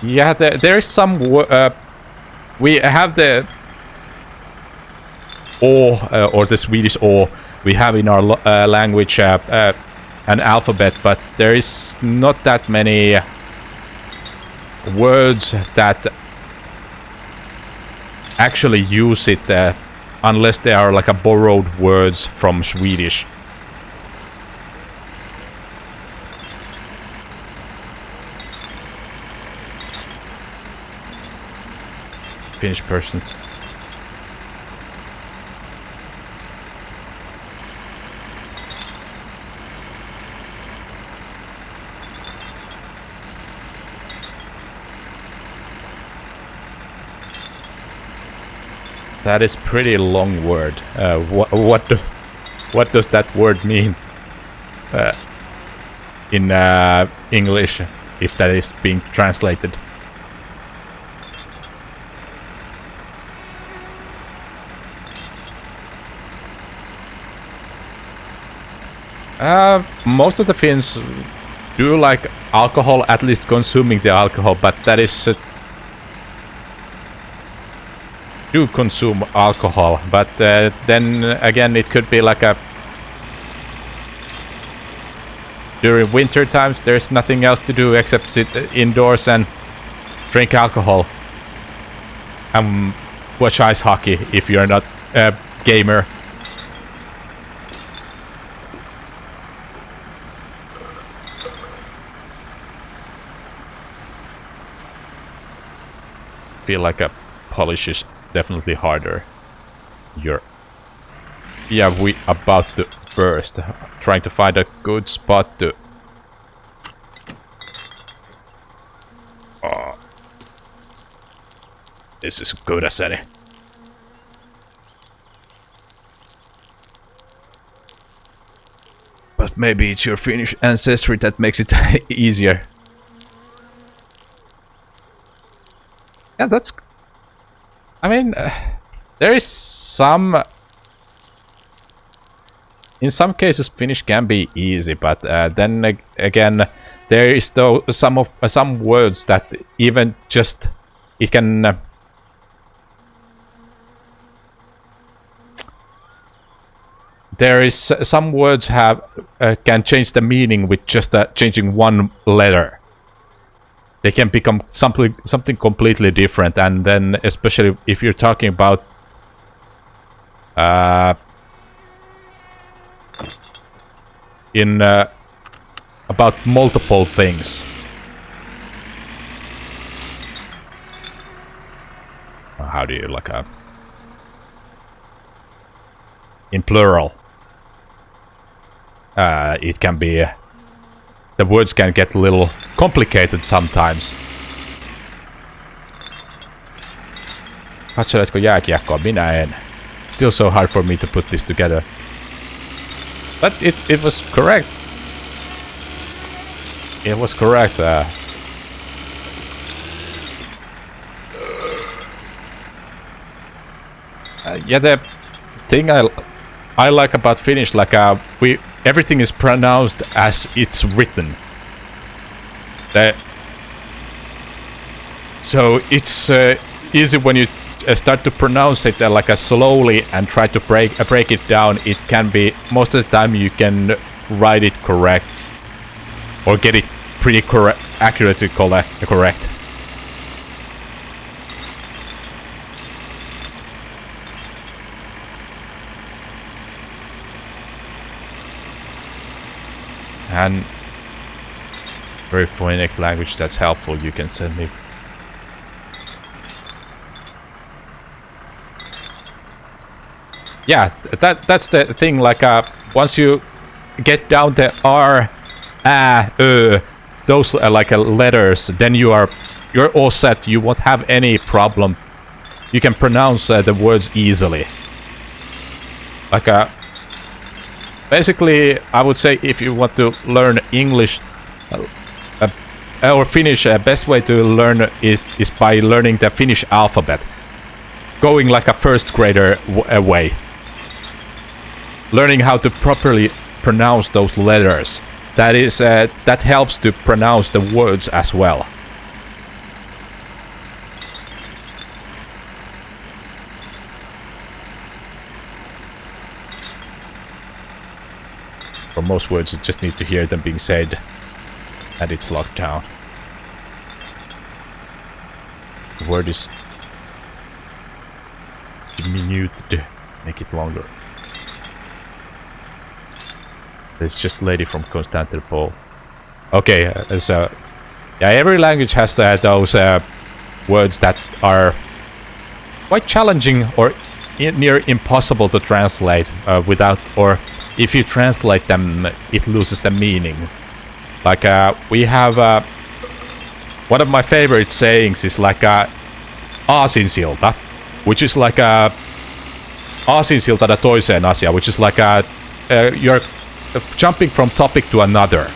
Yeah, there is some... we have the... or the Swedish O we have in our language an alphabet, but there is not that many words that actually use it unless they are like a borrowed words from Swedish. Finnish persons. That is pretty long word. What does that word mean in English, if that is being translated? Most of the Finns do like alcohol, at least consuming the alcohol, but that is... do consume alcohol, but then again it could be like a... during winter times there's nothing else to do except sit indoors and drink alcohol. And watch ice hockey if you're not a gamer. Feel like a Polish is definitely harder. Yeah, we about to burst. Trying to find a good spot to... Oh. This is good as any. But maybe it's your Finnish ancestry that makes it easier. Yeah, that's... I mean, there is some... in some cases Finnish can be easy, but then again, there is though some words that even just... it can... there is some words have can change the meaning with just changing one letter. They can become something completely different, and then especially if you're talking about about multiple things. How do you like in plural? It can be... the words can get a little complicated sometimes. Katseletko jääkiekkoa? Minä en. Still so hard for me to put this together. But it was correct. It was correct. Yeah, the thing I like about Finnish, like everything is pronounced as it's written. So it's easy when you start to pronounce it like slowly and try to break it down. It can be, most of the time you can write it correct or get it pretty accurately correct. And very phonetic language that's helpful. You can send me. Yeah, that's the thing. Like once you get down the R, those like letters, then you're all set. You won't have any problem. You can pronounce the words easily. Like basically, I would say if you want to learn English or Finnish, best way to learn is by learning the Finnish alphabet. Going like a first grader way. Learning how to properly pronounce those letters. That helps to pronounce the words as well. For most words, you just need to hear them being said, and it's locked down. The word is diminuted. Make it longer. It's just lady from Constantinople. Okay, so yeah, every language has those words that are quite challenging or near impossible to translate without, or if you translate them, it loses the meaning. Like we have one of my favorite sayings is like aasinsilta, which is like aasinsilta toiseen asiaan, which is like you're jumping from topic to another.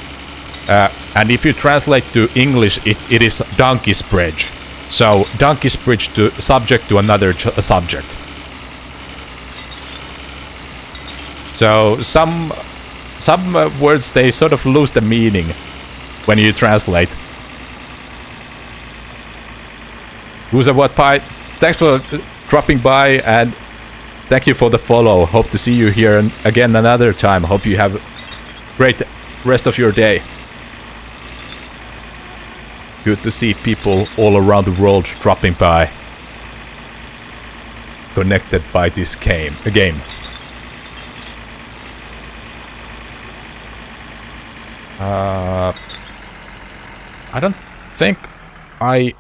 And if you translate to English, it is donkey's bridge. So donkey's bridge to subject to another subject. So some words, they sort of lose the meaning when you translate. Who's a what pie? Thanks for dropping by, and thank you for the follow. Hope to see you here again another time. Hope you have a great rest of your day. Good to see people all around the world dropping by. Connected by this game. I don't think I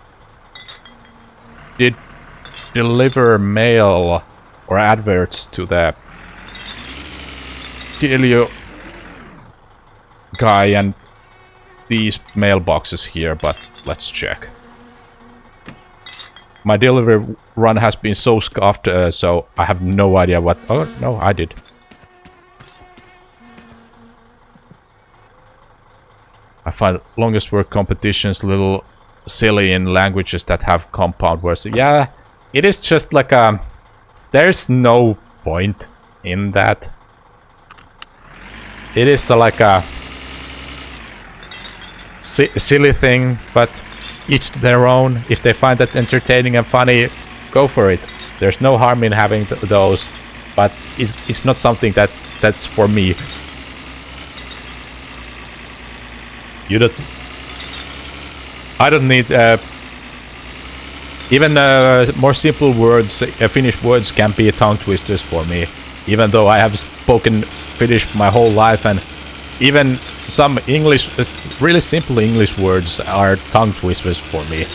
did deliver mail or adverts to the Delio guy and these mailboxes here, but let's check. My delivery run has been so scuffed, so I have no idea what... Oh, no, I did. I find longest word competitions a little silly in languages that have compound words. Yeah, it is just like a... There's no point in that. It is like a silly thing, but each to their own. If they find that entertaining and funny, go for it. There's no harm in having those, but it's not something that's for me. I don't need even more simple words. Finnish words can be tongue twisters for me, even though I have spoken Finnish my whole life, and even some English, really simple English words are tongue twisters for me.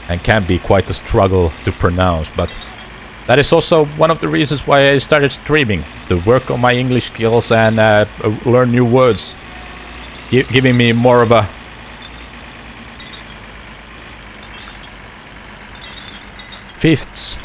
And can be quite a struggle to pronounce, but that is also one of the reasons why I started streaming, to work on my English skills and learn new words, giving me more of a fists.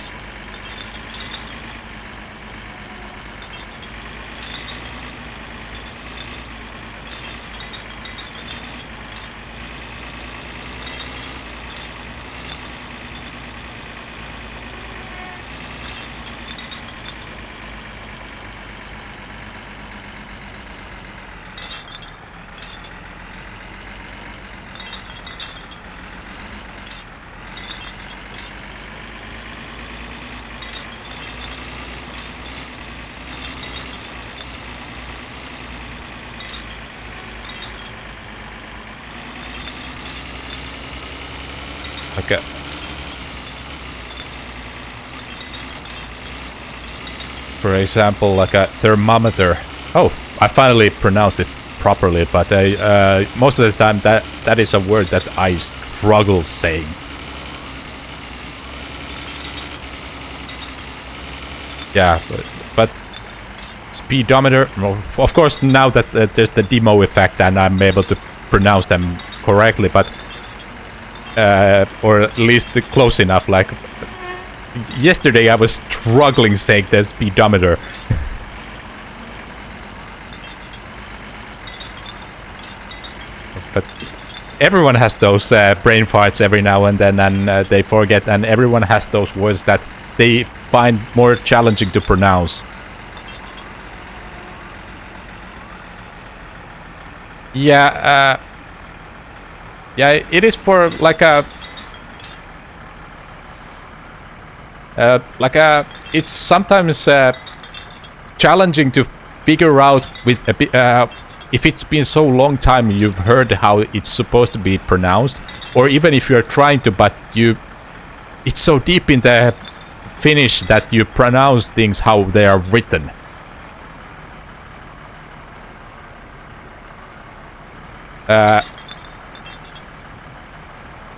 Okay. For example, like a thermometer. Oh, I finally pronounced it properly, but most of the time that is a word that I struggle saying. Yeah, but speedometer, well, of course now that there's the demo effect and I'm able to pronounce them correctly, but or at least close enough. Like yesterday, I was struggling saying the speedometer. But everyone has those brain farts every now and then, and they forget. And everyone has those words that they find more challenging to pronounce. Yeah, yeah, it is for like a it's sometimes challenging to figure out with a bit, if it's been so long time you've heard how it's supposed to be pronounced, or even if you're trying to, but it's so deep in the Finnish that you pronounce things how they are written.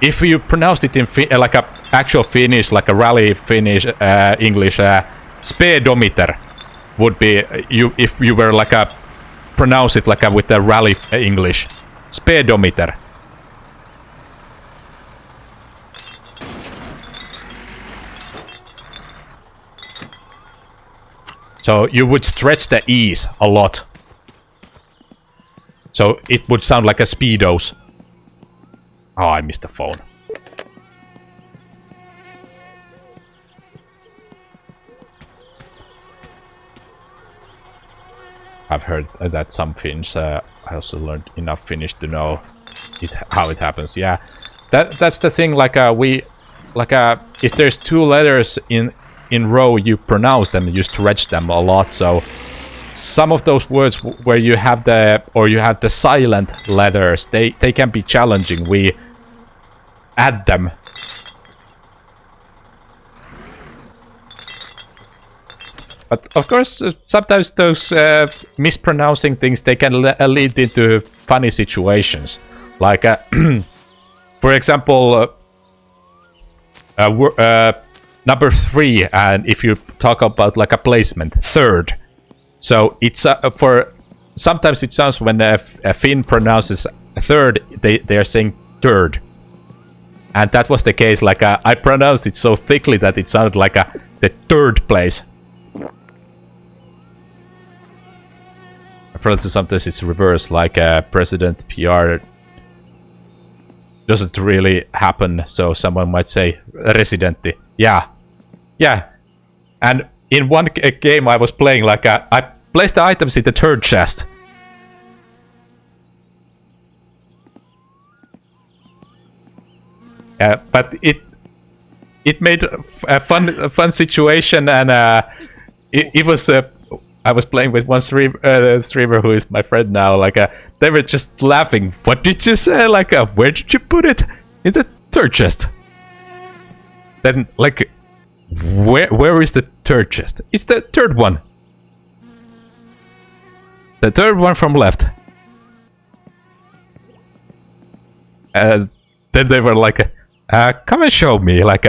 If you pronounced it in like a actual Finnish, like a rally Finnish English, speedometer would be if you were like a pronounce it like a with the rally English, speedometer. So you would stretch the e's a lot. So it would sound like a speedos. Oh, I missed the phone. I've heard that some Finns. I also learned enough Finnish to know how it happens. Yeah, that's the thing. Like if there's two letters in row, you pronounce them, you stretch them a lot. So some of those words where you have the silent letters, they can be challenging. We add them. But of course, sometimes those mispronouncing things, they can lead into funny situations. Like, for example, number 3, and if you talk about like a placement, third. So it's sometimes it sounds when a Finn pronounces third, they are saying third. And that was the case. Like I pronounced it so thickly that it sounded like the third place. Apparently sometimes it's reversed, like President PR doesn't really happen, so someone might say residenti. Yeah. Yeah. And in one game I was playing, like I placed the items in the third chest. But it made a fun situation, and it was I was playing with one streamer who is my friend now. Like they were just laughing. What did you say? Like where did you put it? In the third chest. Then like where is the third chest? It's the third one. The third one from left. And then they were like, come and show me. Like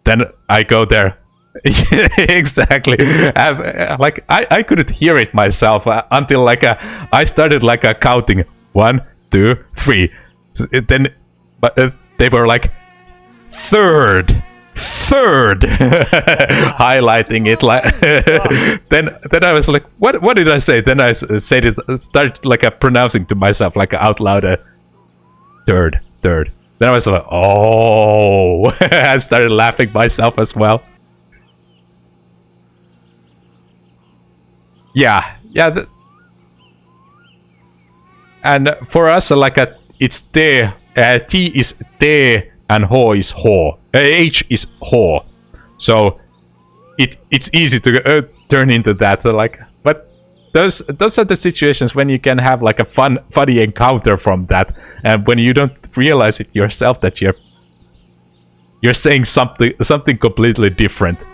then I go there. Exactly. Like I couldn't hear it myself until like I started like counting 1, 2, 3. Then, but they were like third, highlighting it. Like then I was like, what did I say? Then I said it. Started like pronouncing to myself like out loud. Third. Then I was like, oh, I started laughing myself as well. Yeah. And for us, like it's T. T is T, and H is H. H is H. So it's easy to turn into that. Like, but those are the situations when you can have like a funny encounter from that, and when you don't realize it yourself that you're saying something completely different.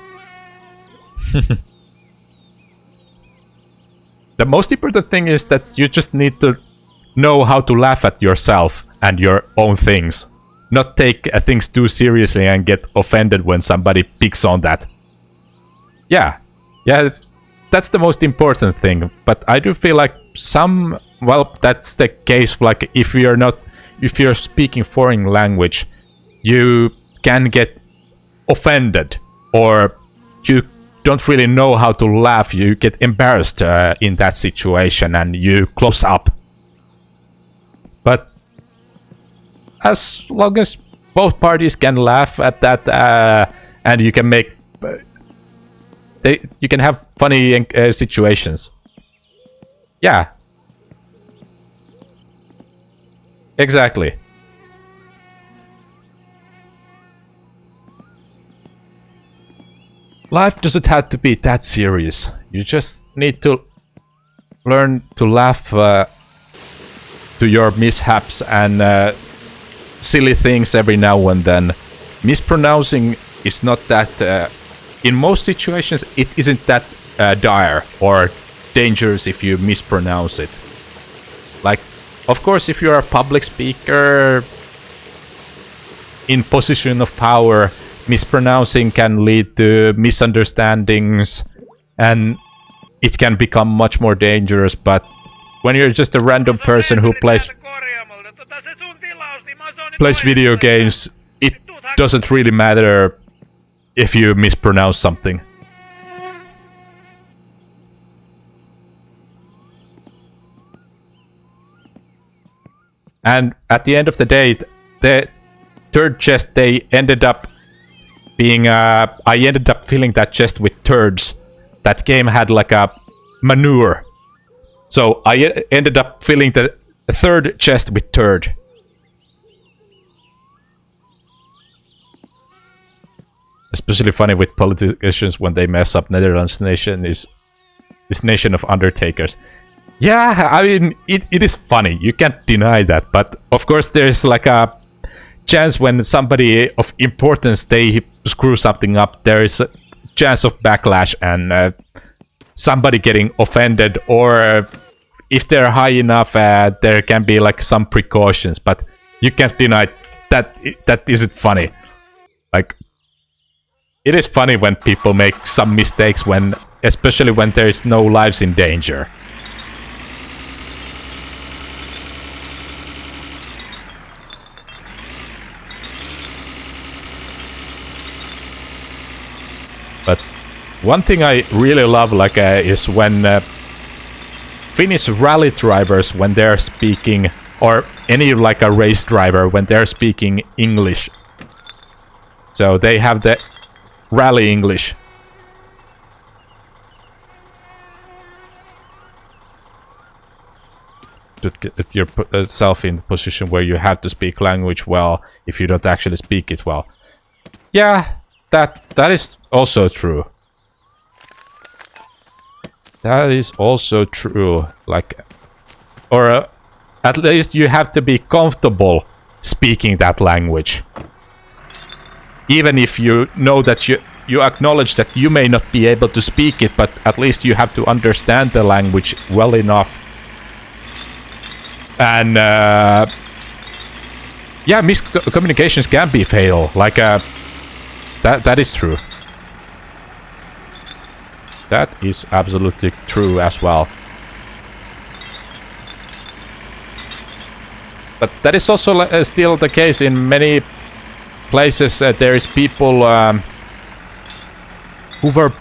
The most important thing is that you just need to know how to laugh at yourself and your own things. Not take things too seriously and get offended when somebody picks on that. Yeah, that's the most important thing. But I do feel like that's the case. Like if you're speaking foreign language, you can get offended, or you don't really know how to laugh. You get embarrassed in that situation and you close up. But as long as both parties can laugh at that and you can make you can have funny situations. Yeah. Exactly. Life doesn't have to be that serious. You just need to learn to laugh to your mishaps and silly things every now and then. Mispronouncing is not that... in most situations, it isn't that dire or dangerous if you mispronounce it. Like, of course, if you're a public speaker in position of power, mispronouncing can lead to misunderstandings and it can become much more dangerous. But when you're just a random person who plays video games, it doesn't really matter if you mispronounce something. And at the end of the day, the third chest, they ended up being... I ended up filling that chest with turds. That game had like a manure. So I ended up filling the third chest with turd. Especially funny with politicians when they mess up. Netherlands nation is this nation of undertakers. Yeah, I mean, it is funny. You can't deny that. But of course, there's like a chance when somebody of importance, they screw something up. There is a chance of backlash and somebody getting offended. Or if they're high enough, there can be like some precautions. But you can't deny that that isn't funny. Like... it is funny when people make some mistakes, when, especially when there is no lives in danger. But one thing I really love, like, is when Finnish rally drivers, when they're speaking, or any like a race driver, when they're speaking English. So they have the rally English. To get yourself in the position where you have to speak language well if you don't actually speak it well. Yeah, that is also true. That is also true. Like, or at least you have to be comfortable speaking that language. Even if you know that you acknowledge that you may not be able to speak it, but at least you have to understand the language well enough. And yeah, miscommunications can be fatal. Like that is true. That is absolutely true as well. But that is also still the case in many places. There is people who were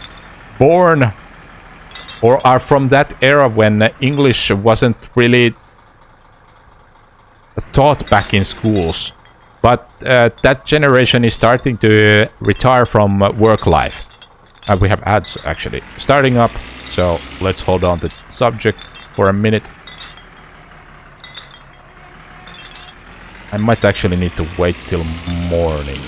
born or are from that era when English wasn't really taught back in schools. But that generation is starting to retire from work life. We have ads actually starting up, so let's hold on to the subject for a minute. I might actually need to wait till morning.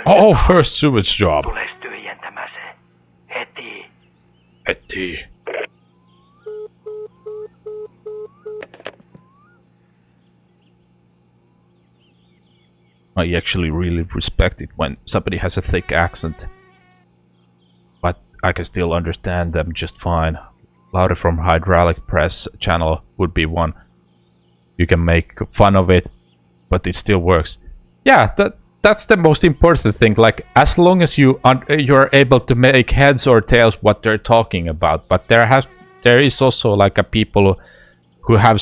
Oh, first sewage job. Tules tyhjentämään se. Heti. Heti. I actually really respect it when somebody has a thick accent. But I can still understand them just fine. Louder from Hydraulic Press channel would be one. You can make fun of it, but it still works. Yeah, that's the most important thing. Like, as long as you're able to make heads or tails what they're talking about. But there is also like a people who have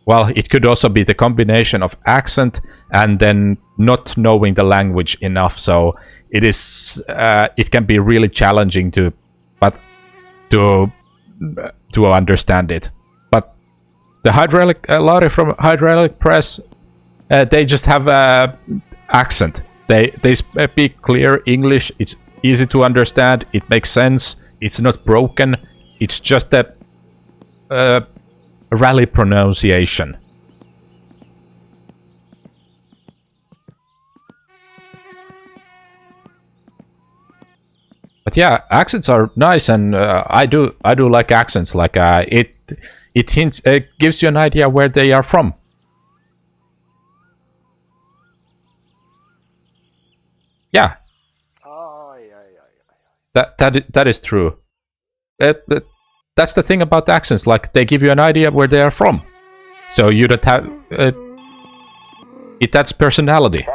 well, it could also be the combination of accent and then not knowing the language enough. So it is it can be really challenging to understand it. But the Lari from Hydraulic Press, they just have accent. They speak clear English. It's easy to understand. It makes sense. It's not broken. It's just a rally pronunciation. But yeah, accents are nice, and I do like accents. Like it hints, it gives you an idea where they are from. Yeah, that is true. That's the thing about accents. Like, they give you an idea where they are from, so you don't have it. That's personality.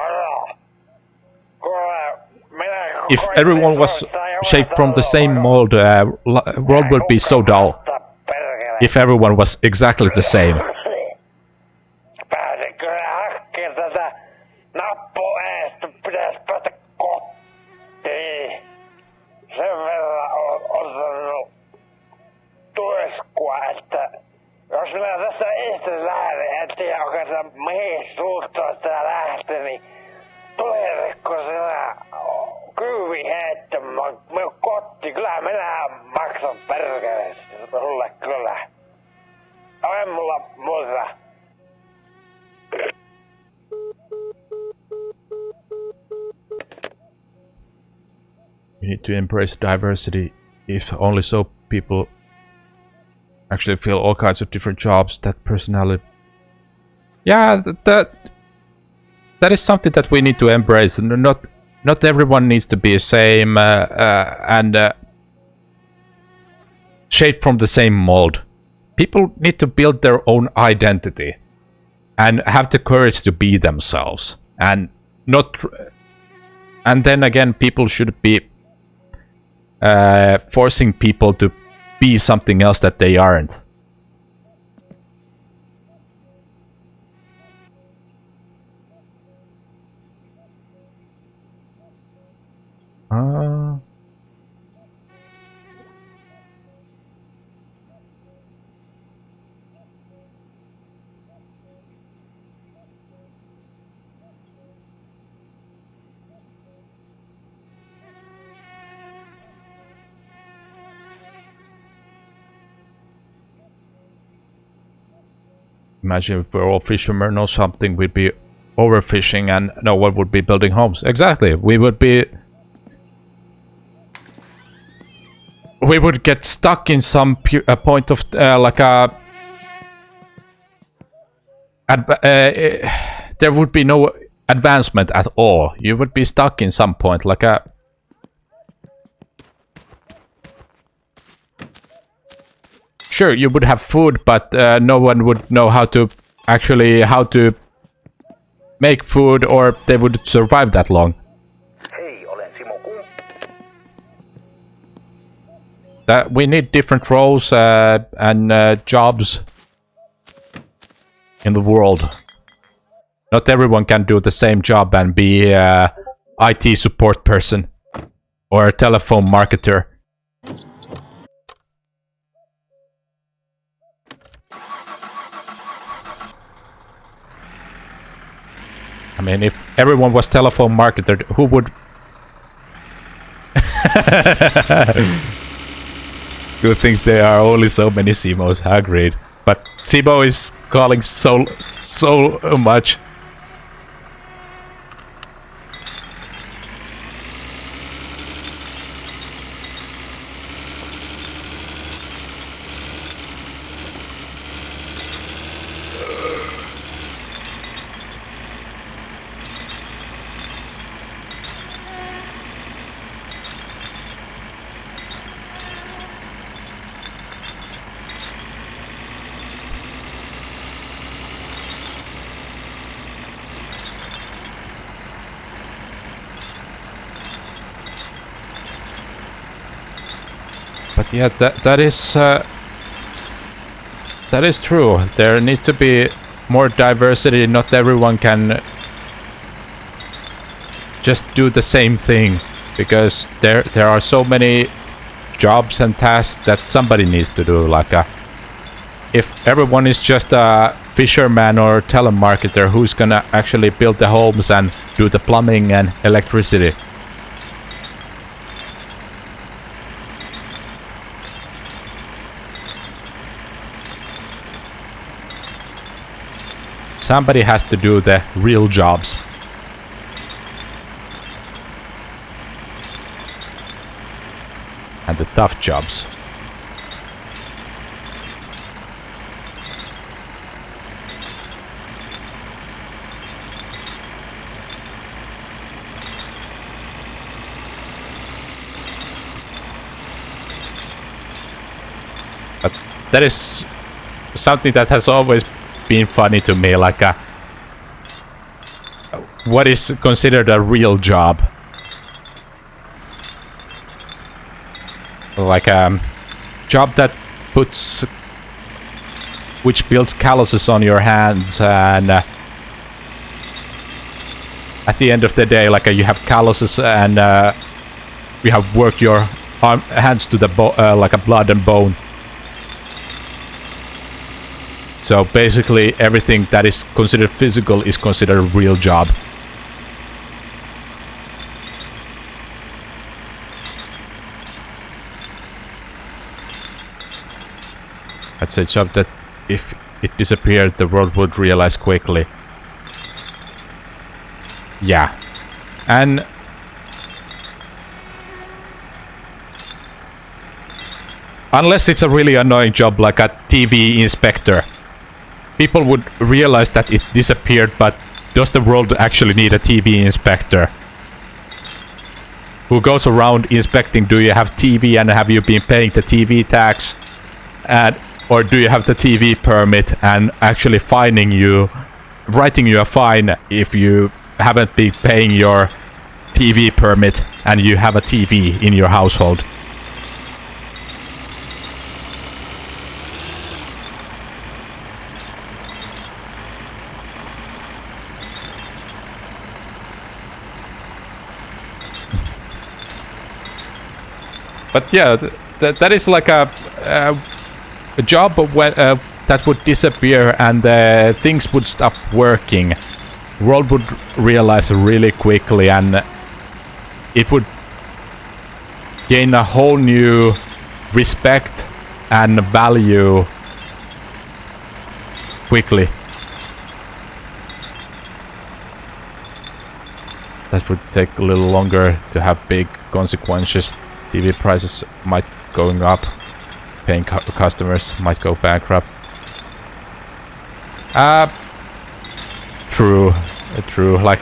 If everyone was shaped from the same mold, world would be so dull. If everyone was exactly the same. Jos minä tässä itse lähden, en tiedä oikeastaan mihin suuntaan tää lähtee, niin tuleeko siellä kyyvi heittämään minun kotiin? Kyllä minä maksan perkele sulle kyllä. En mulla muuta. We need to embrace diversity, if only so people actually fill all kinds of different jobs. That personality, yeah, that is something that we need to embrace. Not everyone needs to be the same and shaped from the same mold. People need to build their own identity and have the courage to be themselves, and not. And then again, people should be forcing people to be something else that they aren't. Imagine if we're all fishermen or something, we'd be overfishing and no one would be building homes. Exactly. We would get stuck in some point of like a there would be no advancement at all. You would be stuck in some point, like a sure, you would have food, but no one would know how to make food, or they would survive that long. Hei, olen Simo That we need different roles and jobs in the world. Not everyone can do the same job and be a IT support person or a telephone marketer. I mean, if everyone was telephone marketer, who would... You think there are only so many Simos, agreed. But Simo is calling so much. Yeah, that is true. There needs to be more diversity. Not everyone can just do the same thing, because there are so many jobs and tasks that somebody needs to do. Like if everyone is just a fisherman or telemarketer, who's gonna actually build the homes and do the plumbing and electricity? Somebody has to do the real jobs. And the tough jobs. But that is something that has always been funny to me, like what is considered a real job? Like a job that which builds calluses on your hands, and at the end of the day, like you have calluses, and you have worked your hands to the like a blood and bone. So basically everything that is considered physical is considered a real job. That's a job that if it disappeared, the world would realize quickly. Yeah. And unless it's a really annoying job like a TV inspector, people would realize that it disappeared, but does the world actually need a TV inspector? Who goes around inspecting, do you have TV and have you been paying the TV tax? Or do you have the TV permit and actually fining you, writing you a fine if you haven't been paying your TV permit and you have a TV in your household? But yeah, that is like a job when, that would disappear and things would stop working. The world would realize really quickly, and it would gain a whole new respect and value quickly. That would take a little longer to have big consequences. TV prices might going up, paying customers might go bankrupt. True. Like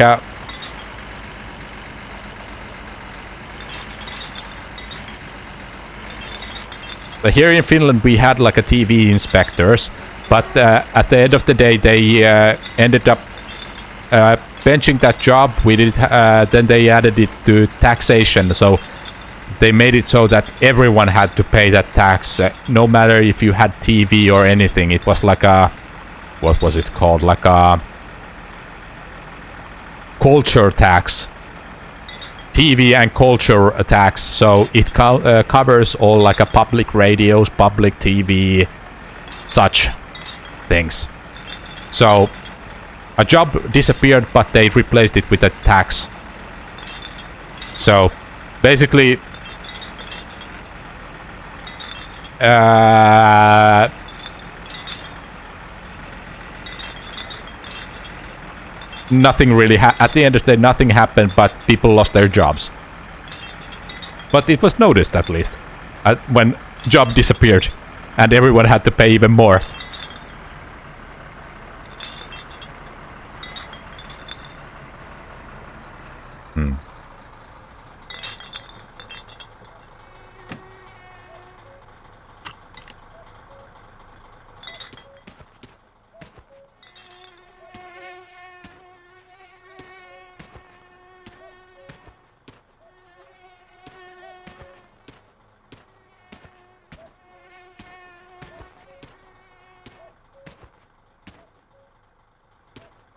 here in Finland we had like a TV inspectors, but at the end of the day they ended up benching that job. We did then they added it to taxation, so they made it so that everyone had to pay that tax, no matter if you had TV or anything. It was like a, what was it called? Like a culture tax. TV and culture tax. So it covers all like a public radios, public TV, such things. So a job disappeared, but they replaced it with a tax. So basically nothing really at the end of the day, nothing happened, but people lost their jobs. But it was noticed at least when job disappeared and everyone had to pay even more.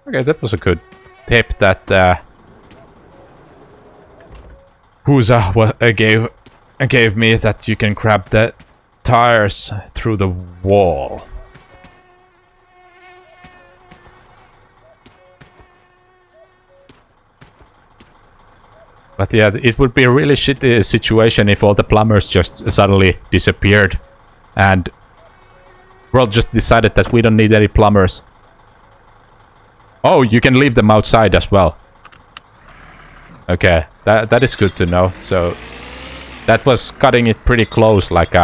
Okay, that was a good tip that Husa gave me, that you can grab the tires through the wall. But yeah, it would be a really shitty situation if all the plumbers just suddenly disappeared and world just decided that we don't need any plumbers. Oh, you can leave them outside as well. Okay, that is good to know. So that was cutting it pretty close. Like,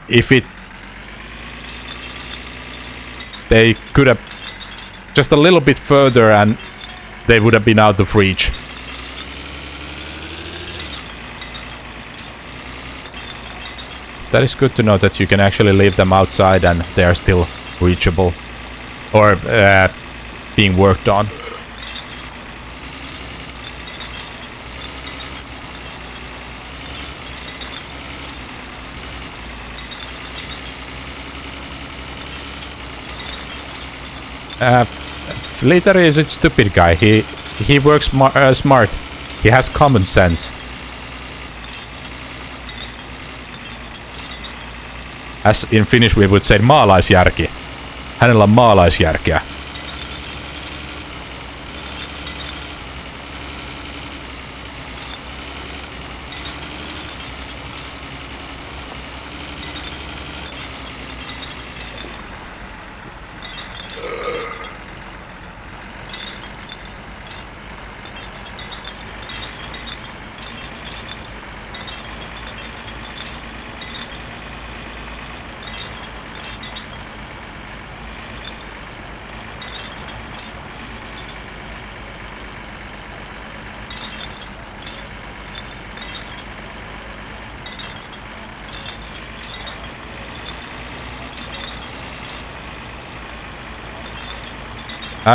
if they could have just a little bit further, and they would have been out of reach. That is good to know that you can actually leave them outside and they are still reachable or being worked on. Fleeter is a stupid guy. He works smart. He has common sense. As in Finnish we would say maalaisjärki. Hänellä on maalaisjärkeä.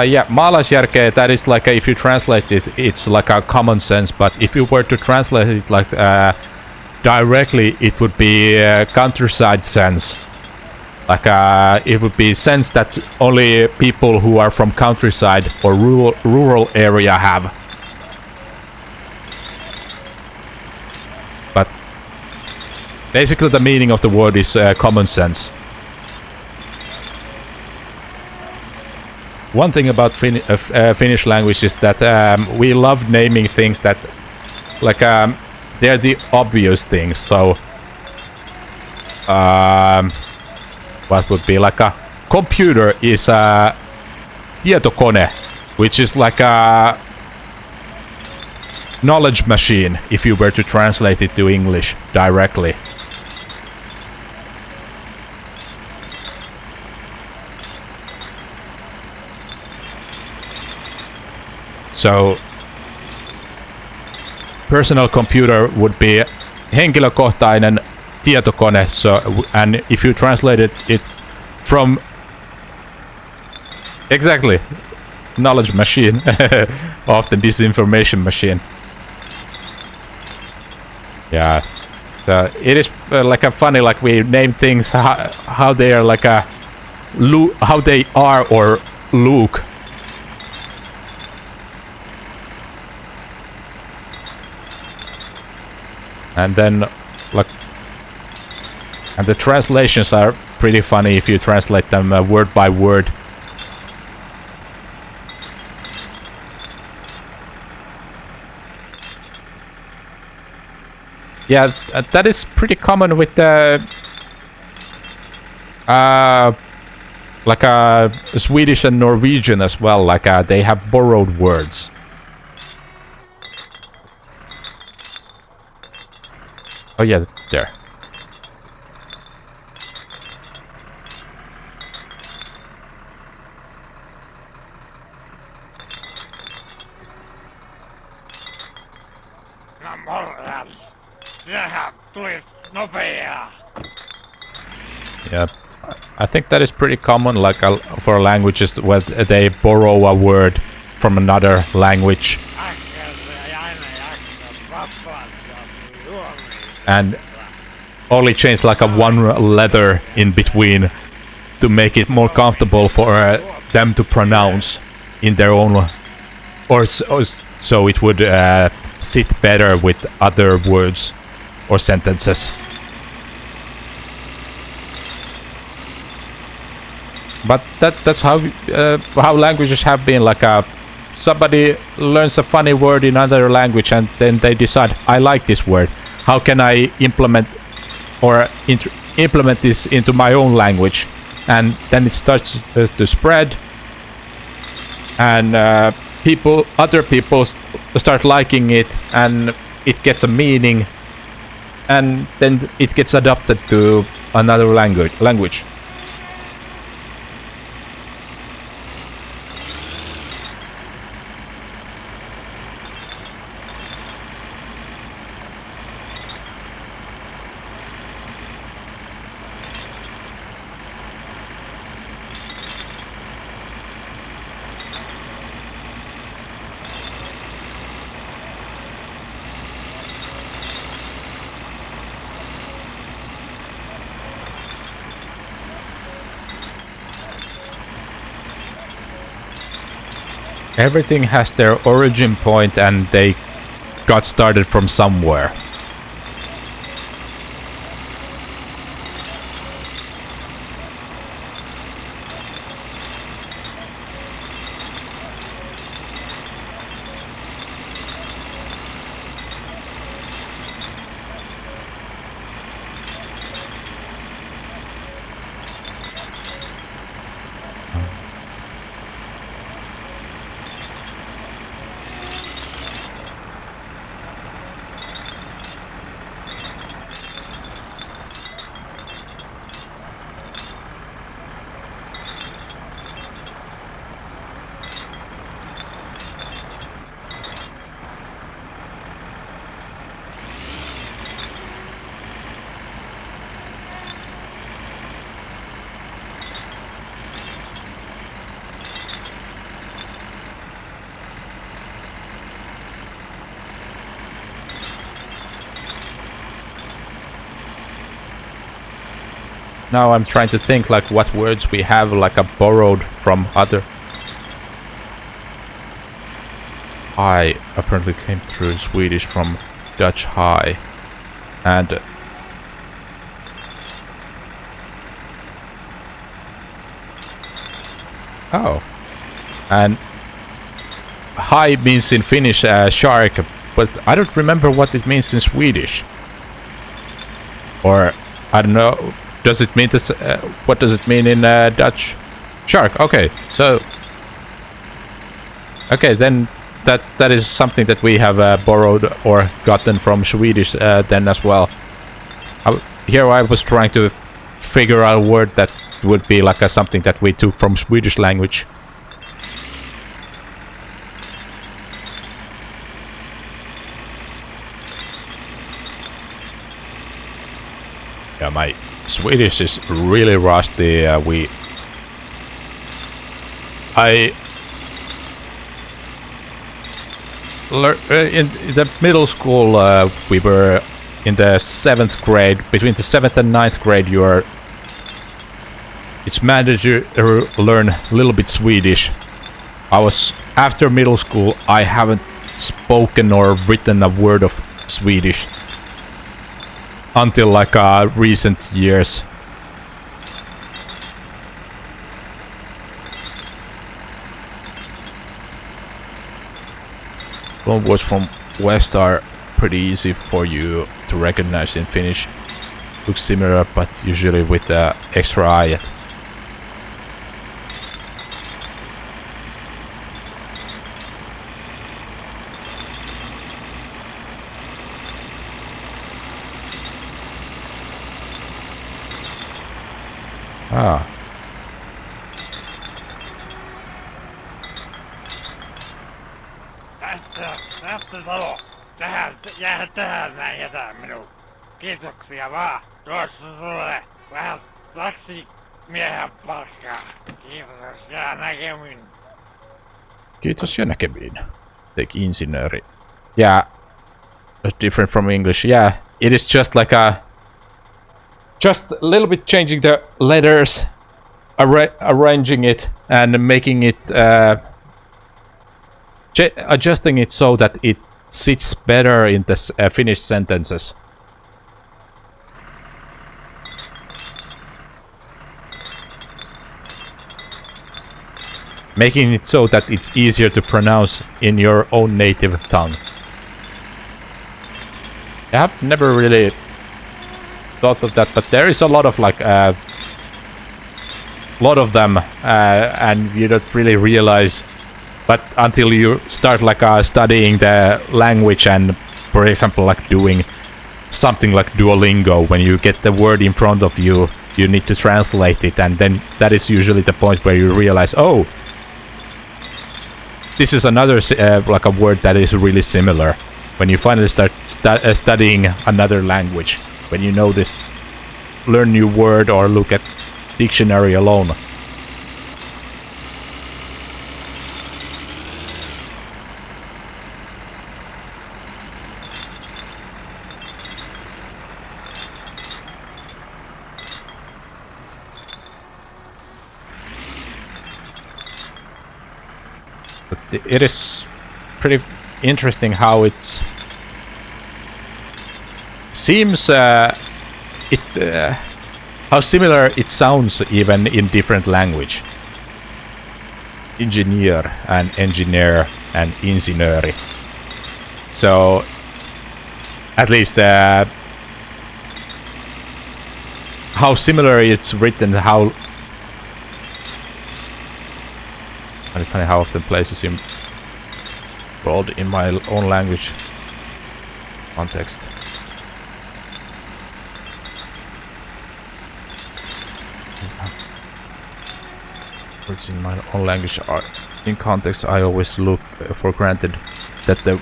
Yeah, maalaisjärkeä, that is like, if you translate it, it's like a common sense, but if you were to translate it like directly, it would be countryside sense. Like, it would be sense that only people who are from countryside or rural area have. But basically the meaning of the word is common sense. One thing about Finnish language is that we love naming things that, like, they're the obvious things. So, what would be like a computer is a tietokone, which is like a knowledge machine if you were to translate it to English directly. So, personal computer would be henkilökohtainen tietokone. So, and if you translated it from exactly knowledge machine, often disinformation machine. Yeah. So it is like a funny, like we name things how they are like a how they are or look. And then, like, and the translations are pretty funny if you translate them word by word. Yeah, that is pretty common with the like Swedish and Norwegian as well. Like they have borrowed words. Oh yeah, there. Yeah, I think that is pretty common, like for languages where they borrow a word from another language. And only change like a one letter in between to make it more comfortable for them to pronounce. in their own, so it would sit better with other words or sentences. But that's how languages have been. Like somebody learns a funny word in another language, and then they decide, I like this word. How can I implement this into my own language? And then it starts to spread, and other people start liking it, and it gets a meaning, and then it gets adapted to another language. Everything has their origin point, and they got started from somewhere. Now I'm trying to think like what words we have like borrowed from other. I apparently came through Swedish from Dutch high, and oh, and high means in Finnish shark, but I don't remember what it means in Swedish. Or I don't know. Does it mean this? What does it mean in Dutch? Shark. Okay, so okay, then that is something that we have borrowed or gotten from Swedish then as well. Here I was trying to figure out a word that would be like something that we took from Swedish language. Yeah, my Swedish is really rusty. I in the middle school we were in the 7th grade. Between the 7th and 9th grade, it's mandatory to learn a little bit Swedish. After middle school, I haven't spoken or written a word of Swedish until like recent years. Long words from West are pretty easy for you to recognize in Finnish. Looks similar, but usually with the extra I. Ah. Tästä talo. Jää tähän näin, jätä minun. Kiitoksia vaan. Tuossa sulle vähän taksimiehen palkkaa. Kiitos ja näkemiin. Kiitos ja näkemiin. Take insinööri. Yeah. Different from English. Yeah. It is just like just a little bit changing the letters, arranging it, and making it adjusting it so that it sits better in the Finnish sentences. Making it so that it's easier to pronounce in your own native tongue. I have never really thought of that, but there is a lot of like lot of them, and you don't really realize. But until you start like studying the language and, for example, like doing something like Duolingo, when you get the word in front of you, you need to translate it, and then that is usually the point where you realize, oh, this is another like a word that is really similar. When you finally start studying another language, when you know this, learn new word or look at dictionary alone. But it is pretty interesting how it seems how similar it sounds even in different language. Engineer and engineer and insinööri. So at least how similar it's written, how funny how often places in world in my own language context. Words in my own language are in context. I always look for granted that the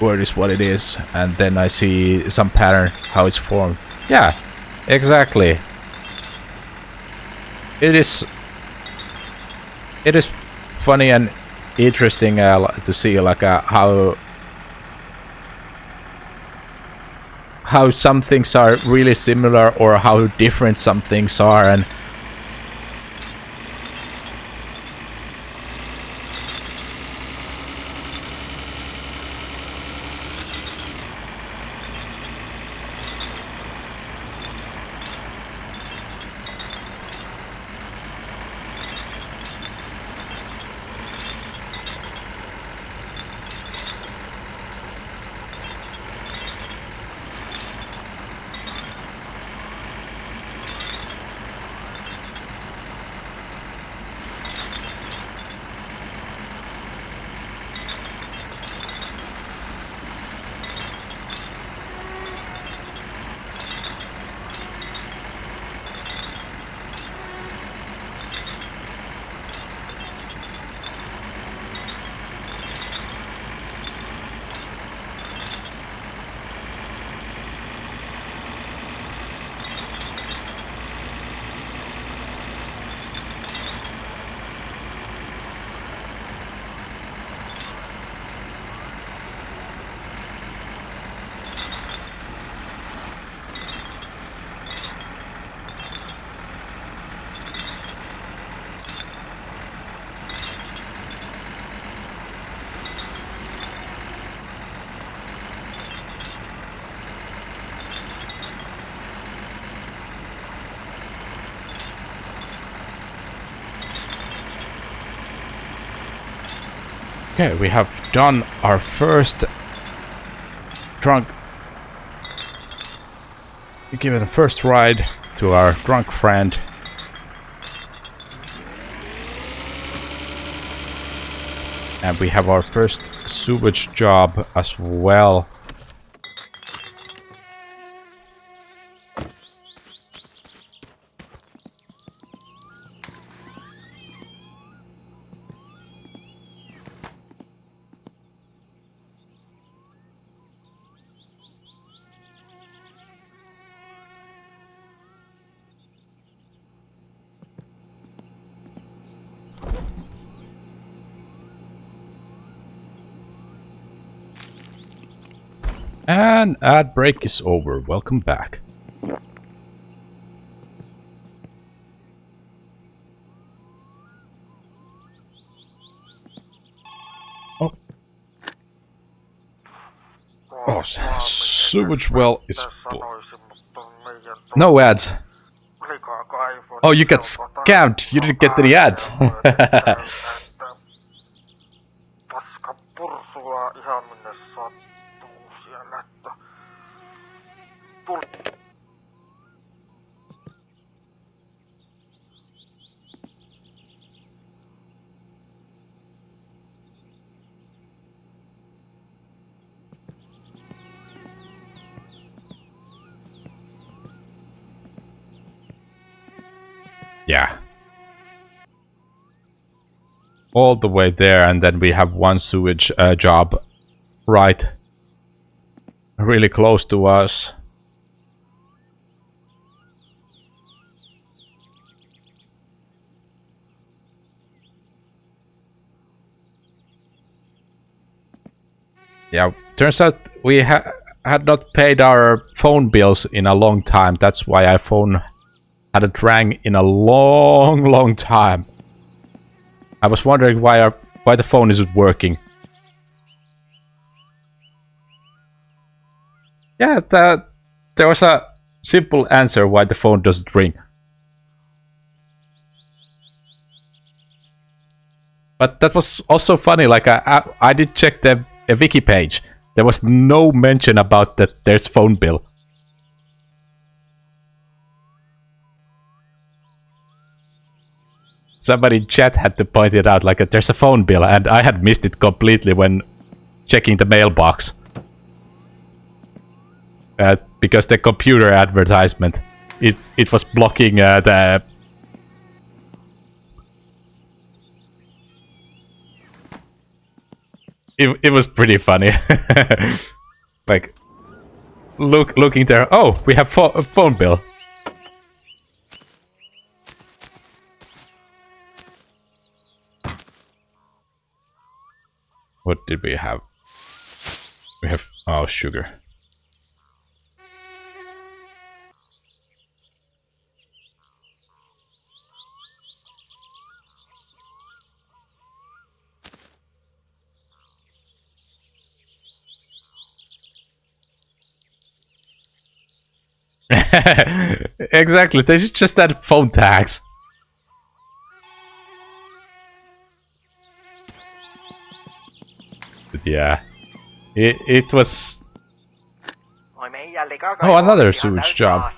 word is what it is, and then I see some pattern how it's formed. Yeah, exactly. It is funny and interesting to see like how some things are really similar or how different some things are. And okay, we have done our first drunk. We give it a first ride to our drunk friend. And we have our first sewage job as well. And ad break is over. Welcome back. Oh, Sewage well is full. No ads. Oh, you got scammed. You didn't get any ads. Yeah. All the way there, and then we have one sewage job right really close to us. Yeah, turns out we had not paid our phone bills in a long time. That's why our phone hadn't rang in a long time. I was wondering why the phone isn't working. Yeah, there was a simple answer why the phone doesn't ring. But that was also funny. Like I did check the wiki page. There was no mention about that there's phone bill. Somebody in chat had to point it out, like there's a phone bill, and I had missed it completely when checking the mailbox. Because the computer advertisement, it was blocking the... It was pretty funny. Like, looking there, oh, we have a phone bill. What did we have? We have... oh, sugar. Exactly, they should just add phone tags. But yeah, it was... oh, another sewage job.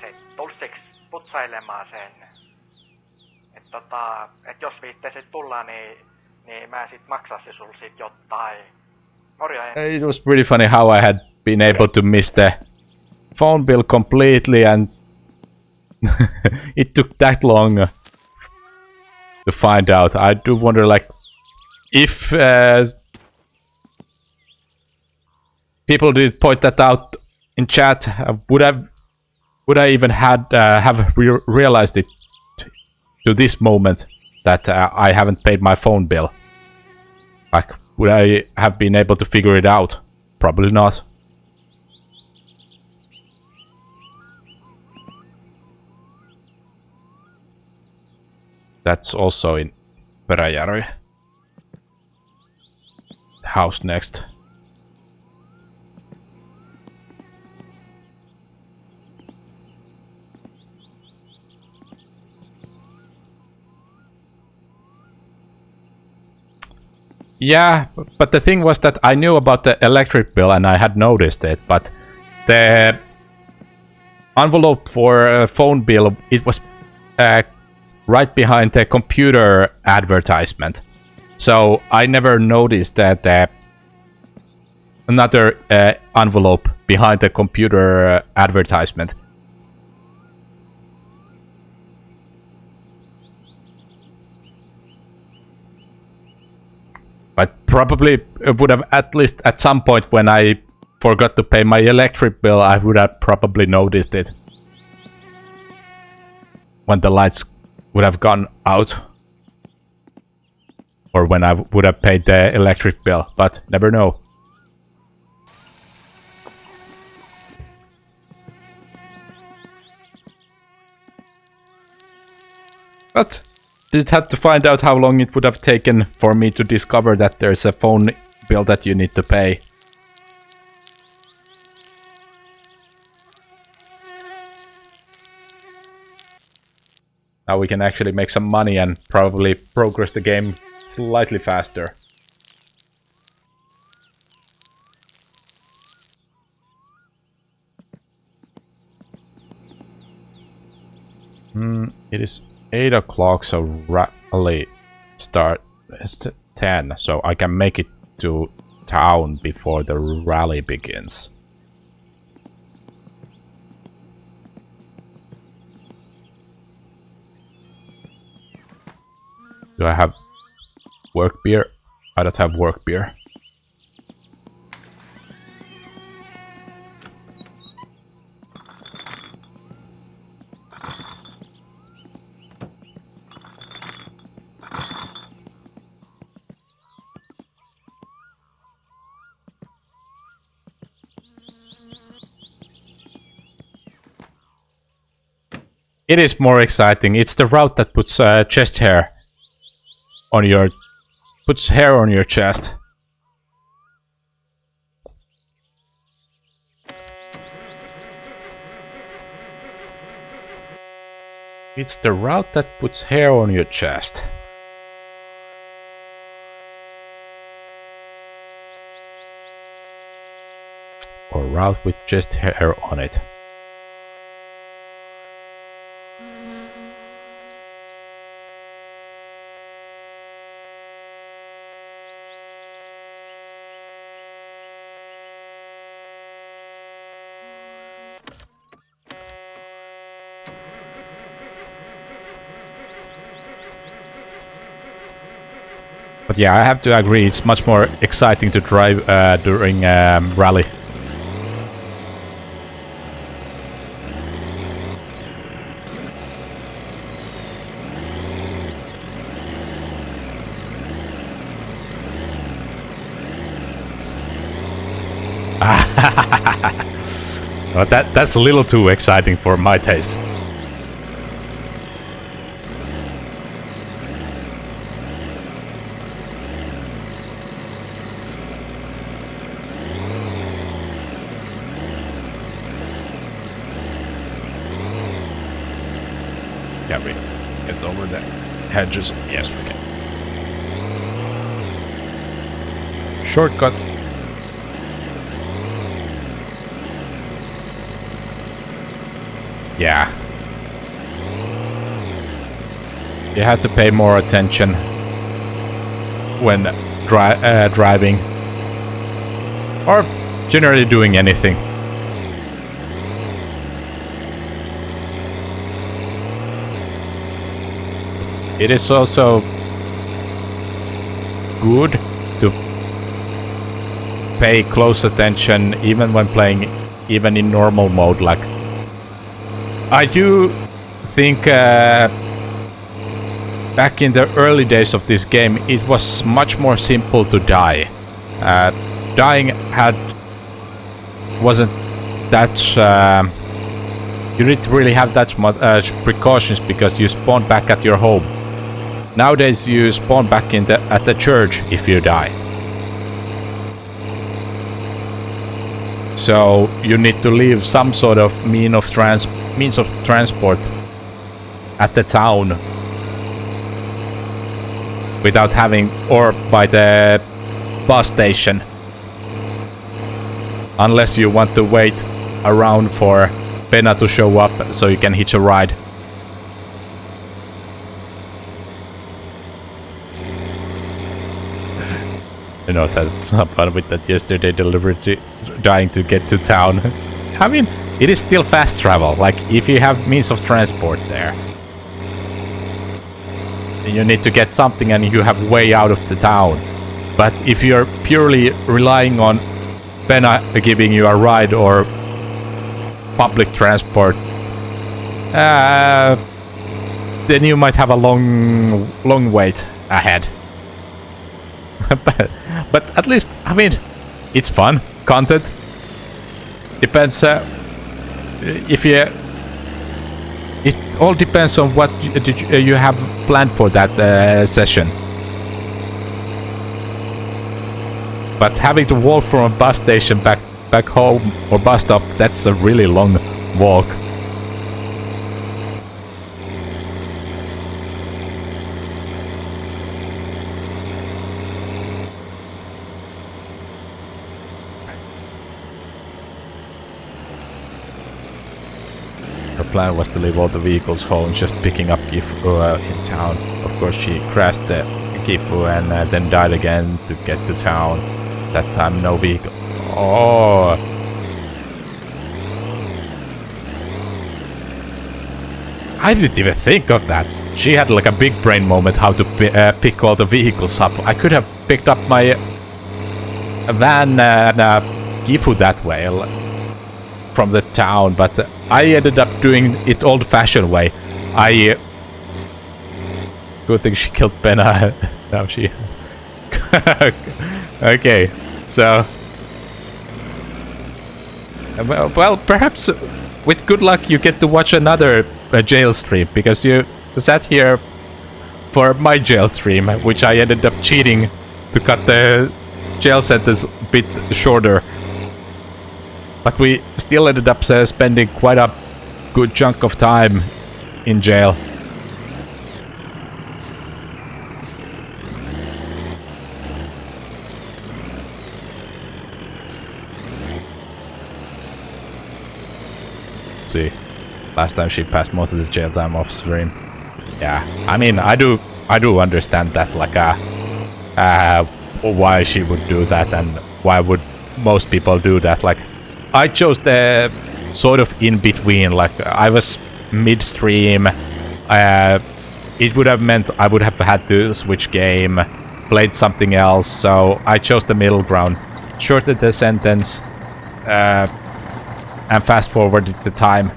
It was pretty funny how I had been able to miss the phone bill completely, and it took that long to find out. I do wonder, like, if people did point that out in chat, would I even have realized it to this moment that I haven't paid my phone bill? Like, would I have been able to figure it out? Probably not. That's also in Peräjärvi. House next. Yeah, but the thing was that I knew about the electric bill and I had noticed it, but the envelope for phone bill, it was right behind the computer advertisement. So I never noticed that another envelope behind the computer advertisement. But probably would have, at least at some point when I forgot to pay my electric bill, I would have probably noticed it. When the lights would have gone out. Or when I would have paid the electric bill, but never know. But did have to find out how long it would have taken for me to discover that there's a phone bill that you need to pay. Now we can actually make some money and probably progress the game slightly faster. It is 8 o'clock, so rally start. It's 10, so I can make it to town before the rally begins. Do I have work beer? I don't have work beer. It is more exciting. It's the route that puts chest hair on your... puts hair on your chest. It's the route that puts hair on your chest. Or route with chest hair on it. But yeah, I have to agree, it's much more exciting to drive during rally. Well, that's a little too exciting for my taste. Can we get over the hedges? Yes, we can. Shortcut. Yeah. You have to pay more attention when driving. Or generally doing anything. It is also good to pay close attention even when playing, even in normal mode. Like, I do think back in the early days of this game, it was much more simple to die. Dying wasn't that. You didn't really have that much precautions because you spawn back at your home. Nowadays you spawn back at the church if you die. So you need to leave some sort of means of transport at the town without having, or by the bus station, unless you want to wait around for Pena to show up so you can hitch a ride. You know, that's some fun with that yesterday, deliberately dying to get to town. I mean, it is still fast travel, like if you have means of transport there. You need to get something and you have way out of the town. But if you're purely relying on Pena giving you a ride or public transport, then you might have a long wait ahead. but at least, I mean, it's fun content. Depends if you. It all depends on what you have planned for that session. But having to walk from a bus station back home or bus stop, that's a really long walk. plan was to leave all the vehicles home, just picking up Gifu in town. Of course, she crashed the Gifu and then died again to get to town. That time, no vehicle. Oh. I didn't even think of that. She had like a big brain moment how to pick all the vehicles up. I could have picked up my van and Gifu that way from the town, but I ended up doing it old-fashioned way. Good thing she killed Benna. Now she has. Okay, so well, perhaps with good luck you get to watch another jail stream, because you sat here for my jail stream, which I ended up cheating to cut the jail sentence a bit shorter. But we still ended up spending quite a good chunk of time in jail. See, last time she passed most of the jail time off stream. Yeah, I mean, I do understand that, like, why she would do that and why would most people do that. Like, I chose the sort of in between. Like, I was midstream. It would have meant I would have had to switch game, played something else. So I chose the middle ground, shortened the sentence, and fast forwarded the time.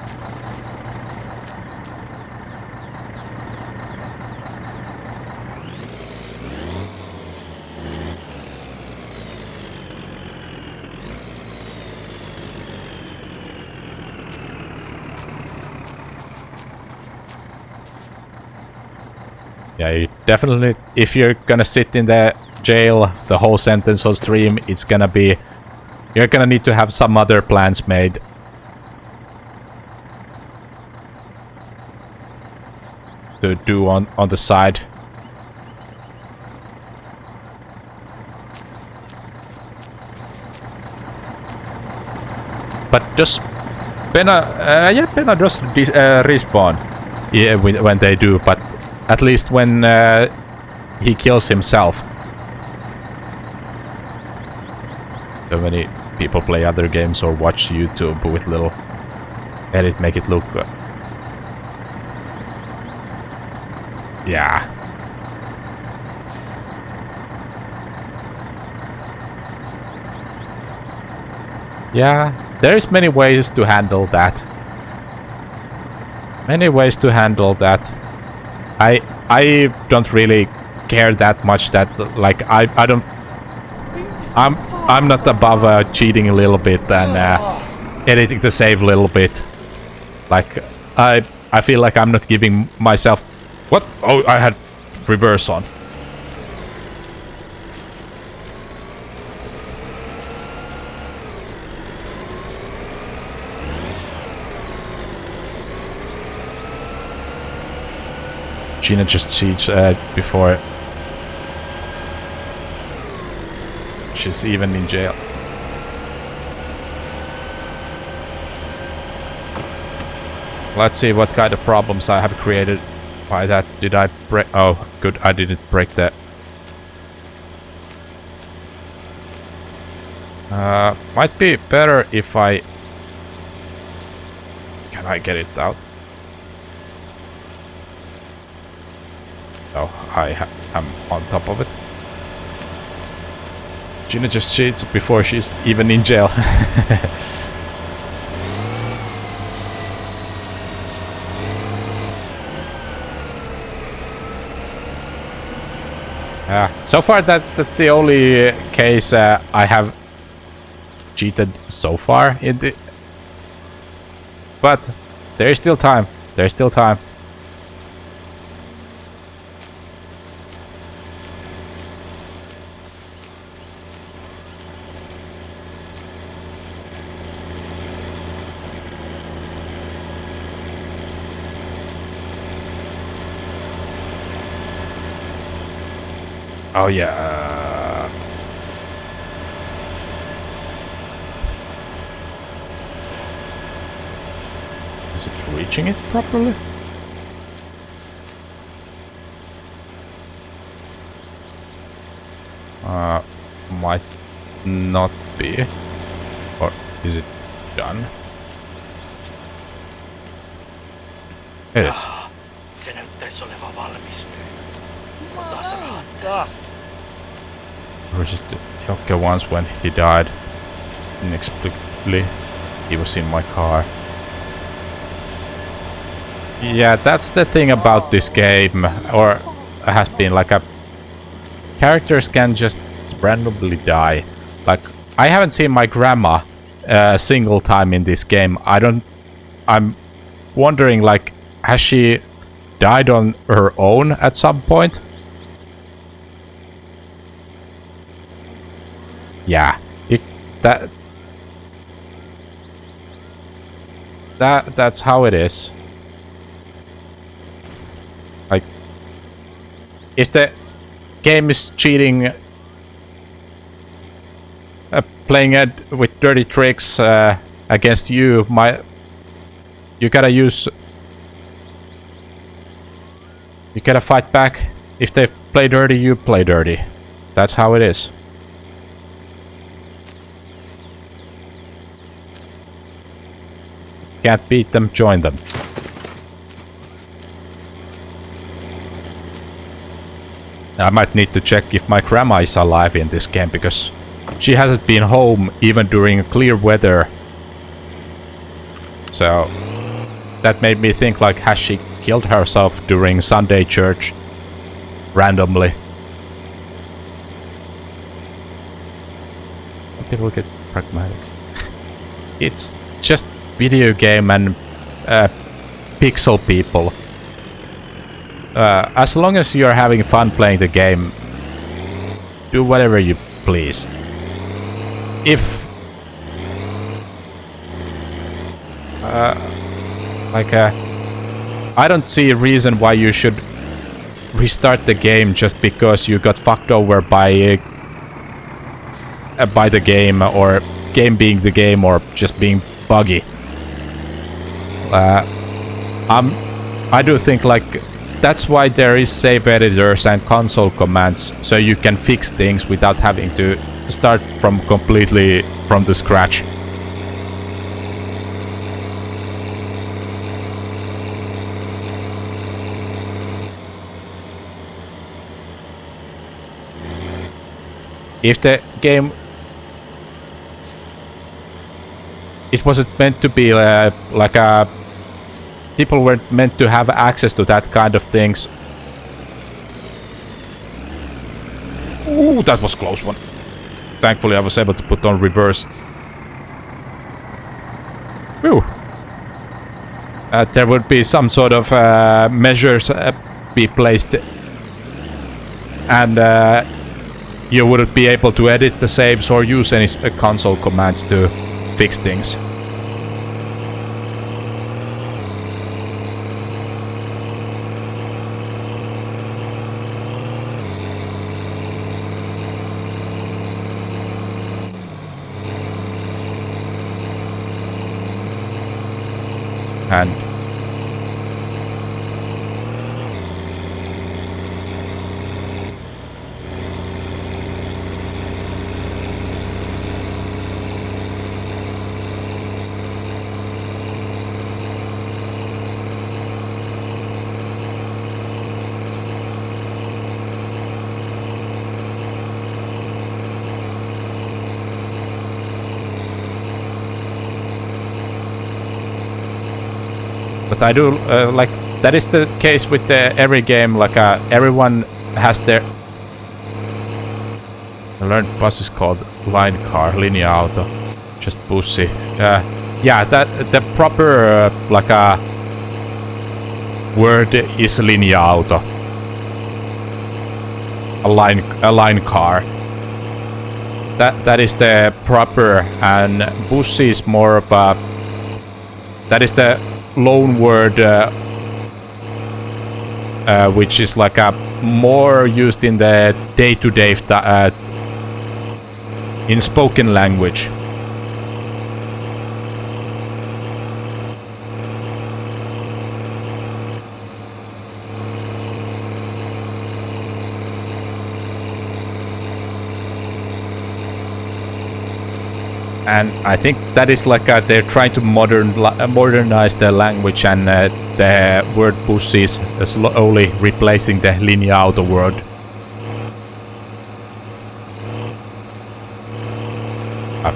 Yeah, you definitely, if you're gonna sit in the jail the whole sentence on stream, it's gonna be, you're gonna need to have some other plans made. To do on the side. But does Benna, yeah, Benna does respawn, yeah, when they do, but at least when he kills himself. So many people play other games or watch YouTube with little edit, make it look yeah. Yeah, there's many ways to handle that. Many ways to handle that. I don't really care that much that, like, I don't, I'm not above cheating a little bit and editing the save a little bit. Like, I feel like I'm not giving myself. What? Oh, I had reverse on. Gina just cheats before she's even in jail. Let's see what kind of problems I have created. By that, did I break? Oh, good, I didn't break that. Might be better if I... Can I get it out? Oh, I'm on top of it. Gina just cheats before she's even in jail. So far that's the only case I have cheated so far in the... But there is still time. There's still time. Oh yeah. Is it 3? watching it properly? Might not be. Or is it done? It is. Se näyttäisi olevan valmis. Or is it Jokke once when he died inexplicably? He was in my car. Yeah, that's the thing about this game, or has been like a characters can just randomly die. Like I haven't seen my grandma a single time in this game. I'm wondering, like, has she died on her own at some point? Yeah, that's how it is. Like, if the game is cheating, playing it with dirty tricks against you, you gotta fight back. If they play dirty, you play dirty. That's how it is. Can't beat them, join them. I might need to check if my grandma is alive in this game, because she hasn't been home even during clear weather. So that made me think, like, has she killed herself during Sunday church randomly? People get pragmatic. It's just video game and pixel people. As long as you're having fun playing the game, do whatever you please. If I don't see a reason why you should restart the game just because you got fucked over by the game, or game being the game, or just being buggy. I do think, like, that's why there is save editors and console commands, so you can fix things without having to start from completely from the scratch. If the game, it wasn't meant to be like a, people weren't meant to have access to that kind of things. Ooh, that was a close one. Thankfully, I was able to put on reverse. Whew. There would be some sort of measures be placed, and you wouldn't be able to edit the saves or use any console commands to fix things. And but I do like, that is the case with every game. Like everyone has their. I learned bus is called line car, linea auto, just bussi. Yeah, that the proper like a word is linea auto, a line car. That is the proper, and bussi is more of a. That is the loan word, which is like a more used in the day-to-day in spoken language. And I think that is like they're trying to modernize the language, and the word pussy is slowly replacing the linea auto word. I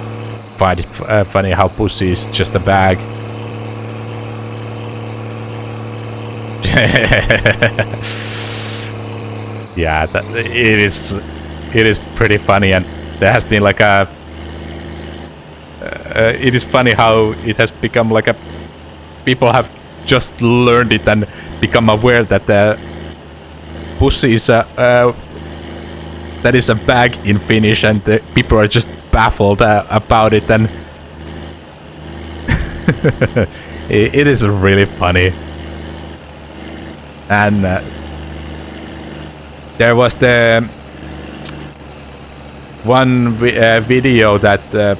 find it funny how pussy is just a bag. Yeah, it is pretty funny, and there has been like a it is funny how it has become like a people have just learned it and become aware that the pussy is a that is a bag in Finnish, and the people are just baffled about it, and it is really funny. And there was the one video that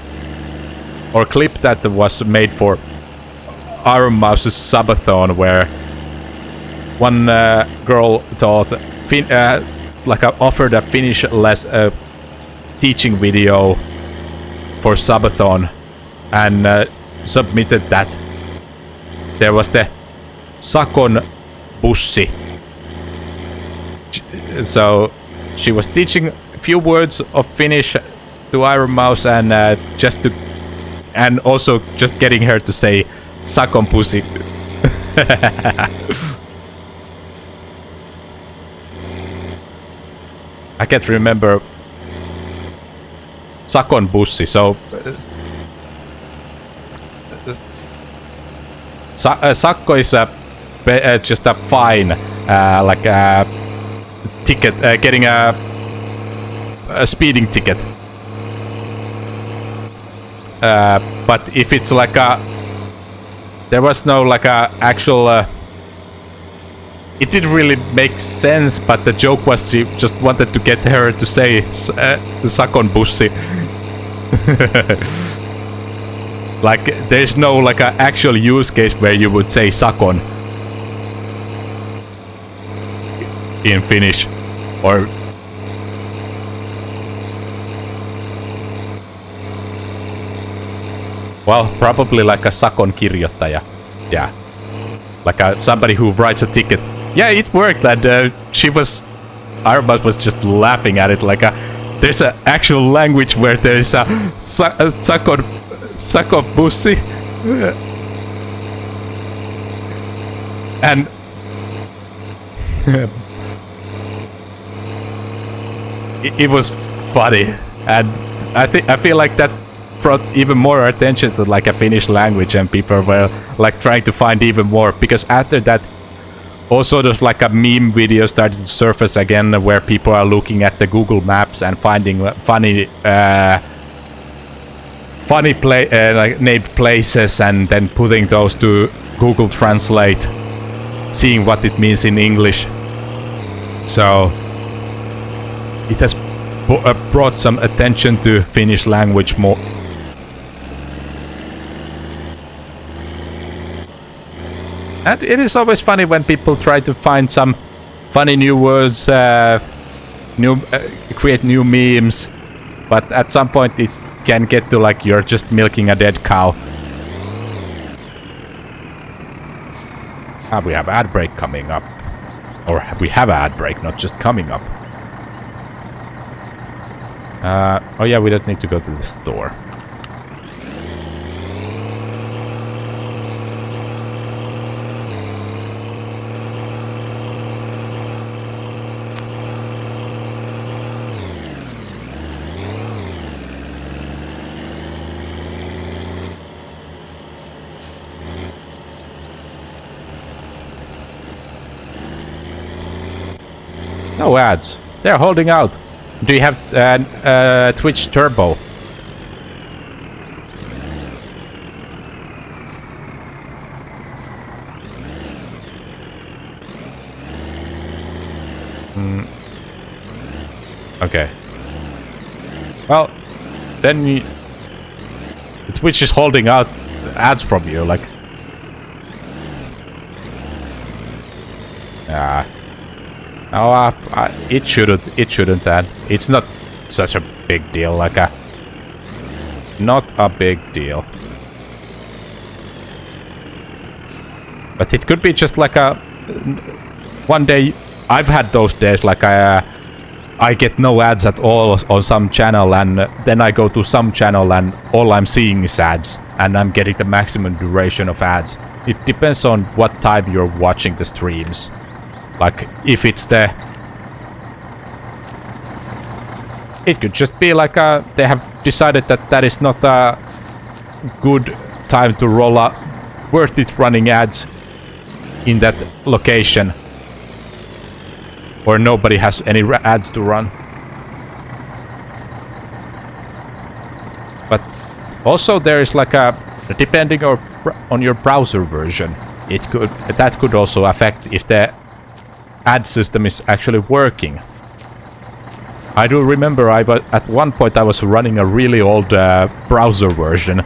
or clip that was made for Iron Mouse's subathon, where one girl taught offered a Finnish teaching video for subathon, and submitted that there was the sakon bussi. So she was teaching a few words of Finnish to Iron Mouse, and and also just getting her to say sakon pussy. I can't remember sakon bussi, so sakko is just a fine, like a ticket, getting a speeding ticket. But if it's like there was no like a actual it didn't really make sense, but the joke was she just wanted to get her to say sakon bussi. Like there's no like a actual use case where you would say sakon in Finnish, or well, probably like a sakon kirjoittaja. Yeah, like somebody who writes a ticket. Yeah, it worked, and she was, Armas was just laughing at it. Like there's an actual language where there is a sakon bussi, and it was funny, and I feel like that brought even more attention to like a Finnish language, and people were like trying to find even more, because after that all sort of like a meme video started to surface again, where people are looking at the Google Maps and finding funny like named places, and then putting those to Google Translate, seeing what it means in English. So it has brought some attention to Finnish language more. And it is always funny when people try to find some funny new words, create new memes, but at some point it can get to like you're just milking a dead cow. We have ad break coming up, or we have an ad break, not just coming up. Oh yeah, we don't need to go to the store. No ads. They're holding out. Do you have Twitch Turbo? Okay. Well, then Twitch is holding out ads from you, like. Oh, it shouldn't, and it's not such a big deal. Like Not a big deal. But it could be just like a... One day... I've had those days like I get no ads at all on some channel, and then I go to some channel and all I'm seeing is ads. And I'm getting the maximum duration of ads. It depends on what time you're watching the streams. Like, if it's the... It could just be like they have decided that that is not a good time to roll up worth it running ads in that location. Or nobody has any ads to run. But also there is like a... Depending on your browser version, that could also affect if the ad system is actually working. I do remember at one point I was running a really old browser version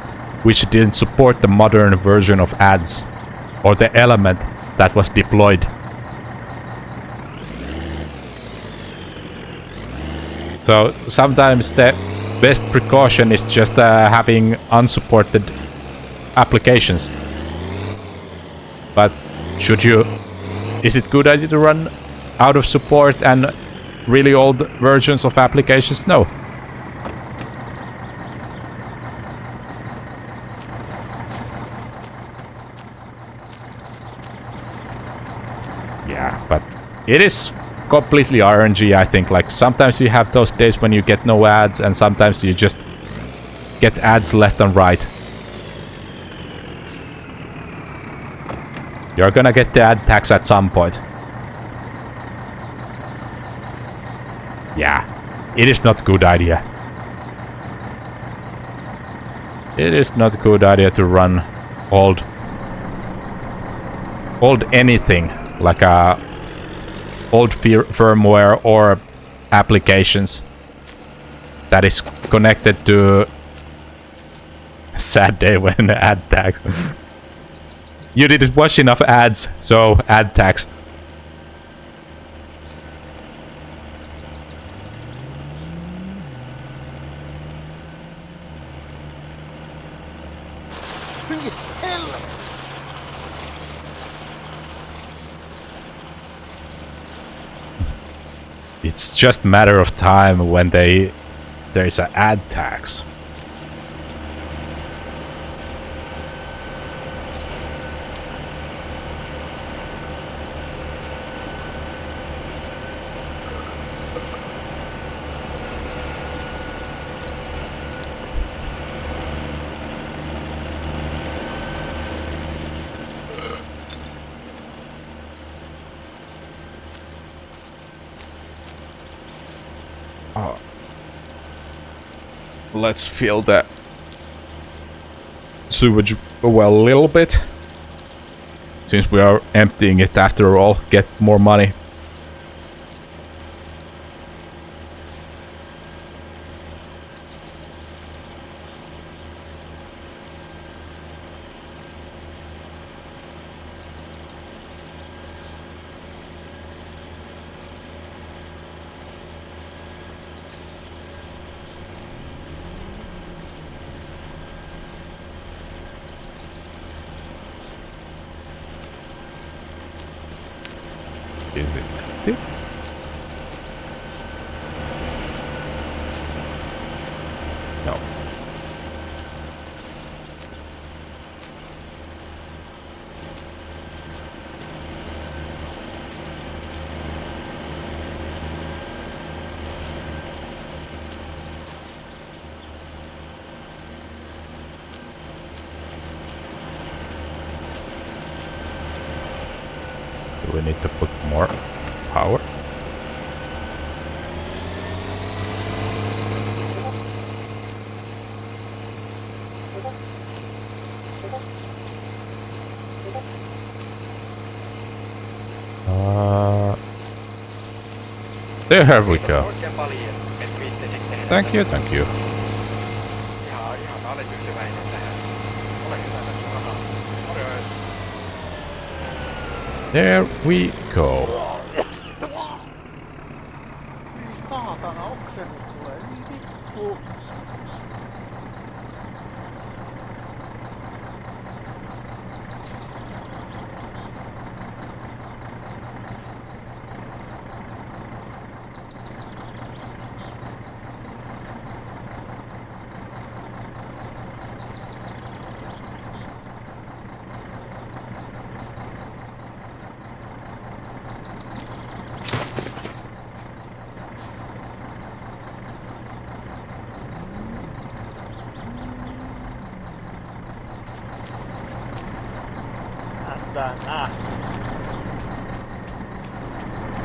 which didn't support the modern version of ads or the element that was deployed. So sometimes the best precaution is just having unsupported applications. But is it good idea to run out of support and really old versions of applications? No. Yeah, but it is completely RNG, I think. Like, sometimes you have those days when you get no ads, and sometimes you just get ads left and right. You're gonna get the ad tax at some point. Yeah, it is not a good idea. It is not a good idea to run old anything, like old firmware or applications that is connected to sad day when ad tax. You didn't watch enough ads, so ad tax. It's just a matter of time when there's an ad tax. Let's fill that sewage well a little bit. Since we are emptying it after all, get more money. Is it empty? No. Do we need to put more power? There we go. Thank you, thank you. There we go. Saatana, oksennus tulee. Vittu.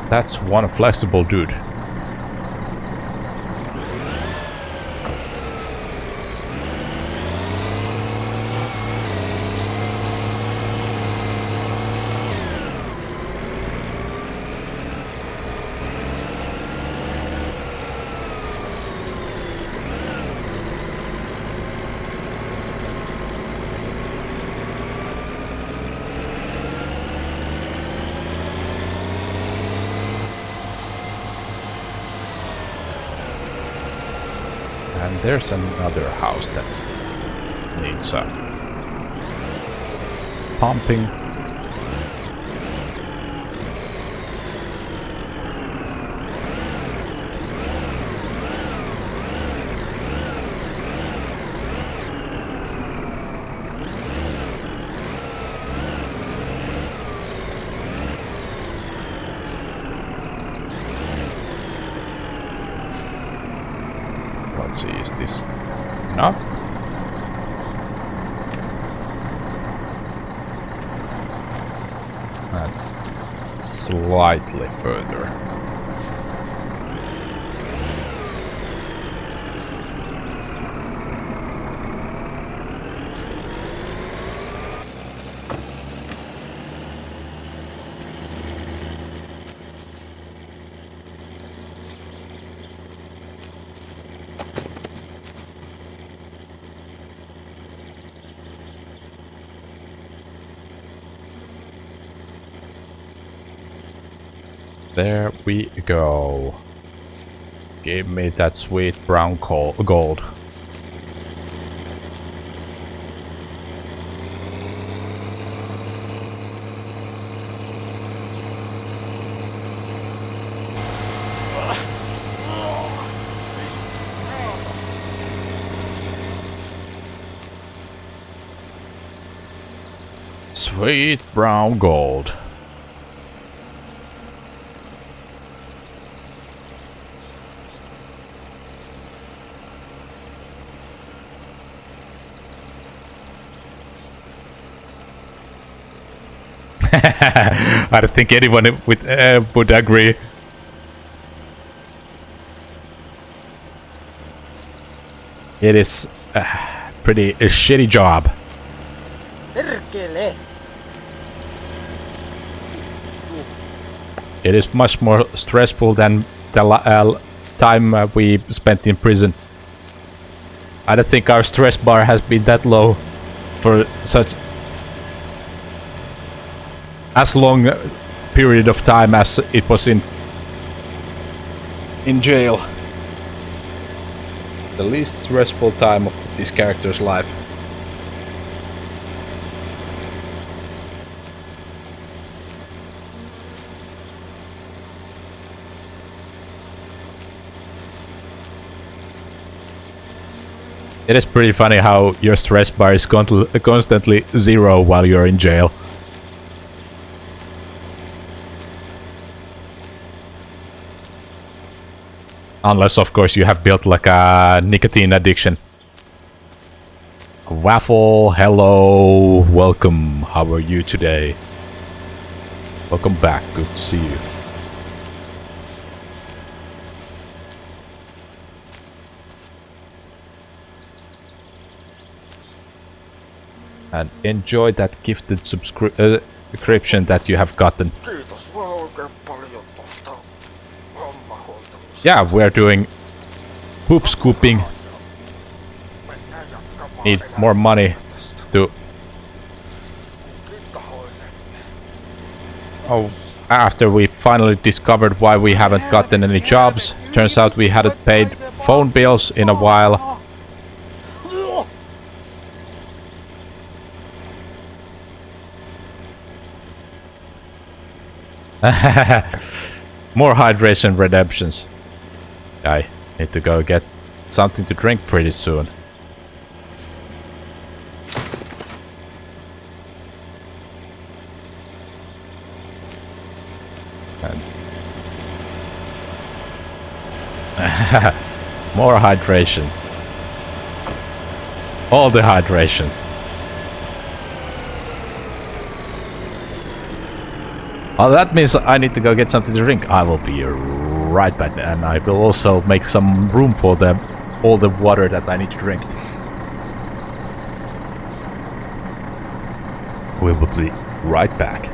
That's one flexible dude. And there's another house that needs pumping. Let's see, is this enough? And slightly further. There we go. Give me that sweet brown gold. Sweet brown gold. I don't think anyone would agree. It is a pretty shitty job. It is much more stressful than the time we spent in prison. I don't think our stress bar has been that low for such as long period of time as it was in jail. The least stressful time of this character's life. It is pretty funny how your stress bar is constantly zero while you're in jail. Unless, of course, you have built like a nicotine addiction. Waffle, hello, welcome. How are you today? Welcome back, good to see you. And enjoy that gifted subscription that you have gotten. Yeah, we're doing poop scooping. Need more money to... Oh, after we finally discovered why we haven't gotten any jobs, turns out we hadn't paid phone bills in a while. More hydration redemptions. I need to go get something to drink pretty soon. And more hydrations. All the hydrations. Oh, that means I need to go get something to drink. I will be right back, and I will also make some room for all the water that I need to drink. We will be right back.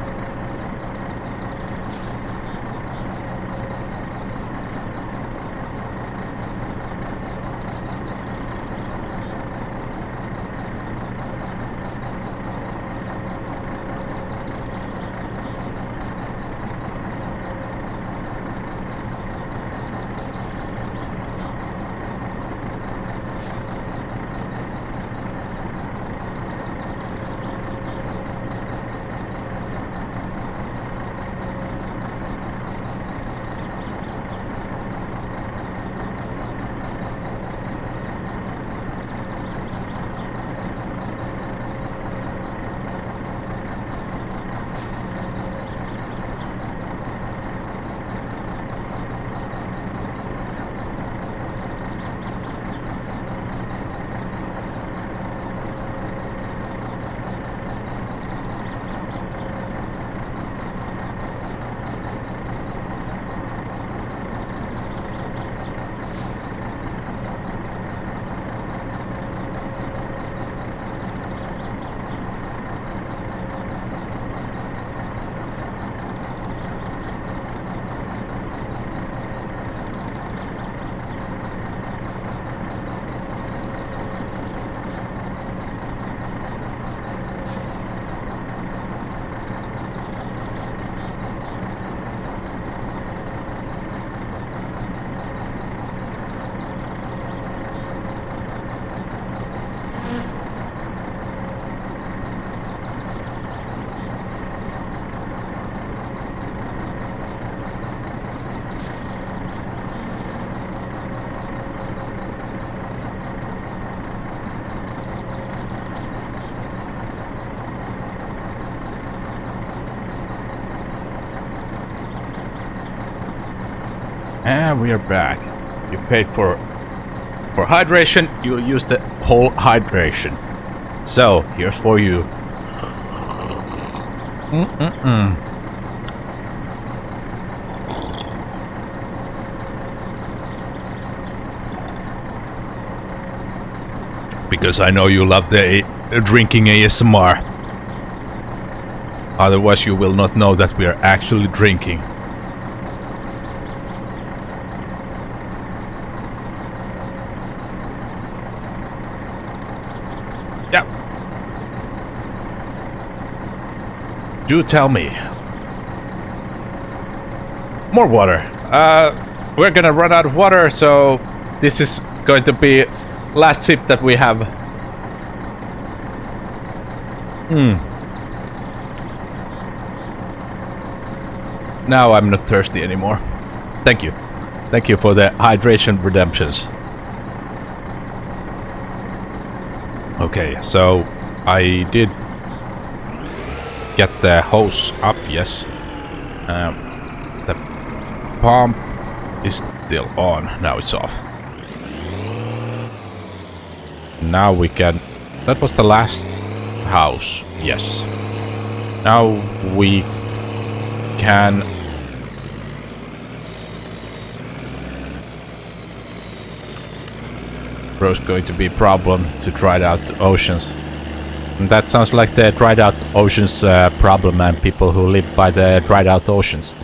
And we are back. You paid for hydration, you'll use the whole hydration. So, here's for you. Because I know you love the drinking ASMR. Otherwise you will not know that we are actually drinking. Do tell me. More water. We're gonna run out of water, so this is going to be last sip that we have. Now I'm not thirsty anymore. Thank you. Thank you for the hydration redemptions. Okay, so I did get the hose up, yes. The pump is still on. Now it's off. Now we can... That was the last house, yes. Now we can... There's going to be a problem to dry out the oceans. And that sounds like the dried out oceans problem and people who live by the dried out oceans.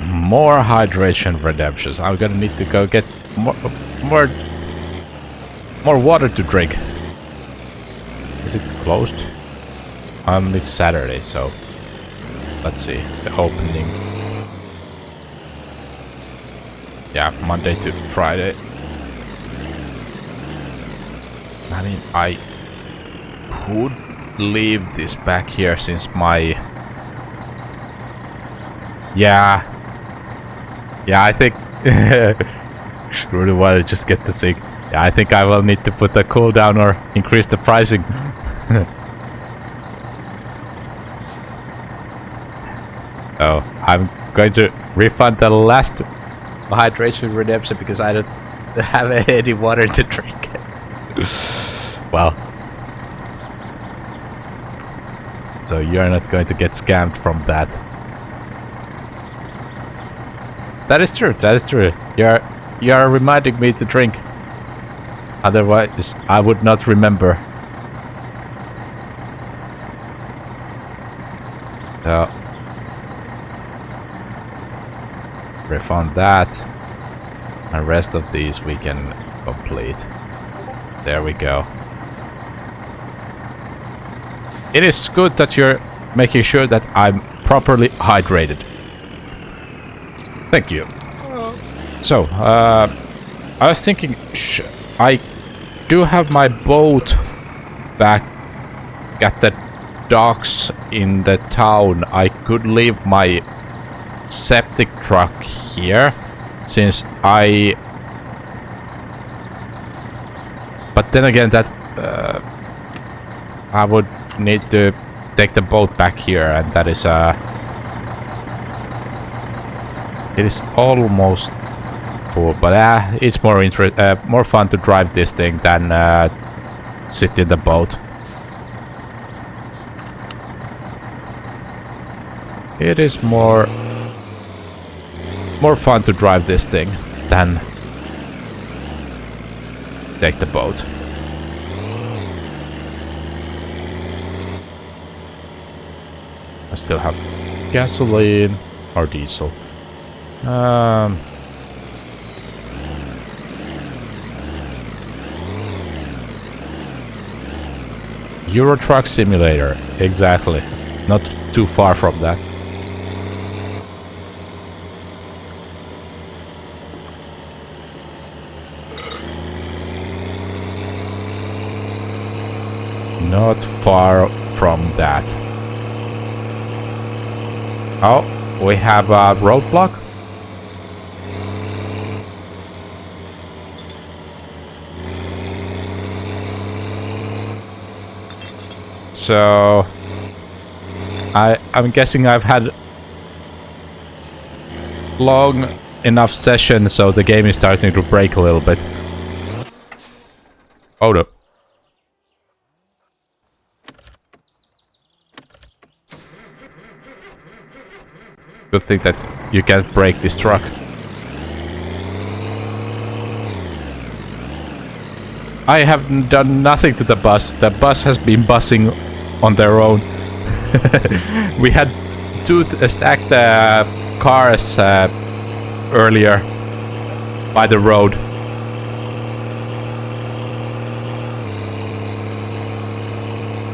More hydration redemptions. I'm gonna need to go get more water to drink. Is it closed? It's Saturday, so let's see. The opening. Yeah, Monday to Friday. I mean, I could leave this back here since my... Yeah, I think... really want to just get the thing. Yeah, I think I will need to put a cooldown or increase the pricing. I'm going to refund the last hydration redemption because I don't have any water to drink. Well. So you're not going to get scammed from that. That is true, that is true. You're reminding me to drink. Otherwise, I would not remember. So, refund that. And rest of these we can complete. There we go. It is good that you're making sure that I'm properly hydrated. Thank you. So, I was thinking, I do have my boat back at the docks in the town. I could leave my septic truck here, since but then again, that I would need to take the boat back here, and that is it is almost full, but it's more fun to drive this thing than sit in the boat. It is more fun to drive this thing than take the boat. I still have gasoline or diesel. Euro Truck Simulator, exactly. Not too far from that. Not far from that. Oh, we have a roadblock. So I'm guessing I've had long enough session, so the game is starting to break a little bit. Oh no. Good thing that you can't break this truck. I have done nothing to the bus. The bus has been bussing on their own. We had two stacked cars earlier by the road.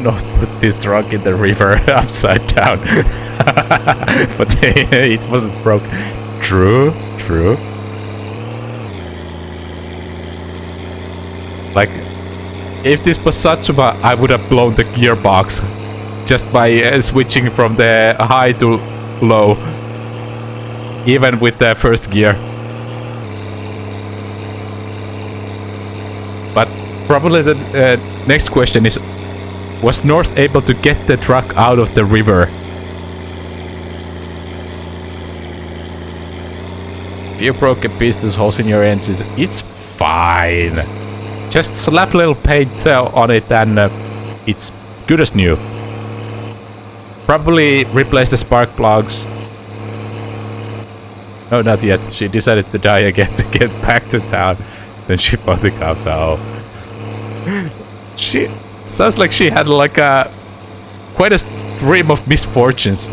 Not put this truck in the river upside down. But it wasn't broke. True, true. Like, if this was Satsuma, I would have blown the gearbox just by switching from the high to low, even with the first gear. But probably the next question is, was North able to get the truck out of the river? If you broken pistons, holes in your engines, it's fine. Just slap a little paint on it and it's good as new. Probably replace the spark plugs. No, not yet. She decided to die again to get back to town. Then she found the cops. Oh. She sounds like she had like a quite a stream of misfortunes.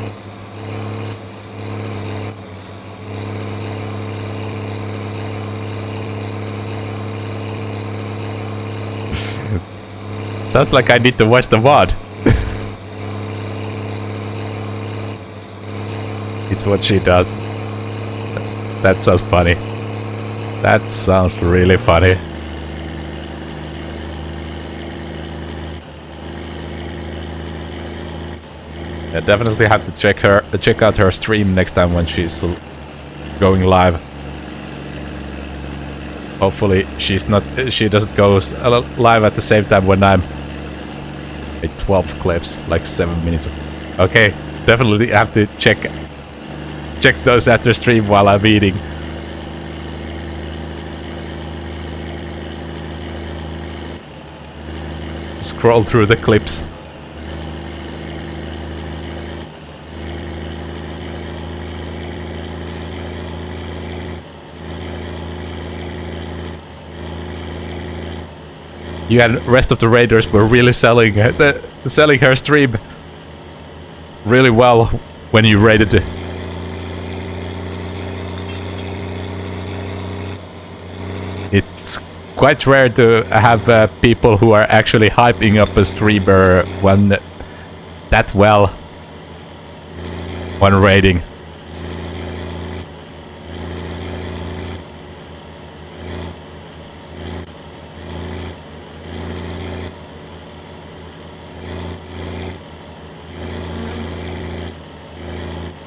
Sounds like I need to watch the VOD. It's what she does. That sounds funny. That sounds really funny. I definitely have to check out her stream next time when she's going live. Hopefully she doesn't go live at the same time when I'm at 12 clips, like 7 minutes. Okay, definitely have to check check those after stream while I'm eating. Scroll through the clips. You and the rest of the raiders were really selling her stream really well when you raided it. It's quite rare to have people who are actually hyping up a streamer that well when raiding.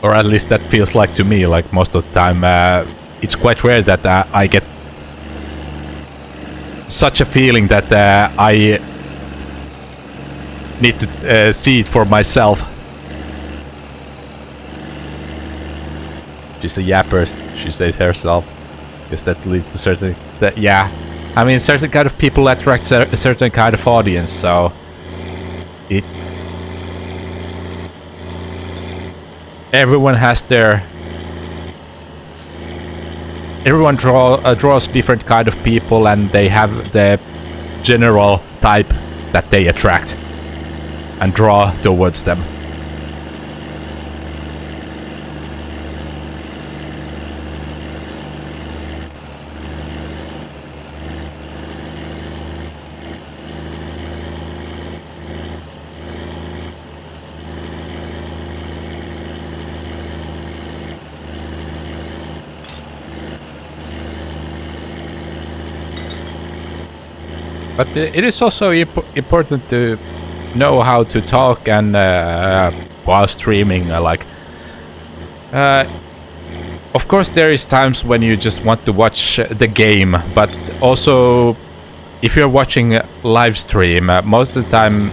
Or at least that feels like to me, like most of the time. It's quite rare that I get such a feeling that I need to see it for myself. She's a yapper, she says herself. Guess that leads to certain... yeah. I mean, certain kind of people attract a certain kind of audience, so... Everyone has their... Everyone draws different kind of people, and they have the general type that they attract and draw towards them. But it is also important to know how to talk and while streaming. Of course, there is times when you just want to watch the game, but also if you're watching a live stream, most of the time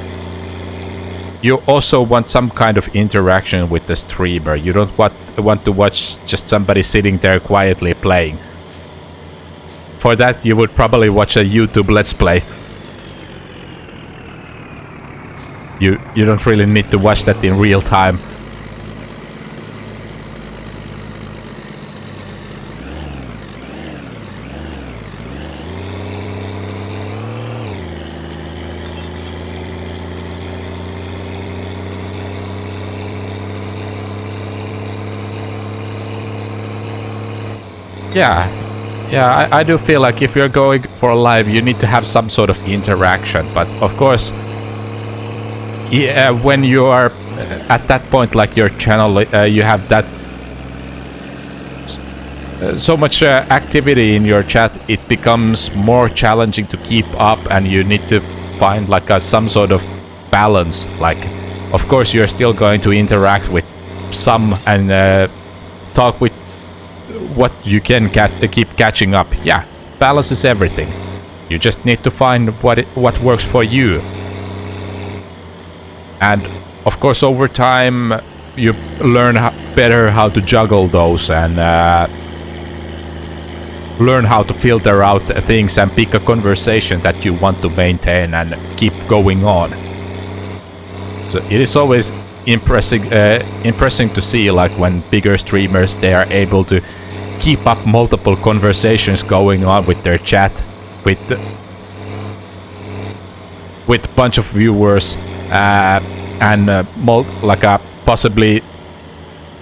you also want some kind of interaction with the streamer. You don't want to watch just somebody sitting there quietly playing. For that, you would probably watch a YouTube Let's Play. You don't really need to watch that in real time. Yeah, I do feel like if you're going for a live, you need to have some sort of interaction. But of course, yeah, when you are at that point, like your channel, you have that so much activity in your chat, it becomes more challenging to keep up, and you need to find like some sort of balance. Like, of course, you're still going to interact with some and talk with what you can keep catching up. Yeah, balance is everything. You just need to find what works for you. And of course, over time, you learn better how to juggle those and learn how to filter out things and pick a conversation that you want to maintain and keep going on. So it is always impressing to see, like, when bigger streamers, they are able to keep up multiple conversations going on with their chat, with a bunch of viewers, and possibly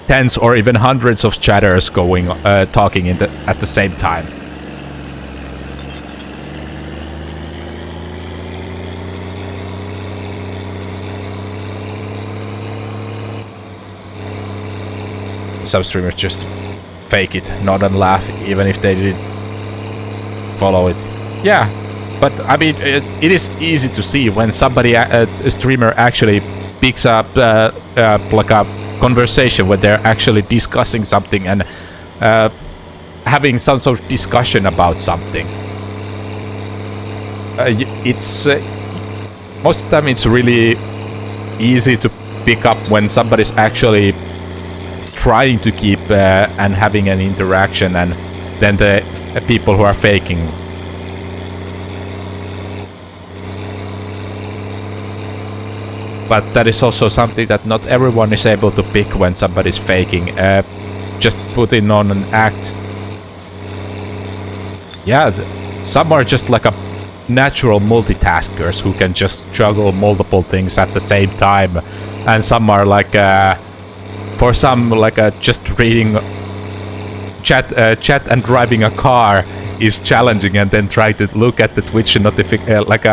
tens or even hundreds of chatters going talking at the same time. Some streamers just fake it, nod and laugh, even if they didn't follow it. Yeah, but I mean, it is easy to see when somebody, a streamer, actually picks up like a conversation where they're actually discussing something and having some sort of discussion about something. It's most of the time it's really easy to pick up when somebody's actually trying to keep and having an interaction, and then the people who are faking. But that is also something that not everyone is able to pick when somebody's faking. Just putting on an act. Yeah, some are just like a natural multitaskers who can just juggle multiple things at the same time, and some are like for some like just reading chat and driving a car is challenging, and then try to look at the Twitch notification, like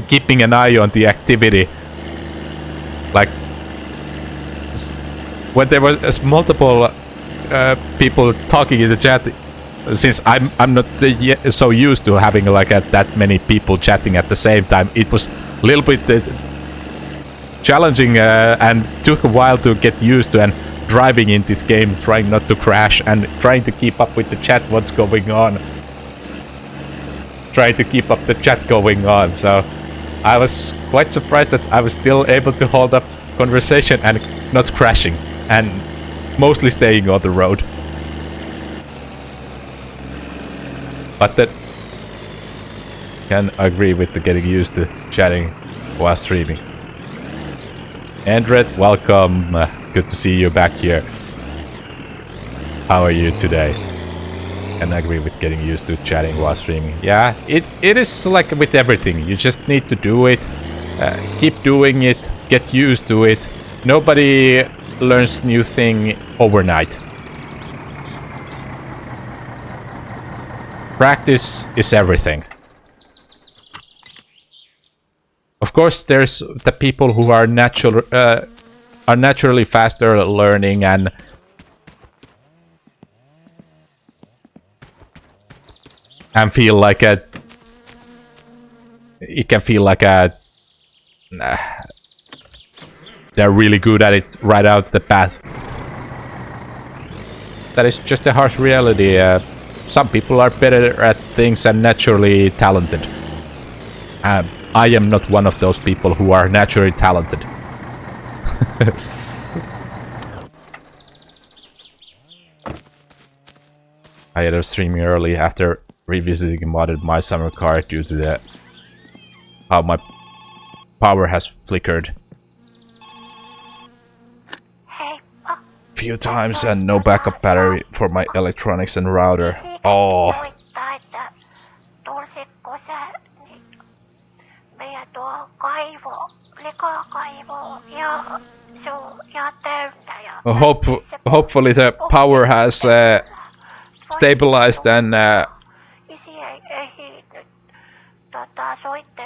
keeping an eye on the activity. Like when there was multiple people talking in the chat, since I'm not so used to having like that many people chatting at the same time, it was a little bit challenging and took a while to get used to, and driving in this game, trying not to crash and trying to keep up with the chat, what's going on. Trying to keep up the chat going on, so I was quite surprised that I was still able to hold up conversation and not crashing, and mostly staying on the road. But that can agree with the getting used to chatting while streaming. Andret, welcome. Good to see you back here. How are you today? Can agree with getting used to chatting while streaming. Yeah, it is like with everything. You just need to do it. Keep doing it. Get used to it. Nobody learns new thing overnight. Practice is everything. Of course, there's the people who are naturally faster at learning, and feel like it can feel like they're really good at it right out the bat. That is just a harsh reality. Some people are better at things and naturally talented. I am not one of those people who are naturally talented. I ended up streaming early after revisiting modded My Summer Car due to how my power has flickered few times and no backup battery for my electronics and router. Oh. Hopefully the power has stabilized, and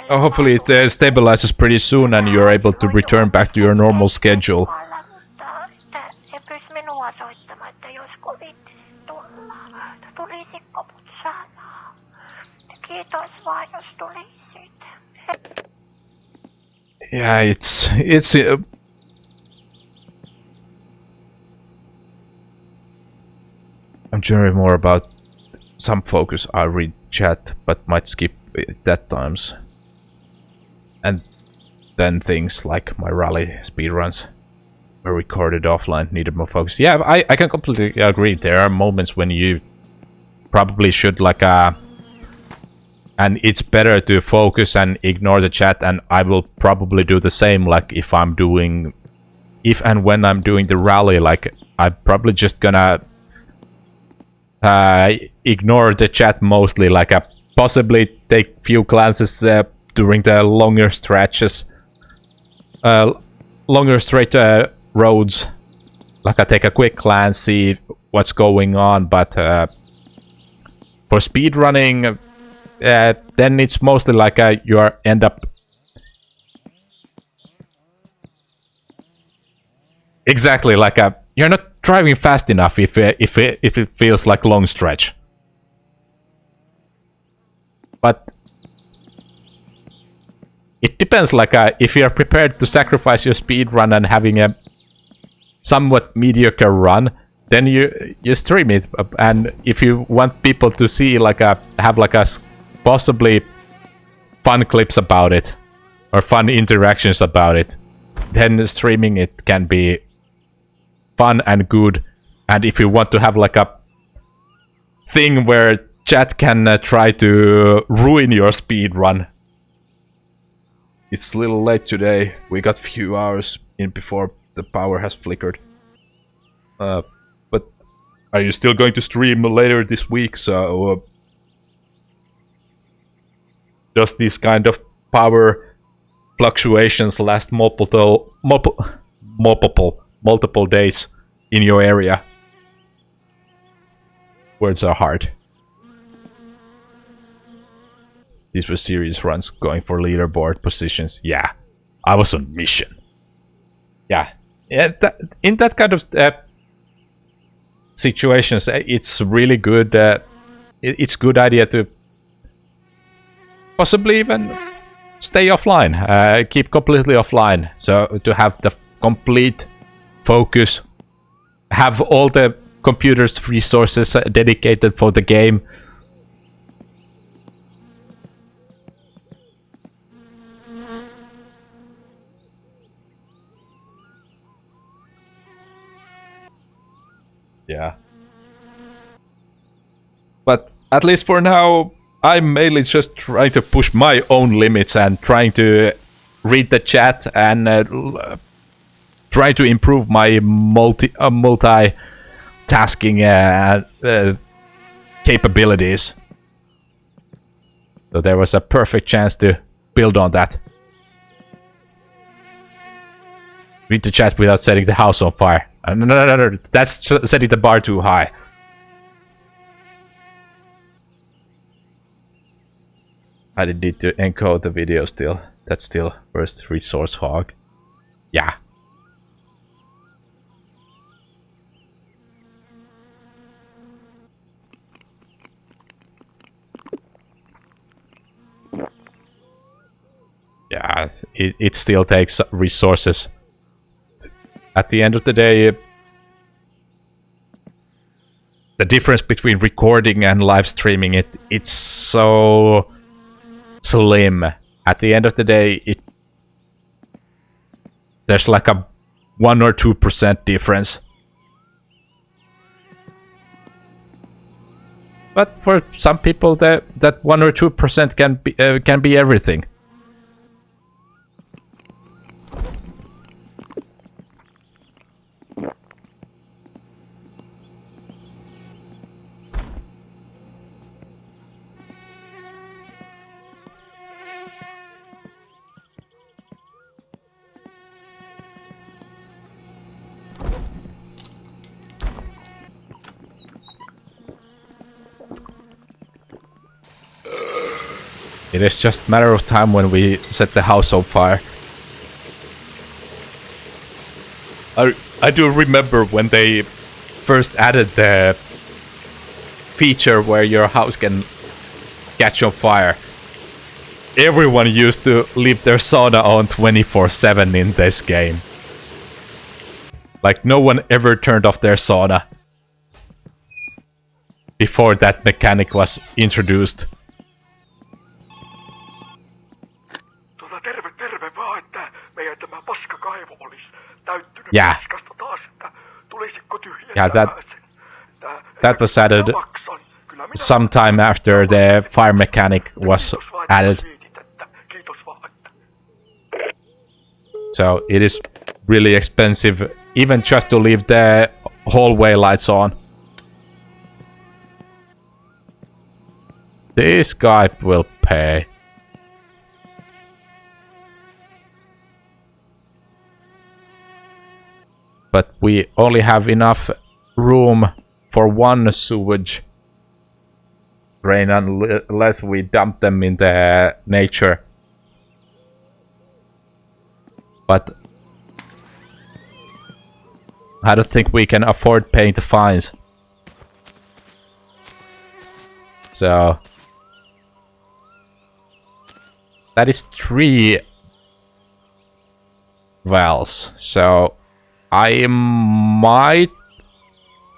hopefully it stabilizes pretty soon and you're able to return back to your normal schedule. Yeah, it's I'm generally more about some focus. I read chat, but might skip it at times. And then things like my rally speedruns were recorded offline, needed more focus. Yeah, I can completely agree. There are moments when you probably should and it's better to focus and ignore the chat, and I will probably do the same. Like if and when I'm doing the rally, like I'm probably just gonna ignore the chat mostly, like possibly take few glances during the longer stretches, longer straight roads. Like I take a quick glance, see what's going on, but for speedrunning, then it's mostly like you end up exactly like you're not driving fast enough if it feels like long stretch. But it depends. Like if you are prepared to sacrifice your speed run and having a somewhat mediocre run, then you stream it. And if you want people to see have possibly fun clips about it or fun interactions about it, then streaming it can be fun and good. And if you want to have like a thing where chat can try to ruin your speed run, it's a little late today. We got few hours in before the power has flickered. But are you still going to stream later this week? So does these kind of power fluctuations last multiple days in your area? Words are hard. These were serious runs going for leaderboard positions. Yeah, I was on mission. Yeah, in that kind of situations, it's really good. It's good idea to possibly even stay offline, keep completely offline. So to have the complete focus, have all the computer's resources dedicated for the game. Yeah. But at least for now, I'm mainly just trying to push my own limits and trying to read the chat and try to improve my multitasking capabilities. So there was a perfect chance to build on that. Read the chat without setting the house on fire. No. That's setting the bar too high. I did need to encode the video still. That's still first resource hog. Yeah. Yeah, it still takes resources. At the end of the day, the difference between recording and live streaming, it's so slim. At the end of the day, there's like a 1 or 2% difference. But for some people, that 1 or 2% can be everything. It is just a matter of time when we set the house on fire. I do remember when they first added the feature where your house can catch on fire. Everyone used to leave their sauna on 24/7 in this game. Like no one ever turned off their sauna before that mechanic was introduced. Yeah. Yeah, that was added sometime after the fire mechanic was added. So it is really expensive, even just to leave the hallway lights on. This guy will pay. But we only have enough room for one sewage drain unless we dump them in the nature. But I don't think we can afford paying the fines. So that is 3 wells. So I might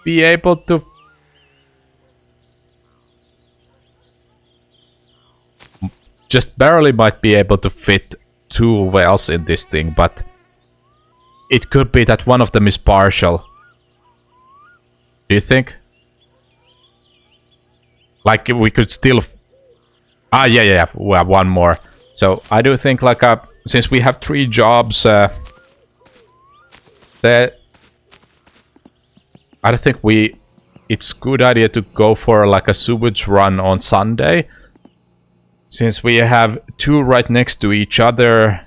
be able to just barely might be able to fit 2 wells in this thing, but it could be that one of them is partial. Do you think? Like we could still... yeah. We have one more. So I do think like since we have 3 jobs, that I don't think it's good idea to go for like a sewage run on Sunday. Since we have 2 right next to each other.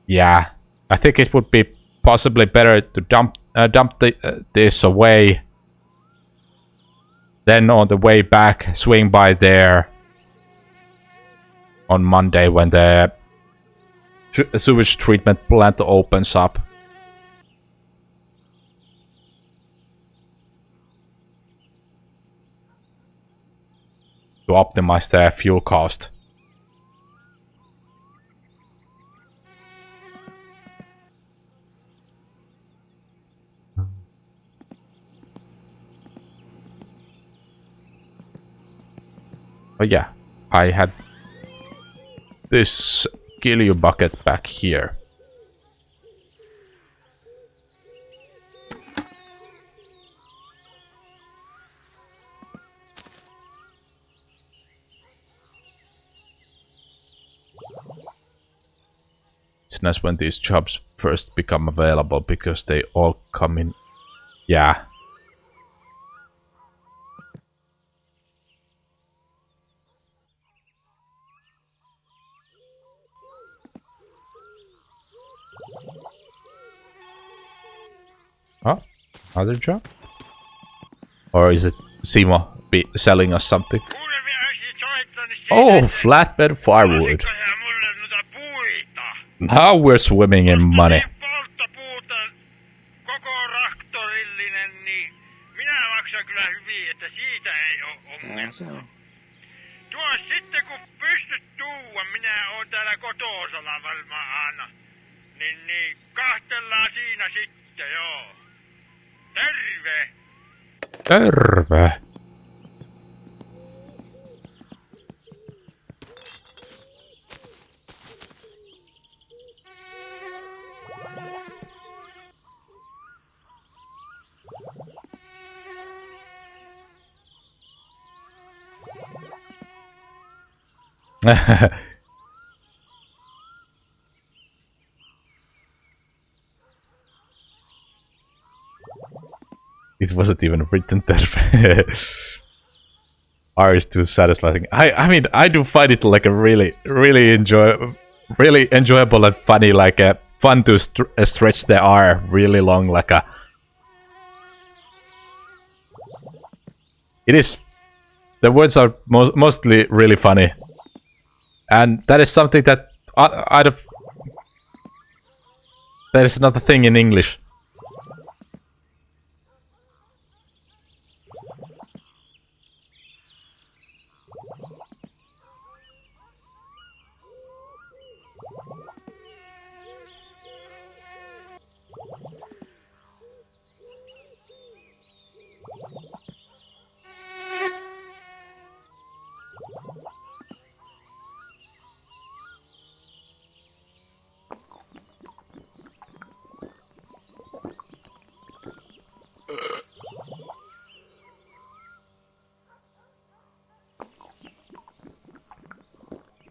Yeah, I think it would be possibly better to dump this away. Then on the way back, swing by there on Monday when the sewage treatment plant opens up. To optimize the fuel cost. But yeah, I had this Gilly bucket back here. It's nice when these jobs first become available because they all come in. Yeah. Oh, other job? Or is it Simo selling us something? Oh, flatbed firewood. Now we're swimming in money. Tuo sitten kun pystyt tuua, minä oon täällä kotosalla varmaan aina. Niin, kahtellaan siinä sitten, joo. Terve! Terve! It wasn't even written there. R is too satisfying. I mean, I do find it like a really enjoyable and funny, like fun to stretch the R really long, like a. It is. The words are mostly really funny, and that is something that that is not a thing in English.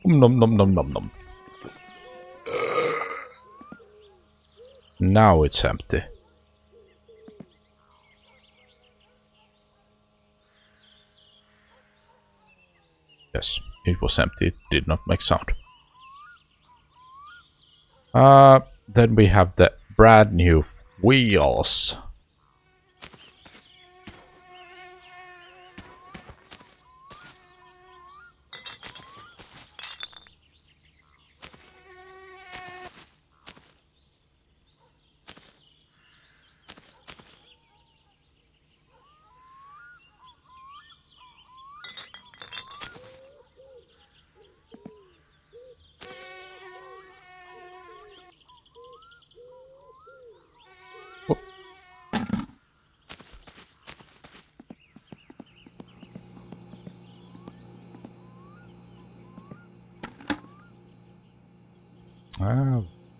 Nom nom nom nom nom. Now it's empty. Yes, it was empty. It did not make sound. Then we have the brand new wheels.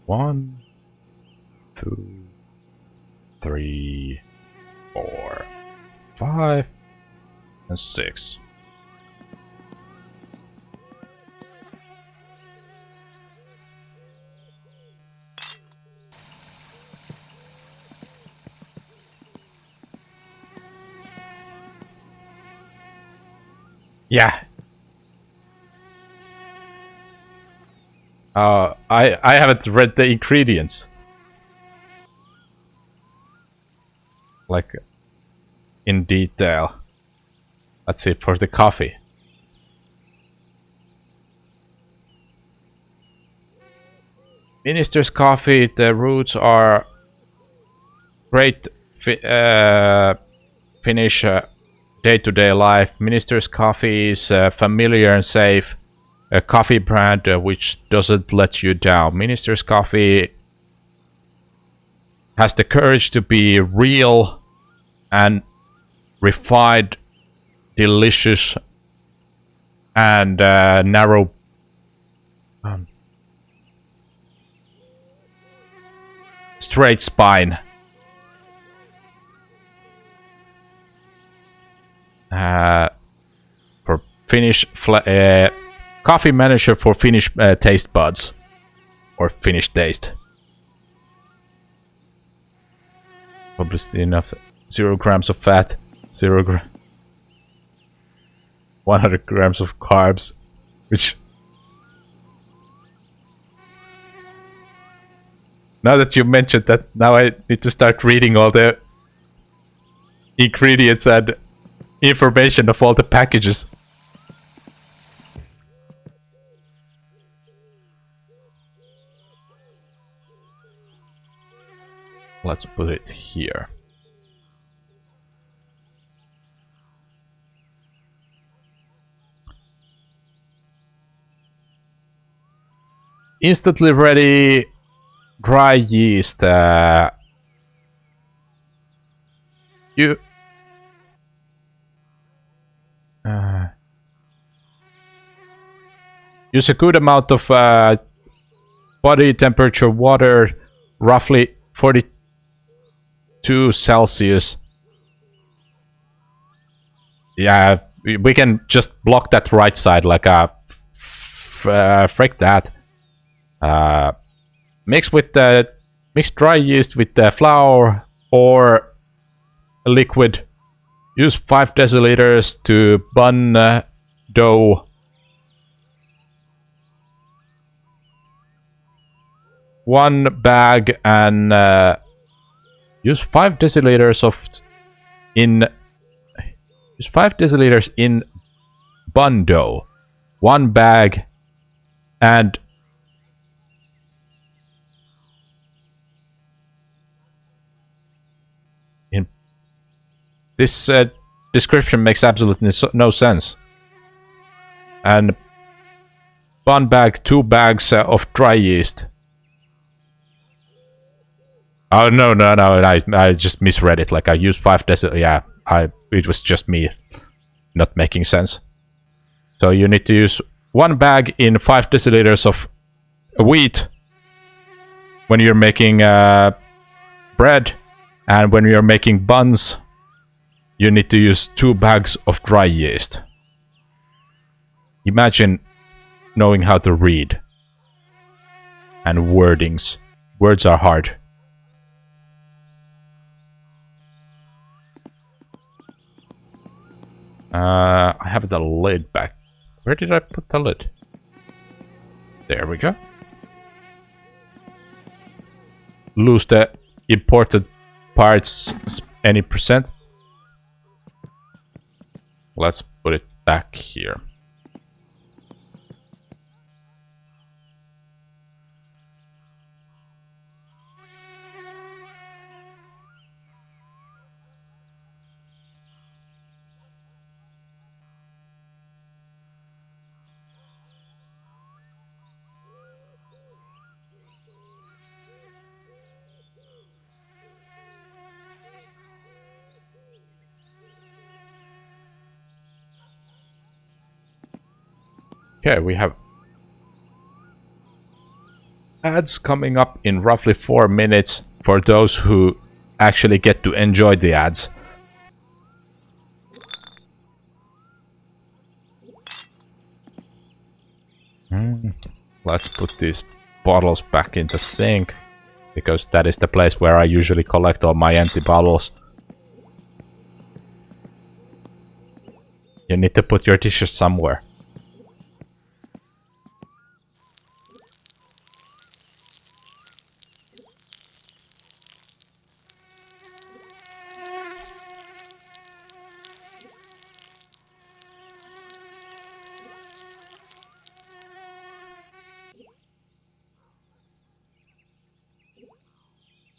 One, two, 3, 4, 5, and 6. Yeah. I haven't read the ingredients. Like, in detail. Let's see, for the coffee. Minister's coffee, the roots are great Finnish day-to-day life. Minister's coffee is familiar and safe. A coffee brand which doesn't let you down. Minister's coffee has the courage to be real and refined, delicious, and narrow. Straight spine. For Finnish coffee manager for Finnish taste buds, or Finnish taste. Obviously enough. 0 grams of fat, 100 grams of carbs, which. Now that you mentioned that, now I need to start reading all the ingredients and information of all the packages. Let's put it here. Instantly ready dry yeast. Use a good amount of body temperature water, roughly 42 Celsius. Yeah, we can just block that right side like a frick that. Mix dry yeast with the flour or liquid. Use 5 deciliters to bun dough. 1 bag and use 5 deciliters in bun dough. 1 bag and this description makes absolutely no sense. And bun bag, 2 bags of dry yeast. Oh no! I just misread it. Like I used 5 deciliters. Yeah, it was just me not making sense. So you need to use 1 bag in 5 deciliters of wheat when you're making bread, and when you're making buns, you need to use 2 bags of dry yeast. Imagine knowing how to read and wordings. Words are hard. I have the lid back. Where did I put the lid? There we go. Lose the important parts any percent. Let's put it back here. Okay, we have ads coming up in roughly 4 minutes for those who actually get to enjoy the ads. Let's put these bottles back in the sink, because that is the place where I usually collect all my empty bottles. You need to put your dishes somewhere.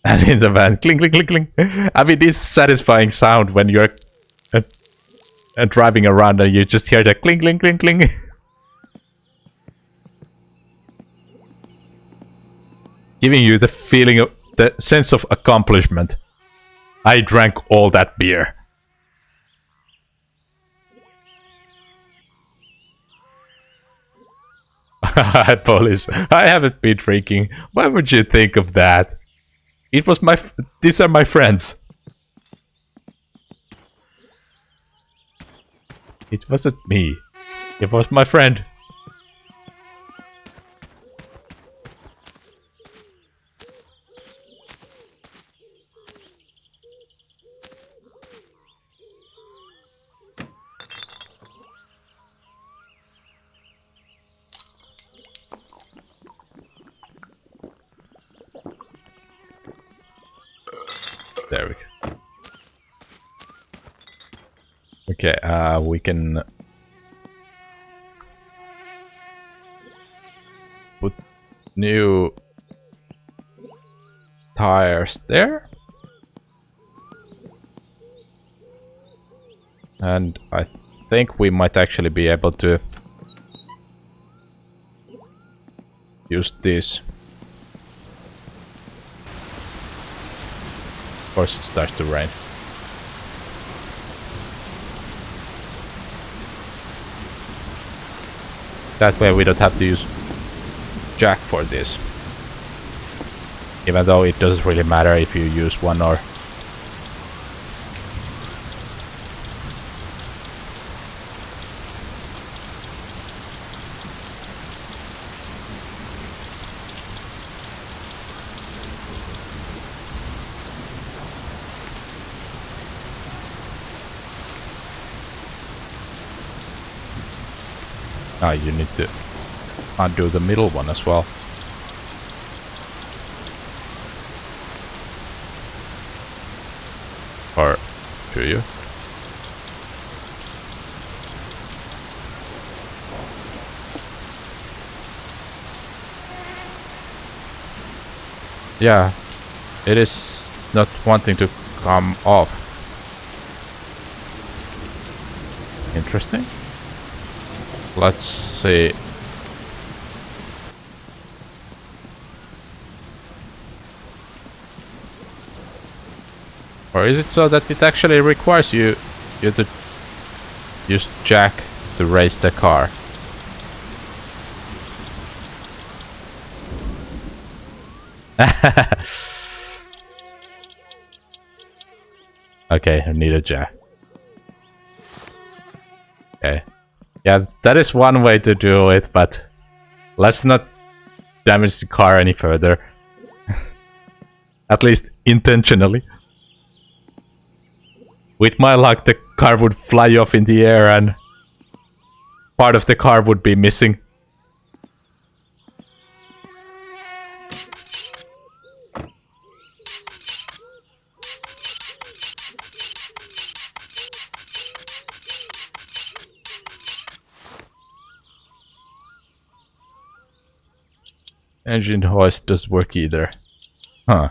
And in the van, clink, clink, clink, clink. I mean, this satisfying sound when you're driving around and you just hear the clink, clink, clink, clink. Giving you the feeling of the sense of accomplishment. I drank all that beer. Police, I haven't been drinking. Why would you think of that? It was my... These are my friends. It wasn't me. It was my friend. There we go. Okay, we can put new tires there. And I think we might actually be able to use this. Of course it starts to rain. That way we don't have to use jack for this. Even though it doesn't really matter if you use one or... Ah, you need to undo the middle one as well. Or do you? Yeah, it is not wanting to come off. Interesting. Let's see. Or is it so that it actually requires you to use jack to raise the car? Okay, I need a jack. Okay. Yeah, that is one way to do it, but let's not damage the car any further. At least intentionally. With my luck, the car would fly off in the air and part of the car would be missing. Engine hoist doesn't work either. Huh.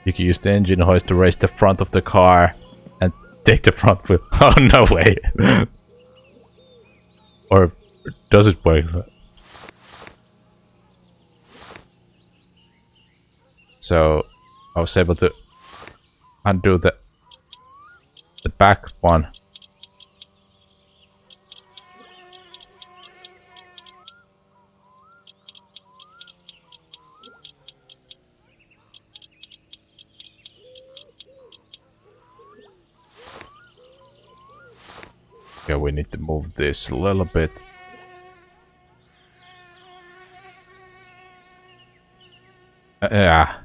You can use the engine hoist to raise the front of the car and take the front wheel. Oh, no way. Or does it work? So I was able to undo the back one. Okay, we need to move this a little bit. Yeah.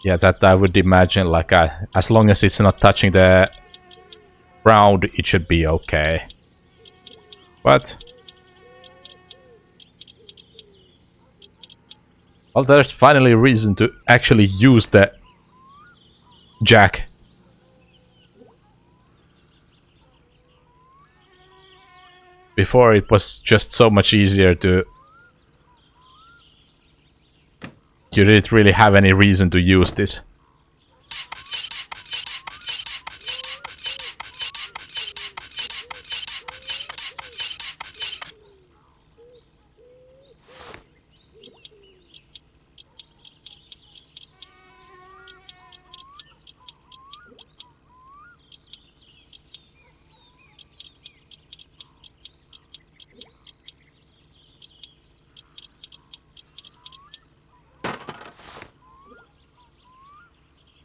Yeah, that I would imagine, like, as long as it's not touching the ground, it should be okay. But... well, there's finally a reason to actually use the jack. Before it was just so much easier to... you didn't really have any reason to use this.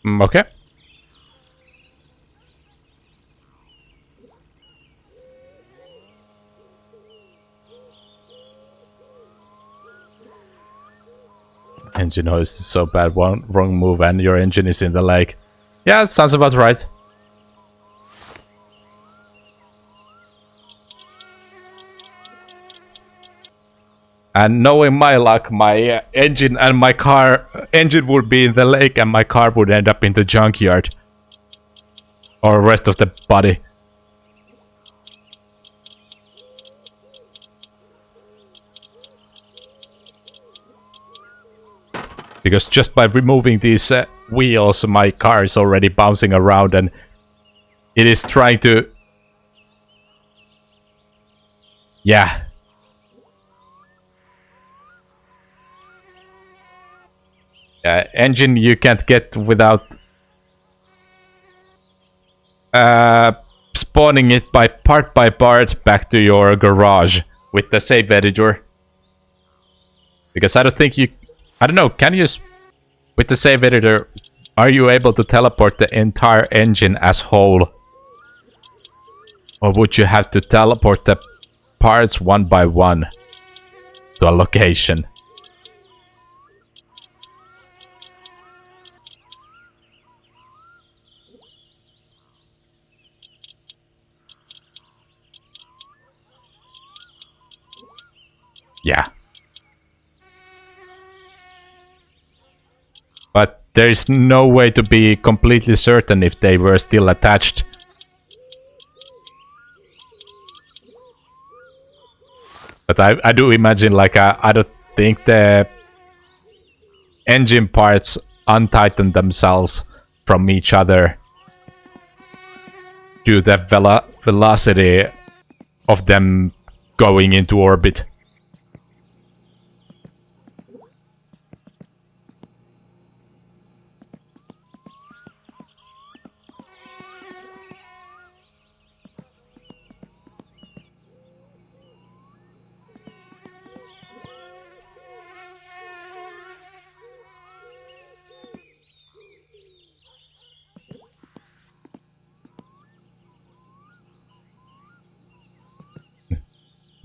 Okay. Engine hoist is so bad. One wrong move and your engine is in the lake. Yeah, sounds about right. And knowing my luck, my engine and my car... engine would be in the lake and my car would end up in the junkyard. Or rest of the body. Because just by removing these wheels, my car is already bouncing around and it is trying to... yeah. Engine you can't get without spawning it by part back to your garage with the save editor. Because I don't think you... I don't know, can you... with the save editor, are you able to teleport the entire engine as whole? Or would you have to teleport the parts one by one to a location? Yeah. But there is no way to be completely certain if they were still attached. But I do imagine, like, I don't think the engine parts untighten themselves from each other due to the velocity of them going into orbit.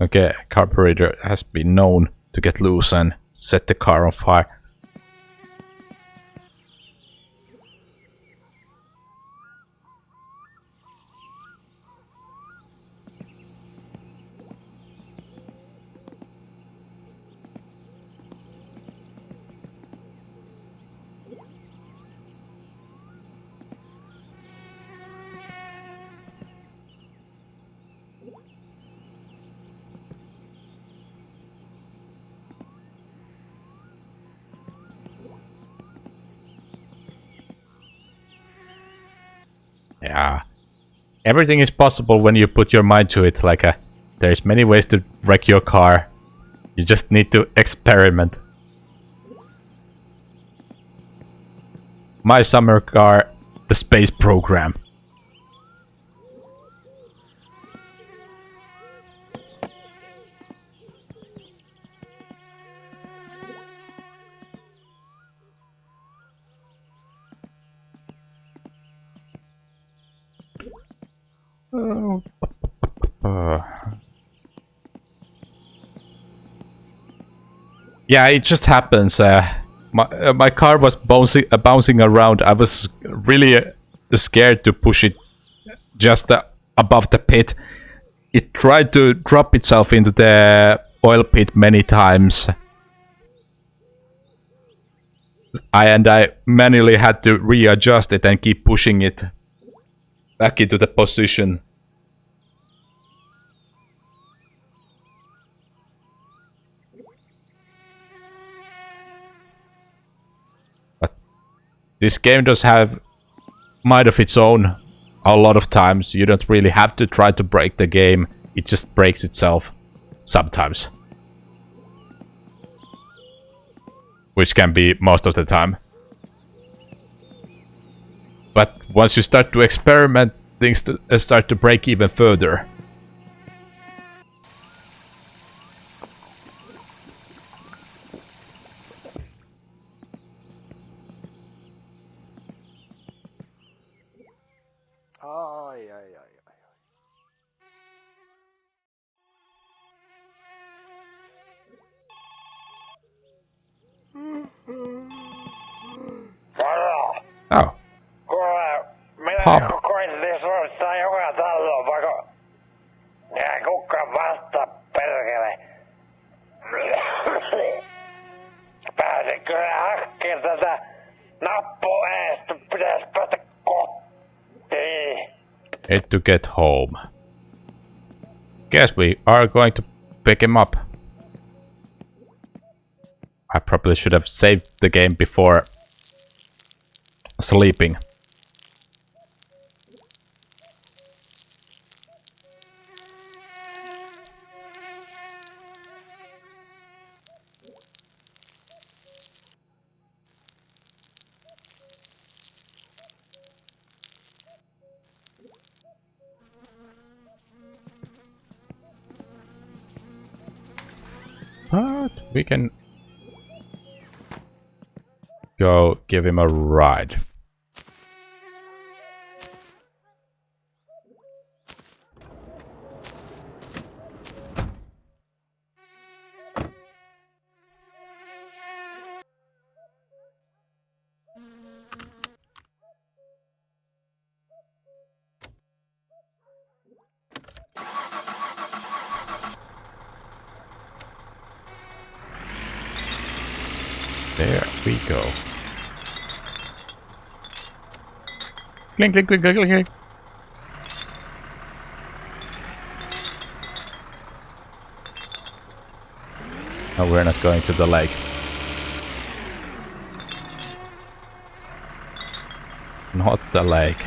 Okay, carburetor has been known to get loose and set the car on fire. Yeah. Everything is possible when you put your mind to it. Like, there's many ways to wreck your car. You just need to experiment. My summer car, the space program. Yeah, it just happens. My car was bouncing around. I was really scared to push it just above the pit. It tried to drop itself into the oil pit many times. I manually had to readjust it and keep pushing it back into the position. But this game does have mind of its own a lot of times. You don't really have to try to break the game. It just breaks itself sometimes. Which can be most of the time. But once you start to experiment, things start to break even further. Oh. Minä koitin suorittaa joka taloon, vaikka... Ja kukaan vasta, perkele. Pääsin kyllä hakkeen tätä nappua eestä, pitäis päästä kotiin. Need to get home. Guess we are going to pick him up. I probably should have saved the game before sleeping. But we can go give him a ride. There we go. Clink, clink, clink, clink, clink. No, we're not going to the lake. Not the lake.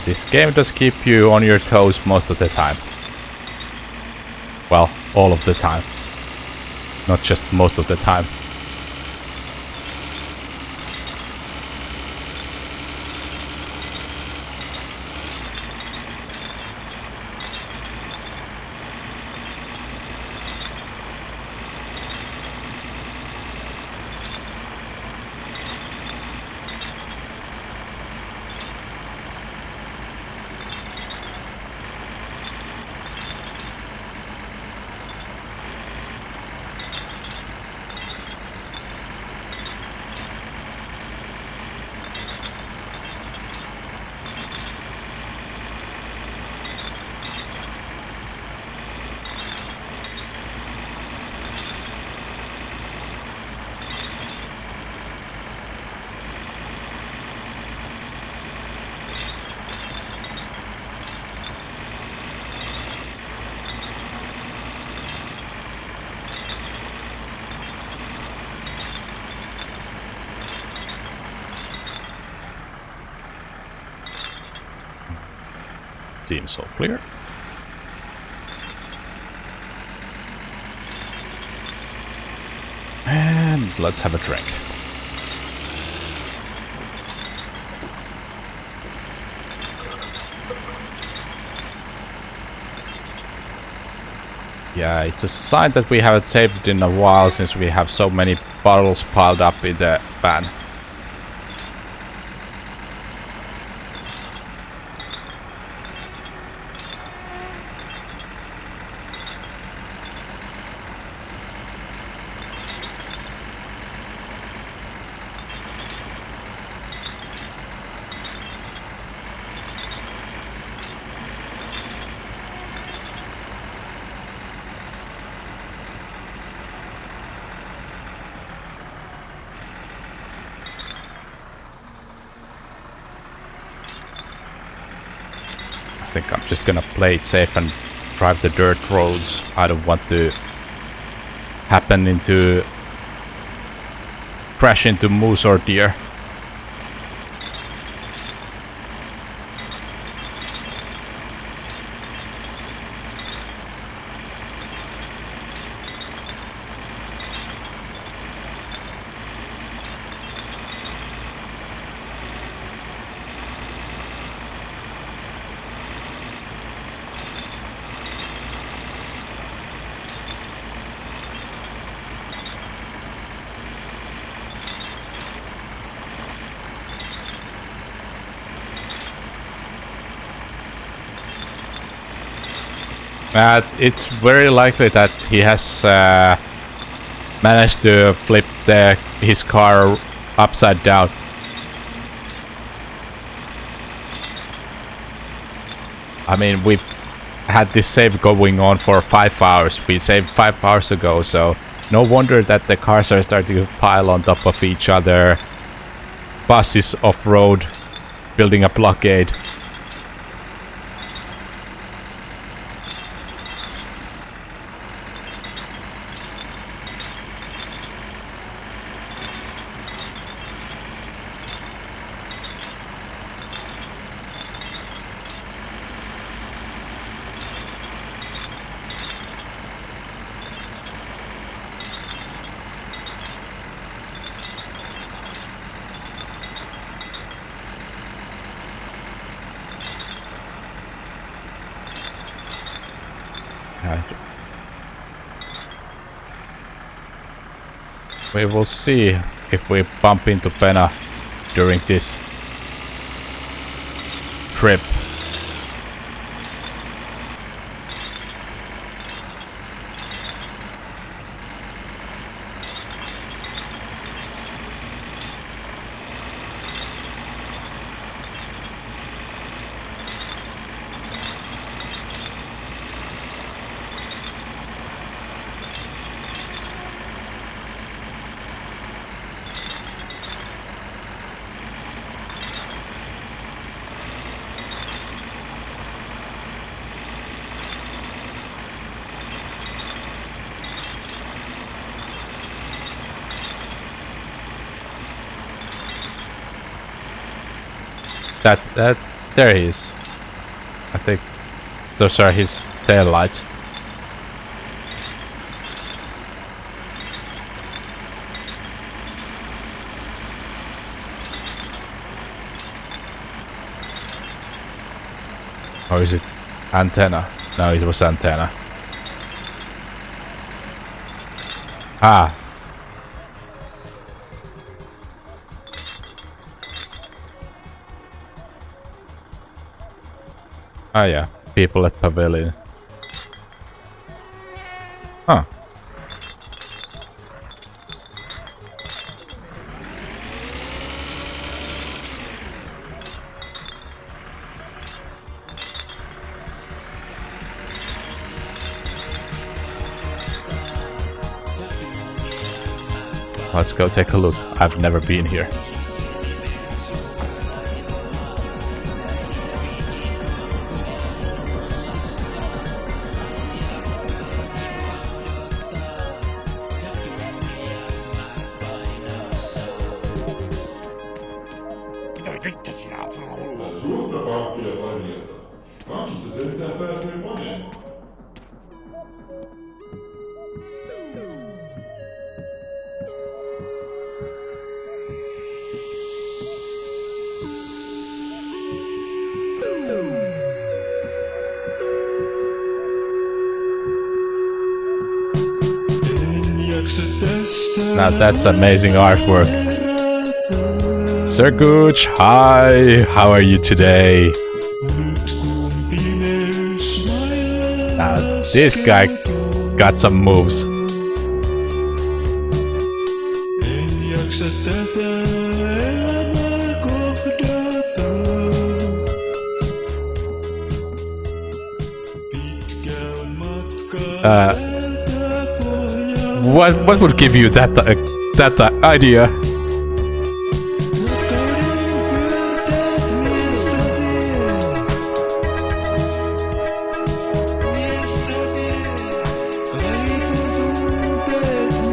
This game does keep you on your toes most of the time. Well, all of the time. Not just most of the time. Seems all clear. And let's have a drink. Yeah, it's a sign that we haven't saved in a while since we have so many bottles piled up in the van. I think I'm just gonna play it safe and drive the dirt roads. I don't want to happen into crash into moose or deer. It's very likely that he has managed to flip his car upside down. I mean, we've had this save going on for 5 hours. We saved 5 hours ago, so no wonder that the cars are starting to pile on top of each other. Buses off-road, building a blockade. We will see if we bump into Pena during this trip. That there he is. I think those are his tail lights. Or is it antenna? No, it was antenna. Ah. Ah, yeah. People at Pavilion. Huh. Let's go take a look. I've never been here. Pankista sentään pääsee moneen. Now that's amazing artwork. Sir Gooch, hi, how are you today? Now this guy got some moves. What would give you that idea?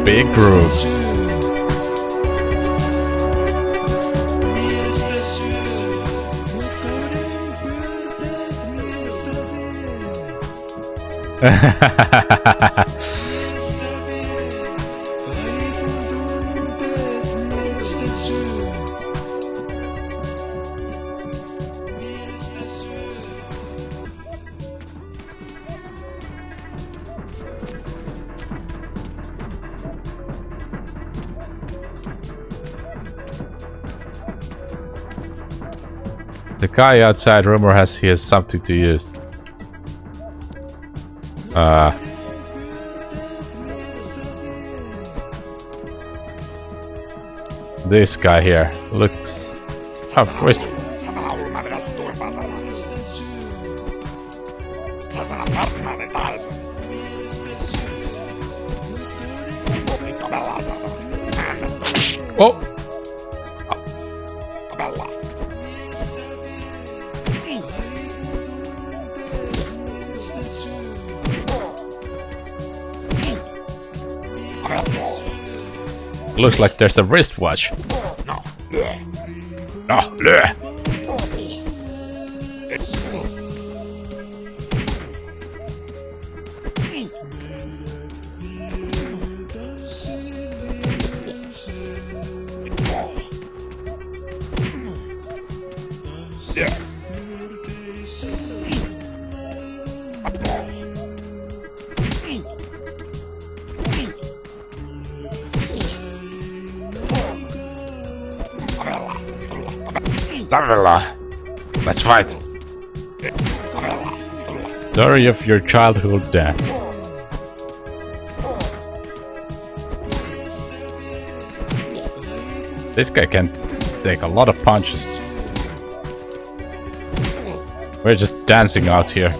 Big groove. The guy outside rumor has he has something to use. This guy here looks. Oh, where's... Oh! Looks like there's a wristwatch. No. Let's fight. Story of your childhood dance. This guy can take a lot of punches. We're just dancing out here.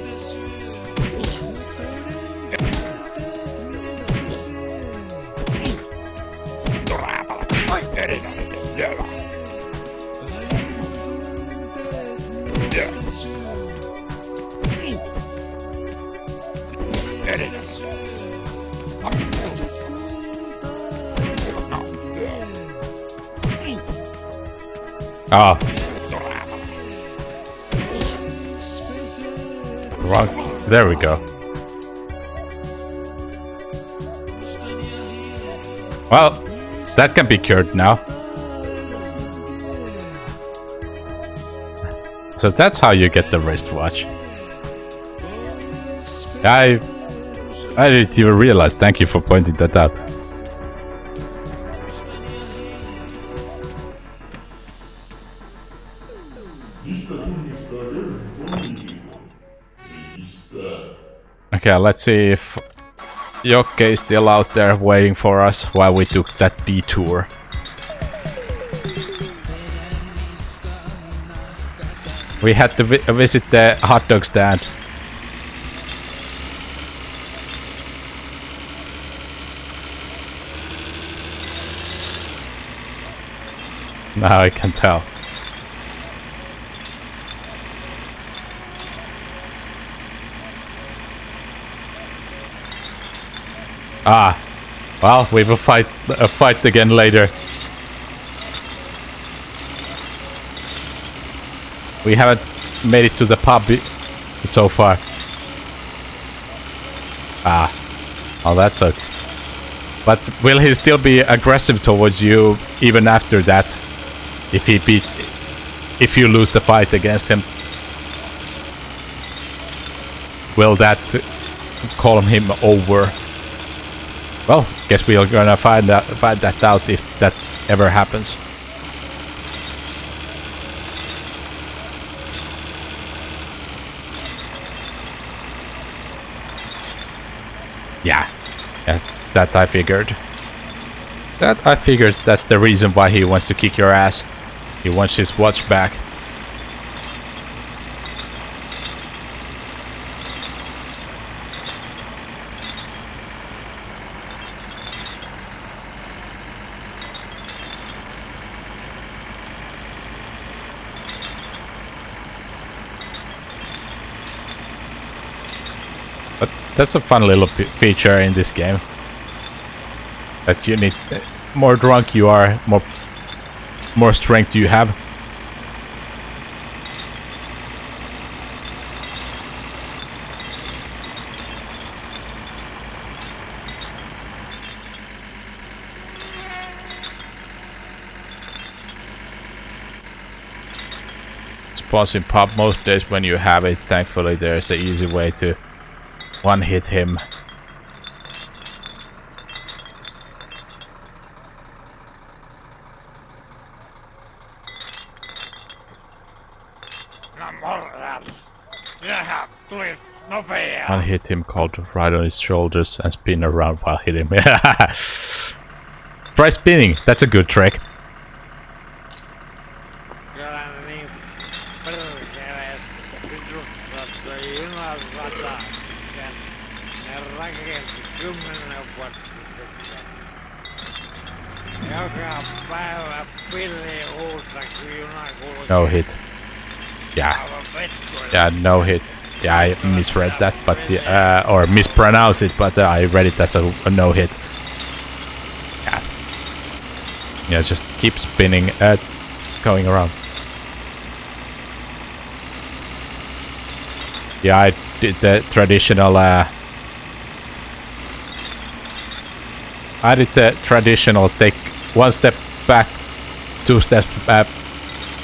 Ah. Wrong. There we go. Well, that can be cured now. So that's how you get the wristwatch. I didn't even realize. Thank you for pointing that out. Okay, let's see if Jokke is still out there waiting for us while we took that detour. We had to visit the hot dog stand. Now I can tell. Ah, well, we will fight again later. We haven't made it to the pub so far. Ah. Oh, that's okay. But will he still be aggressive towards you even after that? If you lose the fight against him? Will that calm him over? Well, guess we are gonna find that out if that ever happens. Yeah, that I figured. That's the reason why he wants to kick your ass. He wants his watch back. But that's a fun little feature in this game. That you need, more drunk you are, more strength you have. Spawns in pub most days when you have it. Thankfully there's an easy way to one hit him. One hit him, called right on his shoulders and spin around while hitting him. Try spinning, that's a good trick. No hit. Yeah, no hit. Yeah, I misread that, but or mispronounced it, but I read it as a no hit. Yeah, just keep spinning, going around. Yeah, I did the traditional. Take one step back, two steps back,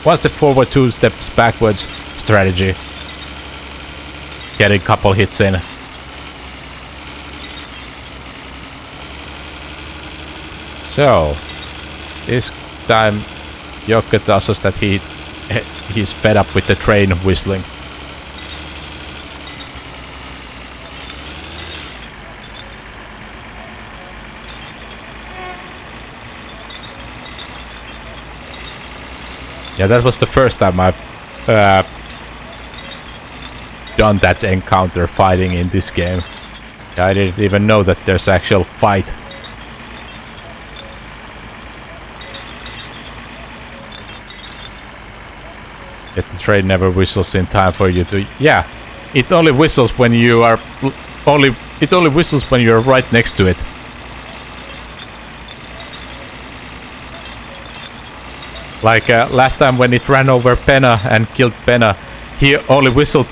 one step forward, two steps backwards strategy. Get a couple hits in. So this time Jocke tells us that he's fed up with the train whistling. Yeah, that was the first time I've done that encounter fighting in this game. I didn't even know that there's actual fight. Yet the train never whistles in time for you to... Yeah, it only whistles when you are... It only whistles when you're right next to it. Like last time when it ran over Penna and killed Penna, he only whistled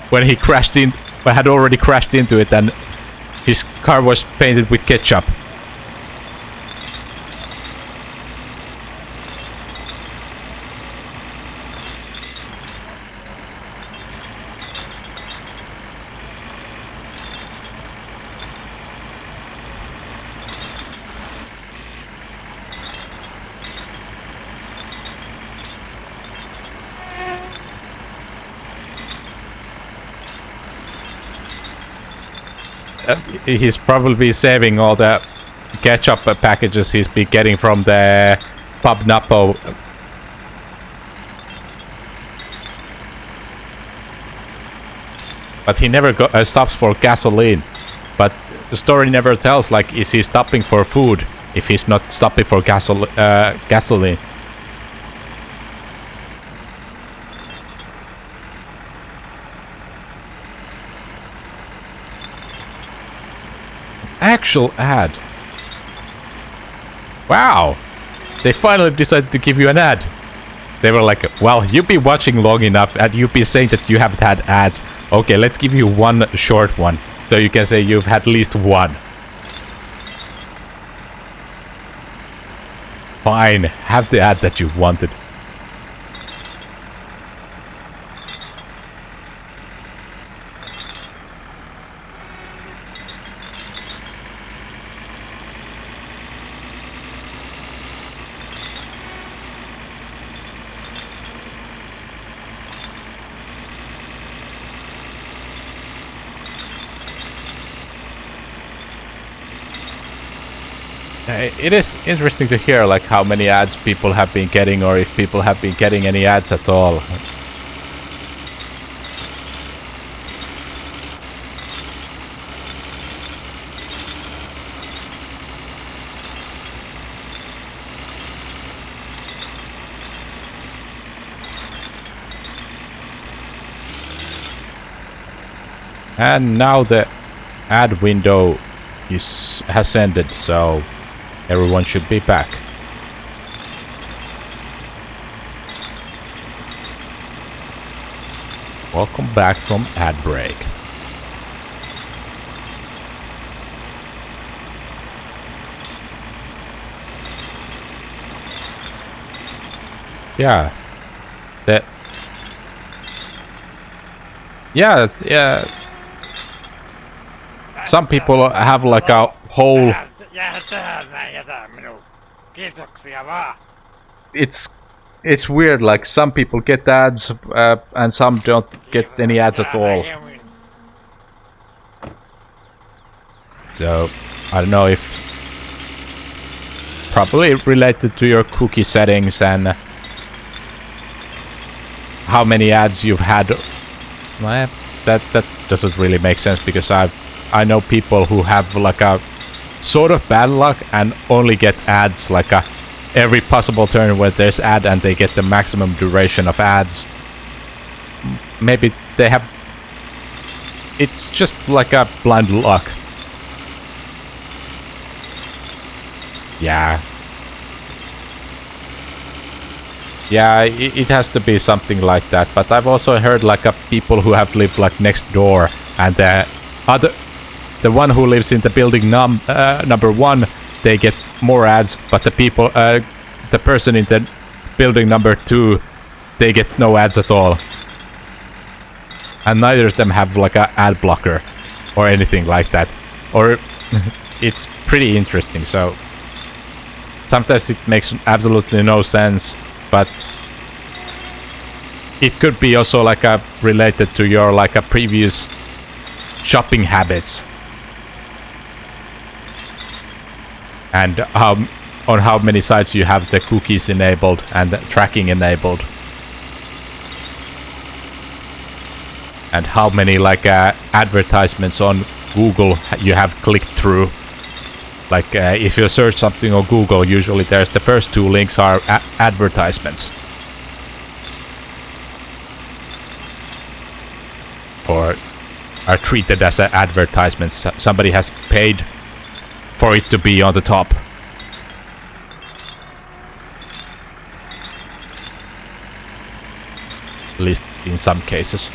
when he crashed in, had already crashed into it, and his car was painted with ketchup. He's probably saving all the ketchup packages he's been getting from the pub Napo. But he never stops for gasoline. But the story never tells, like, is he stopping for food if he's not stopping for gasoline. Actual ad. Wow. They finally decided to give you an ad. They were like, well, you've been watching long enough and you've been saying that you haven't had ads. Okay, let's give you one short one. So you can say you've had at least one. Fine, have the ad that you wanted. It is interesting to hear like how many ads people have been getting, or if people have been getting any ads at all. And now the ad window has ended, so everyone should be back. Welcome back from ad break. Yeah. Yeah. Some people have like a whole... It's weird, like some people get ads and some don't get any ads at all. So, I don't know if... Probably related to your cookie settings and how many ads you've had. Well, that doesn't really make sense, because I know people who have like a sort of bad luck and only get ads like every possible turn where there's ad, and they get the maximum duration of ads. Maybe they have... It's just like a blind luck. Yeah. Yeah, it has to be something like that. But I've also heard like people who have lived like next door, and the one who lives in the building number 1, they get more ads, but the person in the building number 2, they get no ads at all. And neither of them have like a ad blocker or anything like that. Or it's pretty interesting. So sometimes it makes absolutely no sense, but it could be also like related to your like a previous shopping habits. And on how many sites you have the cookies enabled and the tracking enabled. And how many like advertisements on Google you have clicked through. Like if you search something on Google, usually there's the first 2 links are advertisements. Or are treated as advertisements. Somebody has paid for it to be on the top. At least in some cases.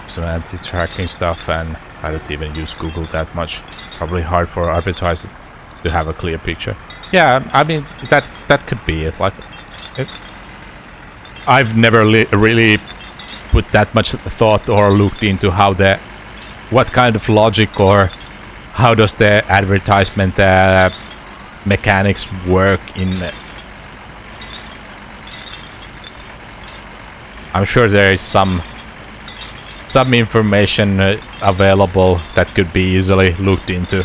Some anti-tracking stuff, and I don't even use Google that much. Probably hard for advertisers to have a clear picture. Yeah, I mean that could be it. Like, I've never really put that much thought or looked into what kind of logic or how does the advertisement mechanics work in. I'm sure there is some information available that could be easily looked into.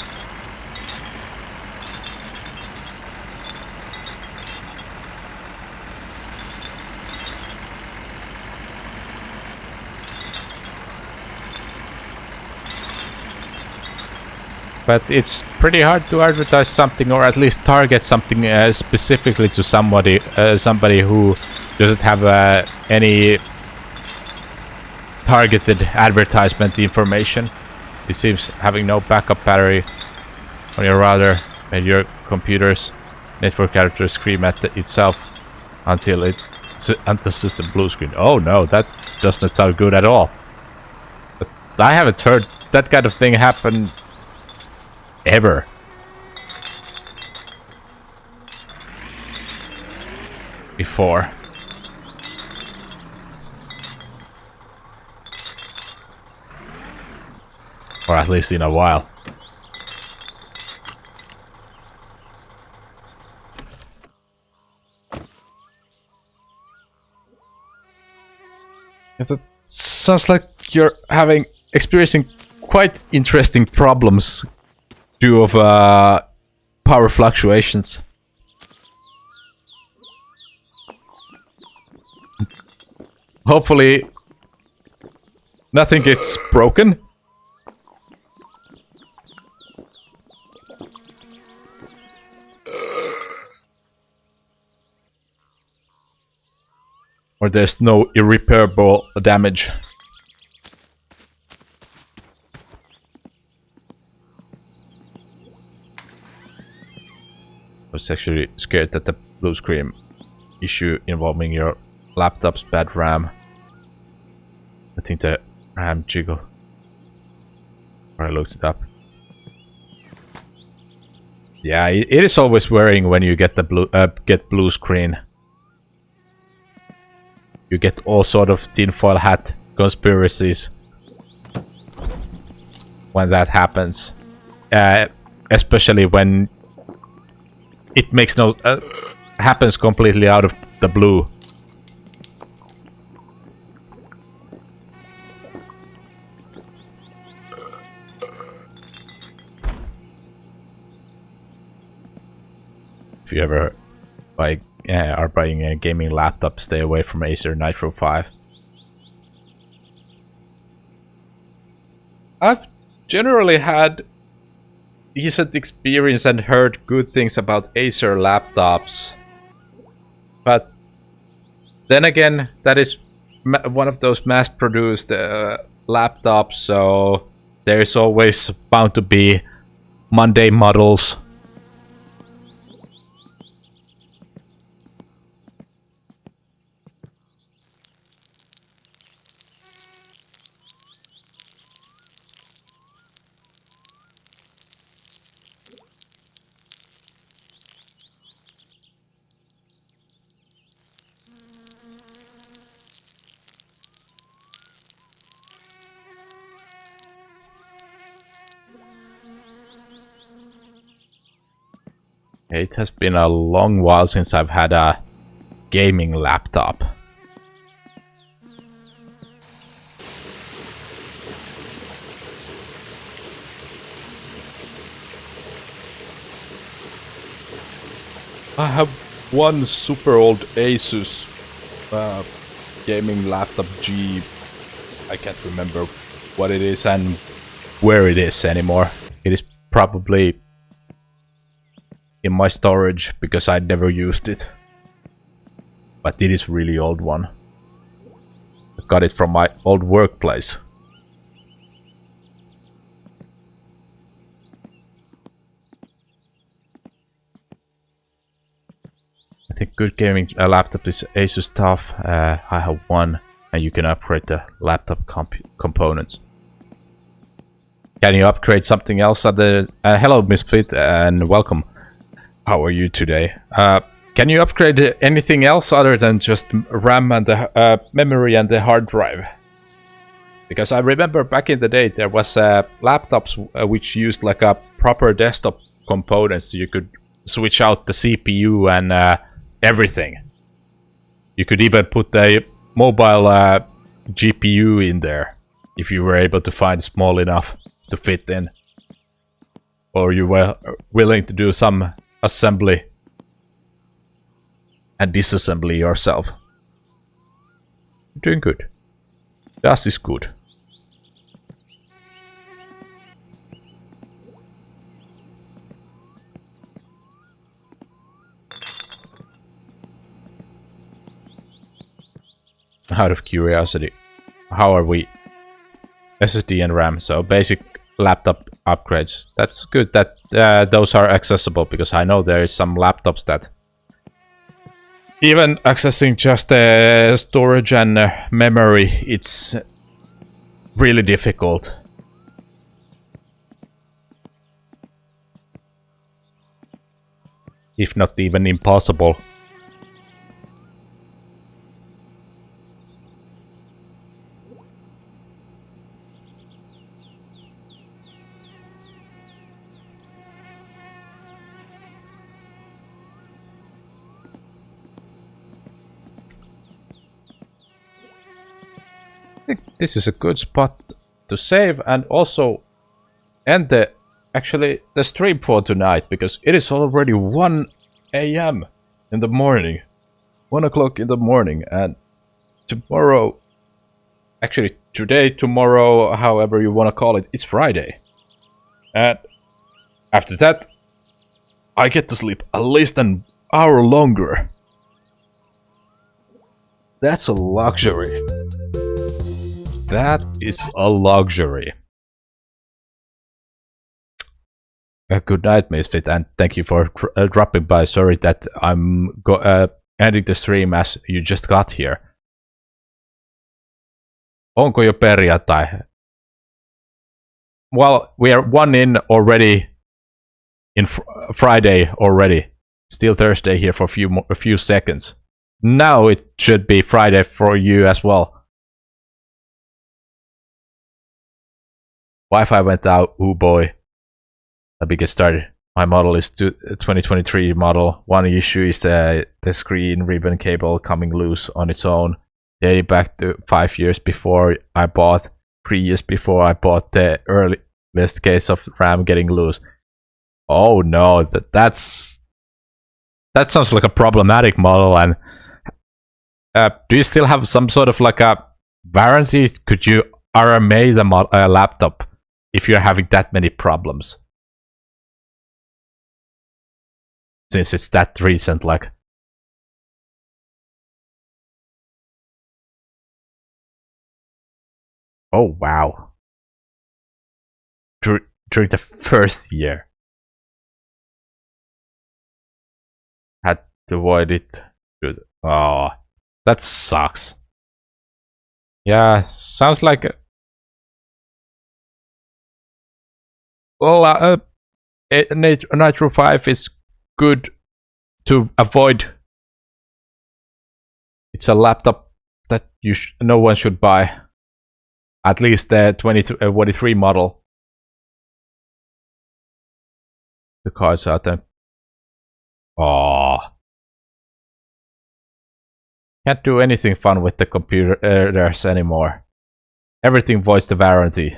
But it's pretty hard to advertise something or at least target something specifically to somebody who doesn't have any targeted advertisement information. It seems having no backup battery on your router made your computer's network adapter scream at itself until system blue screen. Oh no, that does not sound good at all. But I haven't heard that kind of thing happen ever. Before. Or at least in a while. It sounds like you're experiencing quite interesting problems due of power fluctuations. Hopefully nothing gets broken. Or there's no irreparable damage. I was actually scared that the blue screen issue involving your laptop's bad RAM. I think the RAM jiggle. I looked it up. Yeah, it is always worrying when you get the blue screen. You get all sort of tinfoil hat conspiracies when that happens, especially when it makes no happens completely out of the blue. If you ever are buying a gaming laptop, stay away from Acer Nitro 5. I've generally had decent experience and heard good things about Acer laptops. But then again, that is one of those mass-produced laptops, so there's always bound to be Monday models. It has been a long while since I've had a gaming laptop. I have one super old Asus gaming laptop G. I can't remember what it is and where it is anymore. It is probably in my storage because I never used it. But it is really old one. I got it from my old workplace. I think good gaming laptop is Asus TUF. I have one, and you can upgrade the laptop components. Can you upgrade something else? Hello, Misfit, and welcome. How are you today? Can you upgrade anything else other than just RAM and the memory and the hard drive? Because I remember back in the day there was laptops which used like a proper desktop components. You could switch out the CPU and everything. You could even put a mobile GPU in there if you were able to find small enough to fit in. Or you were willing to do some assembly and disassembly yourself. You're doing good. That is good. Out of curiosity, how are we? SSD and RAM, so basic laptop upgrades. That's good that those are accessible, because I know there is some laptops that even accessing just storage and memory, it's really difficult. If not even impossible. I think this is a good spot to save and also end the stream for tonight, because it is already 1 a.m. in the morning. 1 o'clock in the morning, and tomorrow, actually today, tomorrow, however you want to call it, it's Friday. And after that, I get to sleep at least an hour longer. That's a luxury. That is a luxury. Good night, Misfit, and thank you for dropping by. Sorry that I'm ending the stream as you just got here. Onko jo perjantai? Well, we are 1 in already. In Friday already. Still Thursday here for a few seconds. Now it should be Friday for you as well. Wi-Fi went out. Oh boy. Let me get started. My model is 2023 model. One issue is the screen ribbon cable coming loose on its own. Dating back to 5 years before I bought, 3 years before I bought the earliest case of RAM getting loose. Oh no, that sounds like a problematic model. And do you still have some sort of like a warranty? Could you RMA the laptop if you're having that many problems? Since it's that recent, like. Oh wow. During the first year. Had to avoid it. Oh, that sucks. Yeah, sounds like. Well, Nitro 5 is good to avoid. It's a laptop that no one should buy. At least the 23 model. The cards out there. Oh. Can't do anything fun with the computers anymore. Everything voids the warranty.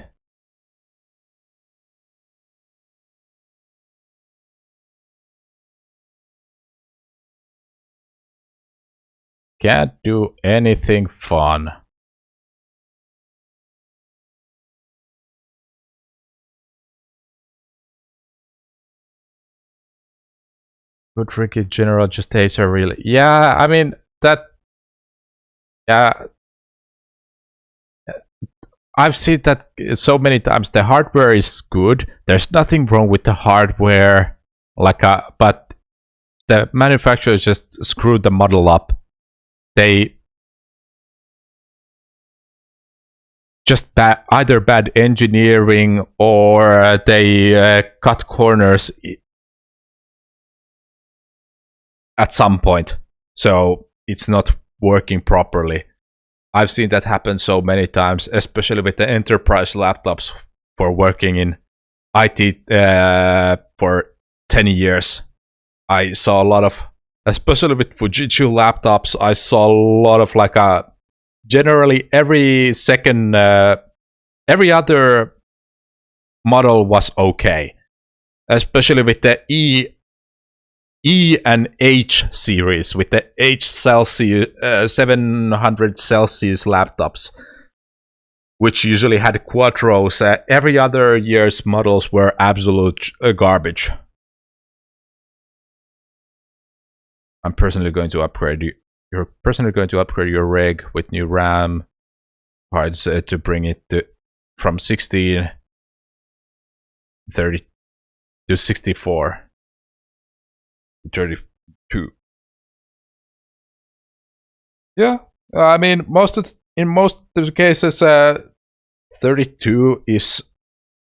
Can't do anything fun. Good tricky general just taser really. Yeah, I mean that. Yeah, I've seen that so many times. The hardware is good. There's nothing wrong with the hardware, but the manufacturer just screwed the model up. They just either bad engineering or they cut corners at some point, so it's not working properly. I've seen that happen so many times, especially with the enterprise laptops for working in IT for 10 years. I saw a lot of, especially with Fujitsu laptops, I saw a lot of generally every other model was okay. Especially with the E and H series, with the H Celsius 700 Celsius laptops, which usually had quattros. Every other year's models were absolute garbage. I'm personally going to upgrade you're personally going to upgrade your rig with new RAM parts to bring it from 16 30 to 64 to 32. Yeah, I mean, in most of the cases, 32 is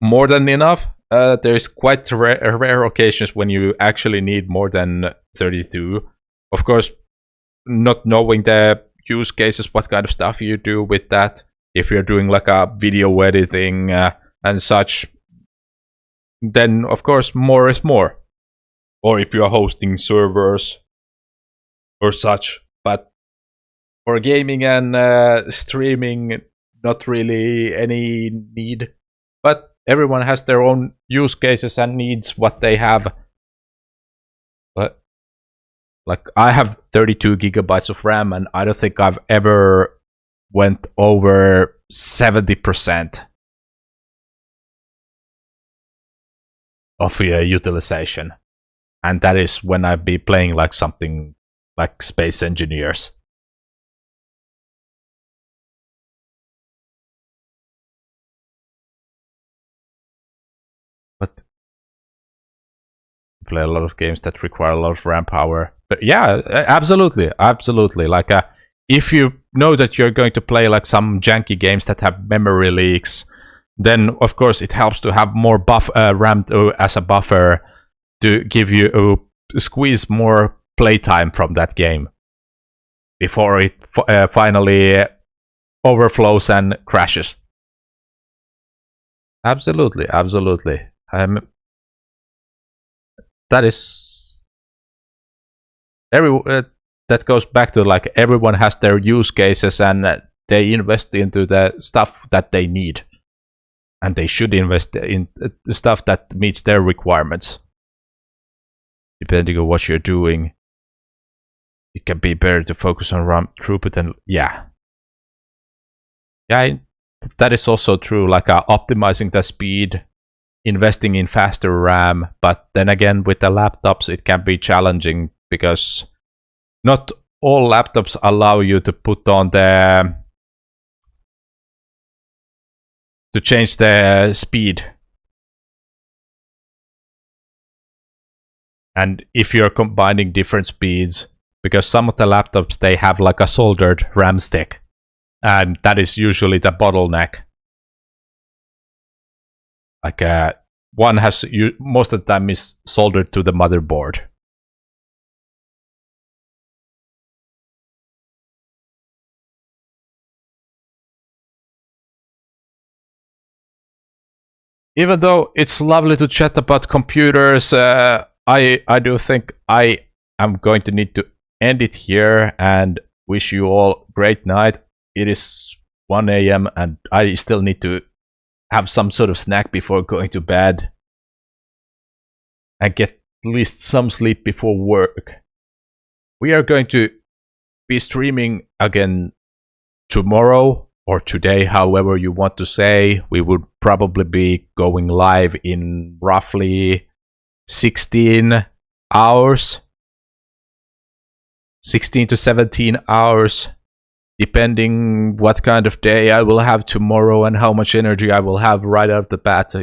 more than enough. There's quite rare occasions when you actually need more than 32. Of course, not knowing the use cases, what kind of stuff you do with that. If you're doing like a video editing and such, then of course more is more. Or if you're hosting servers or such. But for gaming and streaming, not really any need. But everyone has their own use cases and needs what they have. But like I have 32 gigabytes of RAM, and I don't think I've ever went over 70% of utilization. And that is when I'd be playing like something like Space Engineers. But play a lot of games that require a lot of RAM power. But yeah, absolutely. Like if you know that you're going to play like some janky games that have memory leaks, then of course it helps to have more RAM as a buffer to give you squeeze more playtime from that game before it finally overflows and crashes. Absolutely. That is that goes back to like everyone has their use cases and they invest into the stuff that they need, and they should invest in the stuff that meets their requirements. Depending on what you're doing, it can be better to focus on RAM throughput and that is also true. Like optimizing the speed, investing in faster RAM, but then again with the laptops it can be challenging because not all laptops allow you to put on to change the speed. And if you're combining different speeds, because some of the laptops they have like a soldered RAM stick, and that is usually the bottleneck. Like one has most of the time is soldered to the motherboard. Even though it's lovely to chat about computers, I do think I am going to need to end it here and wish you all a great night. It is 1 a.m. and I still need to have some sort of snack before going to bed and get at least some sleep before work. We are going to be streaming again tomorrow or today, however you want to say. We would probably be going live in roughly 16 hours, 16 to 17 hours, depending what kind of day I will have tomorrow and how much energy I will have right out of the bat.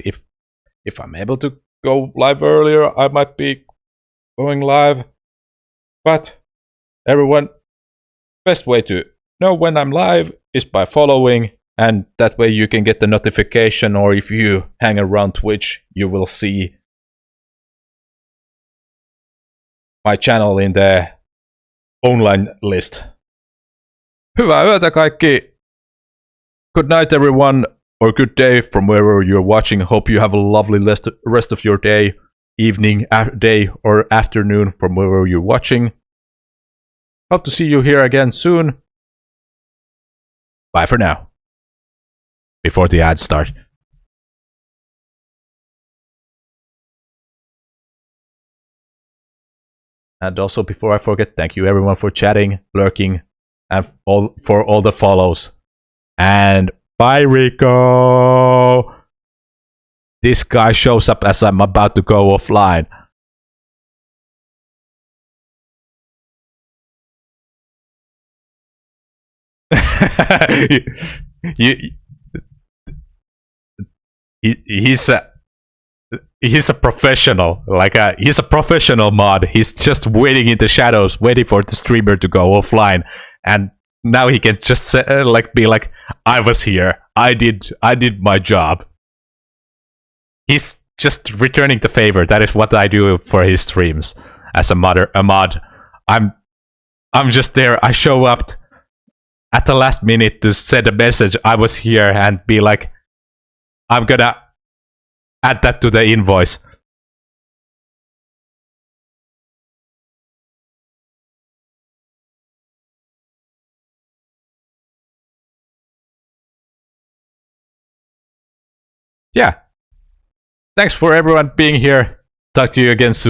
If I'm able to go live earlier, I might be going live. But everyone, best way to know when I'm live is by following, and that way you can get the notification, or if you hang around Twitch, you will see my channel in the online list. Hyvää yötä kaikki. Good night everyone, or good day from wherever you're watching. Hope you have a lovely rest of your day, evening, day, or afternoon from wherever you're watching. Hope to see you here again soon. Bye for now. Before the ads start. And also, before I forget, thank you everyone for chatting, lurking, and for all the follows. And bye, Rico! This guy shows up as I'm about to go offline. you, he's a professional. He's a professional mod. He's just waiting in the shadows, waiting for the streamer to go offline, and now he can just say, be like, "I was here. I did my job." He's just returning the favor. That is what I do for his streams as a mod. I'm just there. I show up at the last minute to send a message. I was here and be like, I'm gonna add that to the invoice. Yeah. Thanks for everyone being here. Talk to you again soon.